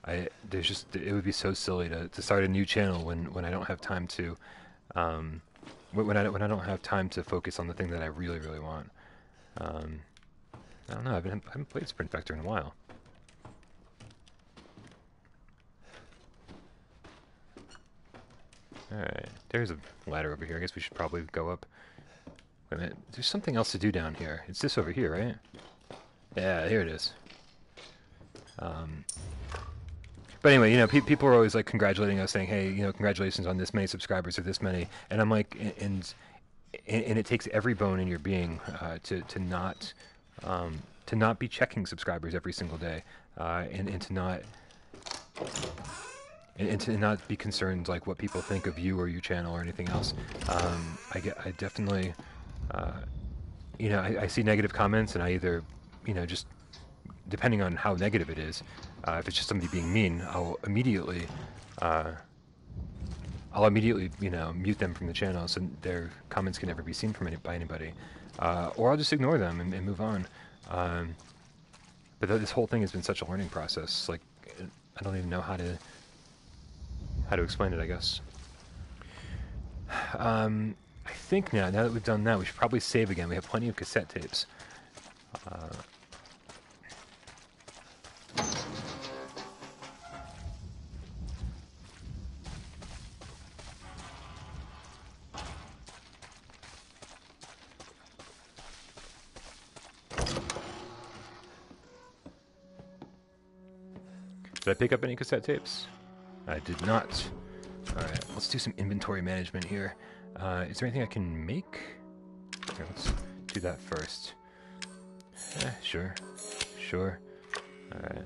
would be so silly to start a new channel when I don't have time to, when I don't have time to focus on the thing that I really, really want. I don't know. I haven't played Sprint Vector in a while. All right, there's a ladder over here. I guess we should probably go up. Wait a minute. There's something else to do down here. It's this over here, right? Yeah, here it is. But anyway, people are always like congratulating us, saying, "Hey, congratulations on this many subscribers or this many." And I'm like, and it takes every bone in your being to not be checking subscribers every single day, and to not be concerned like what people think of you or your channel or anything else. I definitely, I see negative comments, and I either, just depending on how negative it is, if it's just somebody being mean, I'll immediately, mute them from the channel so their comments can never be seen by anybody, or I'll just ignore them and move on. But this whole thing has been such a learning process. Like, I don't even know how to explain it, I guess. I think now that we've done that, we should probably save again. We have plenty of cassette tapes. Did I pick up any cassette tapes? I did not. Alright, let's do some inventory management here. Is there anything I can make? Here, let's do that first. Sure. Sure. Alright.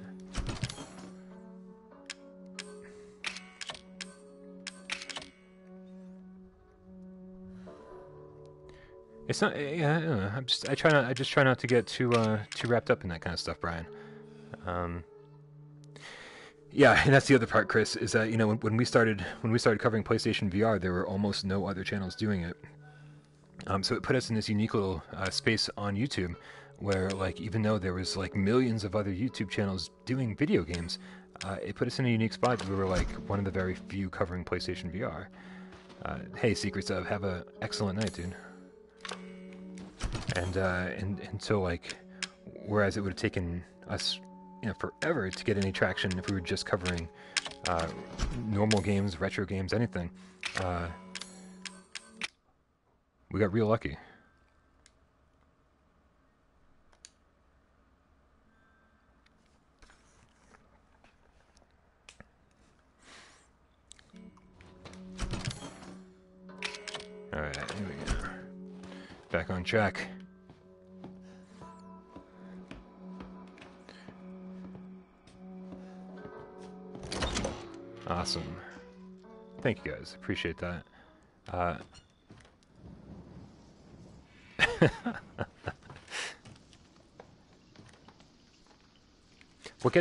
It's not. Yeah, I don't know. I just try not to get too wrapped up in that kind of stuff, Brian. Yeah, and that's the other part, Chris. Is that when we started covering PlayStation VR, there were almost no other channels doing it. So it put us in this unique little space on YouTube, where like even though there was like millions of other YouTube channels doing video games, it put us in a unique spot. We were like one of the very few covering PlayStation VR. Hey, Secrets of, have a excellent night, dude. And so like, whereas it would have taken us forever to get any traction if we were just covering normal games, retro games, anything, we got real lucky. Alright, here we go. Back on track. Awesome. Thank you guys. Appreciate that. What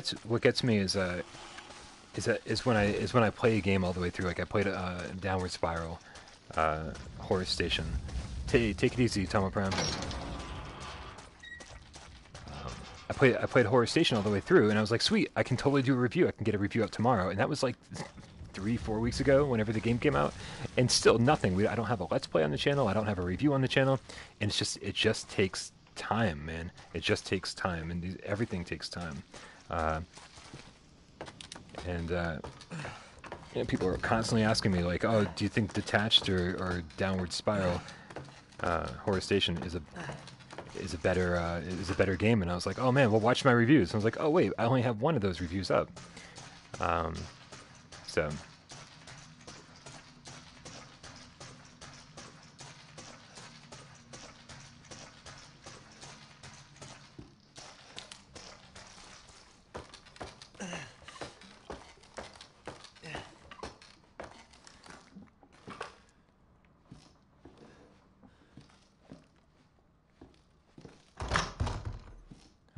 gets me is when I play a game all the way through. Like I played Downward Spiral, Horror Station. Take it easy, Tama Prime. I played Horror Station all the way through, and I was like, sweet, I can totally do a review. I can get a review up tomorrow, and that was like 3-4 weeks ago, whenever the game came out, and still nothing. I don't have a Let's Play on the channel. I don't have a review on the channel, and it just takes time, man. It just takes time, and everything takes time. People are constantly asking me like, oh, do you think Detached or Downward Spiral, Horror Station is a better game? And I was like, oh man, well, watch my reviews. And I was like, oh wait, I only have one of those reviews up. So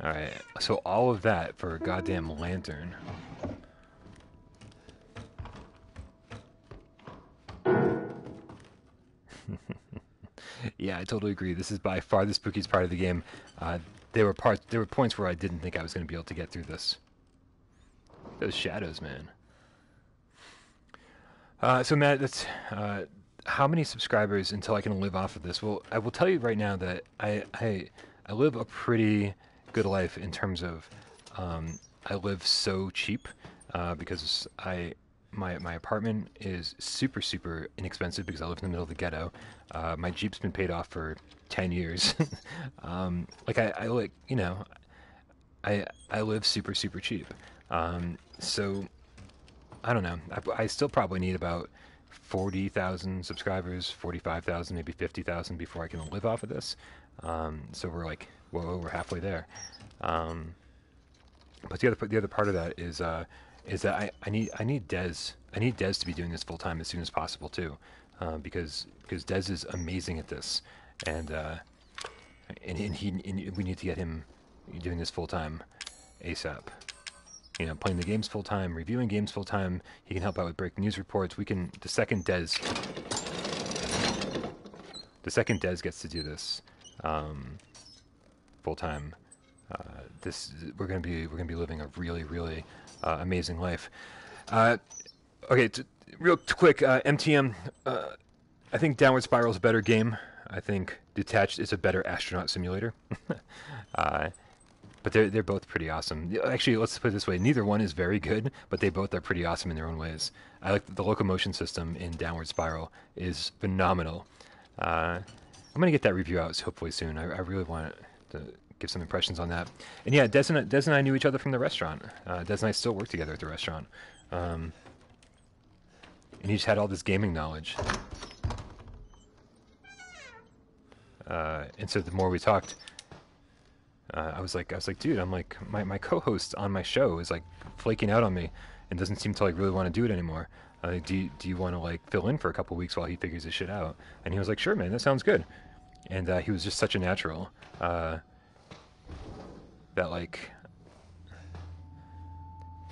alright, so all of that for a goddamn lantern. Yeah, I totally agree. This is by far the spookiest part of the game. There were points where I didn't think I was going to be able to get through this. Those shadows, man. So Matt, that's how many subscribers until I can live off of this? Well, I will tell you right now that I live a pretty good life in terms of I live so cheap because my apartment is super inexpensive because I live in the middle of the ghetto. My Jeep's been paid off for 10 years. Like I live super cheap. So I don't know. I still probably need about 40,000 subscribers, 45,000, maybe 50,000 before I can live off of this. So we're like, whoa, we're halfway there. But the other part of that is that I need Dez. I need Dez to be doing this full time as soon as possible too, because Dez is amazing at this, and we need to get him doing this full time ASAP. You know, playing the games full time, reviewing games full time. He can help out with breaking news reports. The second Dez gets to do this full time, we're gonna be living a really amazing life. Okay, real quick, MTM. I think Downward Spiral is a better game. I think Detached is a better astronaut simulator. But they're both pretty awesome. Actually, let's put it this way: neither one is very good, but they both are pretty awesome in their own ways. I like the locomotion system in Downward Spiral is phenomenal. I'm gonna get that review out hopefully soon. I really want to give some impressions on that. And yeah, Des and I knew each other from the restaurant. Des and I still work together at the restaurant. And he just had all this gaming knowledge. And so the more we talked, I was like, dude, I'm like, my co-host on my show is like flaking out on me and doesn't seem to like really want to do it anymore. Do you want to like fill in for a couple weeks while he figures his shit out? And he was like, sure, man, that sounds good. And he was just such a natural that I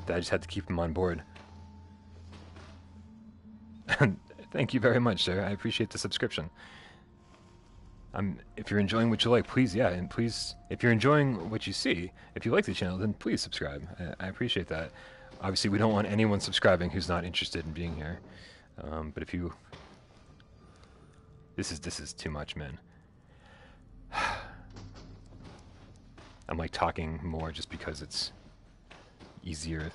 just had to keep him on board. Thank you very much, sir. I appreciate the subscription. If you're enjoying what you like, please, yeah, and please, if you're enjoying what you see, if you like the channel, then please subscribe. I appreciate that. Obviously, we don't want anyone subscribing who's not interested in being here. But if you, this is too much, man. I'm like talking more just because it's easier.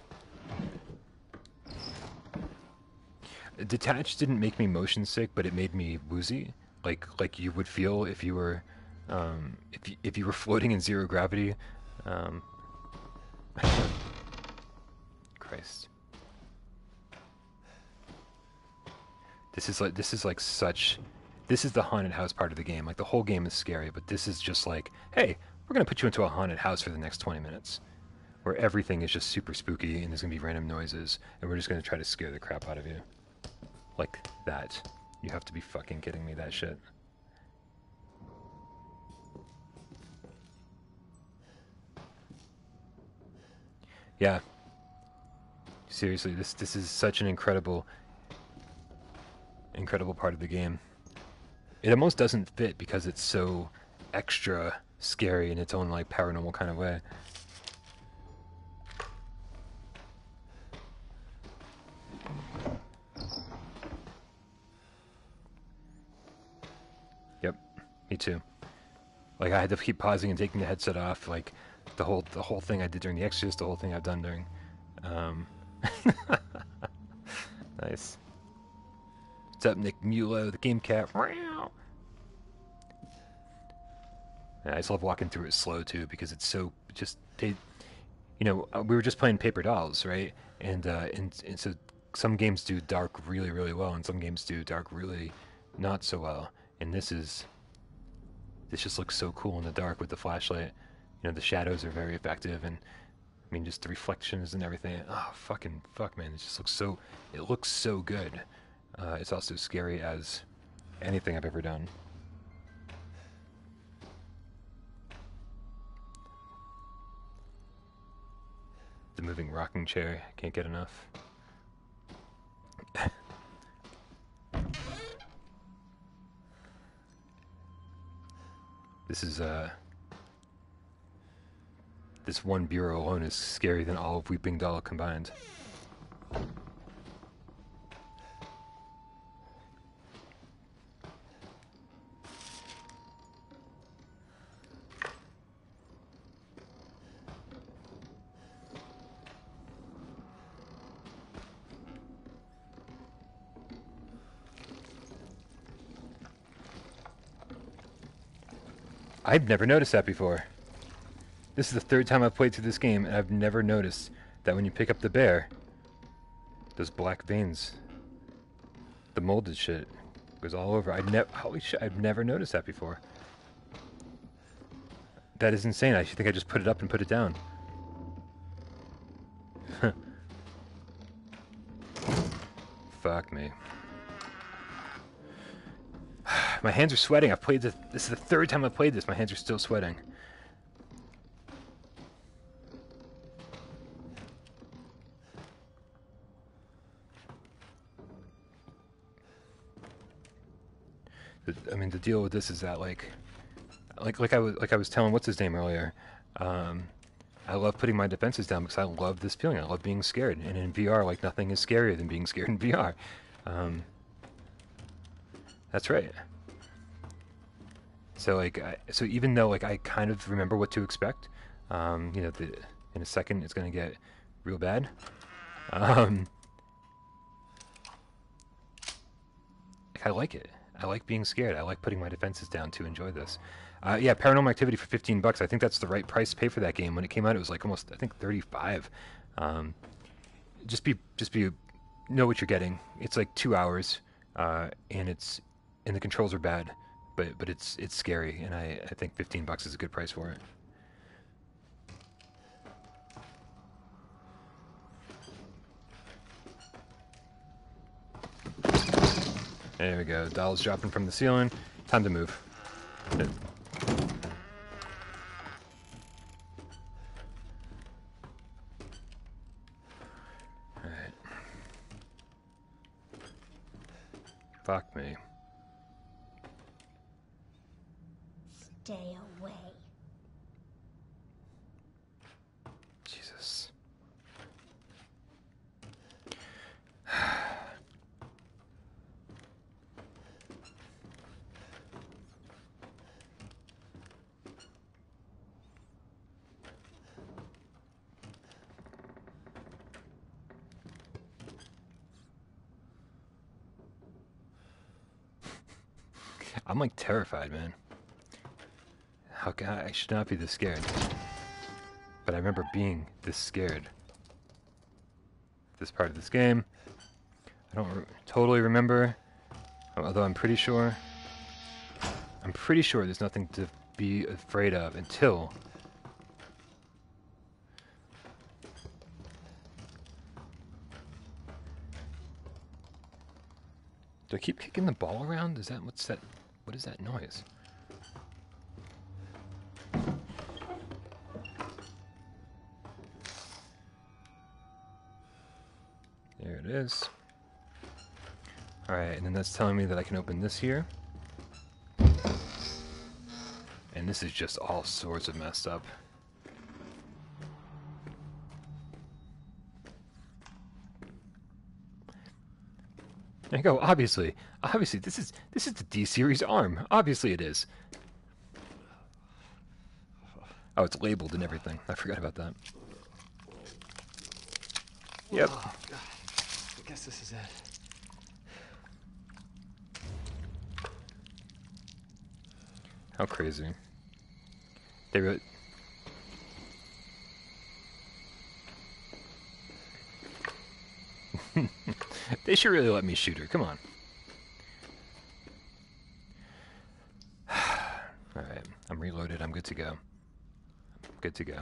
Detached didn't make me motion sick, but it made me woozy. Like you would feel if you were, if you were floating in zero gravity. Christ. This is the haunted house part of the game. Like the whole game is scary, but this is just like, hey, we're gonna put you into a haunted house for the next 20 minutes, where everything is just super spooky and there's gonna be random noises, and we're just gonna try to scare the crap out of you. Like that. You have to be fucking kidding me, that shit. Yeah. Seriously, this is such an incredible part of the game. It almost doesn't fit because it's so extra scary in its own like paranormal kind of way. Yep, me too. Like I had to keep pausing and taking the headset off. Like the whole thing I did during The Exorcist, the whole thing I've done during. Nice. What's up, Nick Mulo, the game cat? Yeah, I just love walking through it slow too because it's so just we were just playing Paper Dolls, right? And so some games do dark really, really well, and some games do dark really not so well. And this just looks so cool in the dark with the flashlight. You know, the shadows are very effective, and I mean, just the reflections and everything. Oh, fuck, man! It just looks so good. It's also scary as anything I've ever done. The moving rocking chair, can't get enough. This one bureau alone is scarier than all of Weeping Doll combined. I've never noticed that before. This is the third time I've played through this game, and I've never noticed that when you pick up the bear, those black veins, the molded shit, goes all over. Holy shit, I've never noticed that before. That is insane. I think I just put it up and put it down. Fuck me. My hands are sweating. I've played this. This is the third time I've played this. My hands are still sweating. I mean, the deal with this is that like I was telling what's his name earlier. I love putting my defenses down because I love this feeling. I love being scared, and in VR, like nothing is scarier than being scared in VR. That's right. So so even though like I kind of remember what to expect, in a second it's gonna get real bad. I like it. I like being scared. I like putting my defenses down to enjoy this. Yeah, Paranormal Activity for $15. I think that's the right price to pay for that game. When it came out, it was like almost, I think, 35. Just be know what you're getting. It's like 2 hours, and the controls are bad, but it's scary, and I think $15 is a good price for it. There we go. Dolls dropping from the ceiling. Time to move. Alright. Fuck me. Stay away. Jesus. I'm like terrified, man. How can I should not be this scared. But I remember being this scared. This part of this game. I don't totally remember. Although I'm pretty sure there's nothing to be afraid of until do I keep kicking the ball around? Is that what's that? What is that noise? There it is. Alright, and then that's telling me that I can open this here. And this is just all sorts of messed up. There you go. Obviously, this is the D-series arm. Obviously, it is. Oh, it's labeled and everything. I forgot about that. Yep. Oh, God. I guess this is it. How crazy. They wrote. They should really let me shoot her. Come on. Alright, I'm reloaded. I'm good to go. Good to go.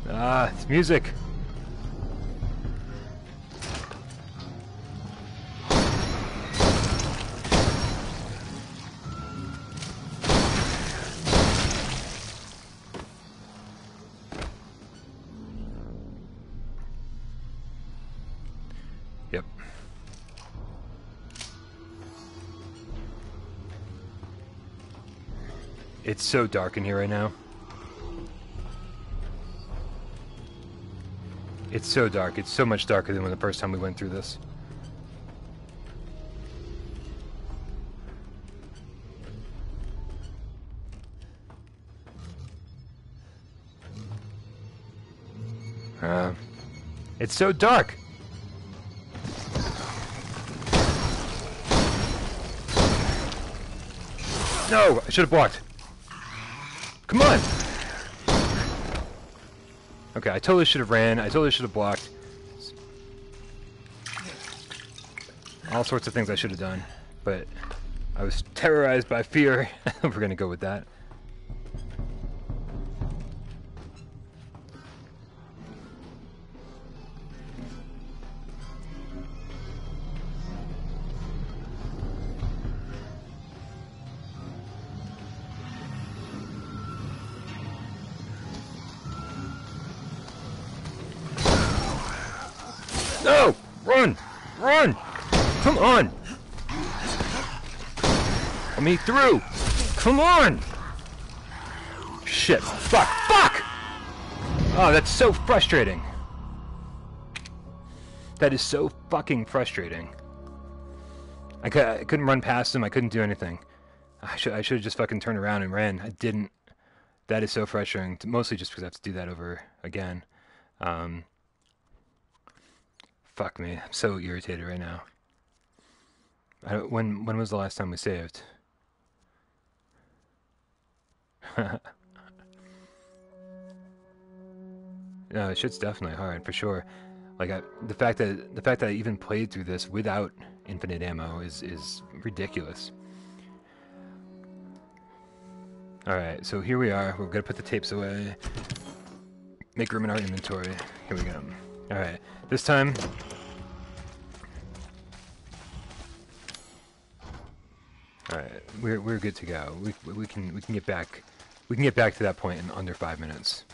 Ah, it's music. Yep. It's so dark in here right now. It's so dark. It's so much darker than when the first time we went through this. It's so dark. No, I should have blocked. Come on. Okay, I totally should have ran. I totally should have blocked. All sorts of things I should have done, but I was terrorized by fear. We're gonna go with that. No! Run! Run! Come on! Let me through! Come on! Shit. Fuck! Fuck! Oh, that's so frustrating. That is so fucking frustrating. I couldn't run past him. I couldn't do anything. I should have just fucking turned around and ran. I didn't. That is so frustrating. Mostly just because I have to do that over again. Fuck me. I'm so irritated right now. When was the last time we saved? No, this shit's definitely hard for sure. Like the fact that I even played through this without infinite ammo is ridiculous. All right, so here we are. We're gonna put the tapes away. Make room in our inventory. Here we go. All right, this time. All right, we're good to go. We can get back to that point in under 5 minutes.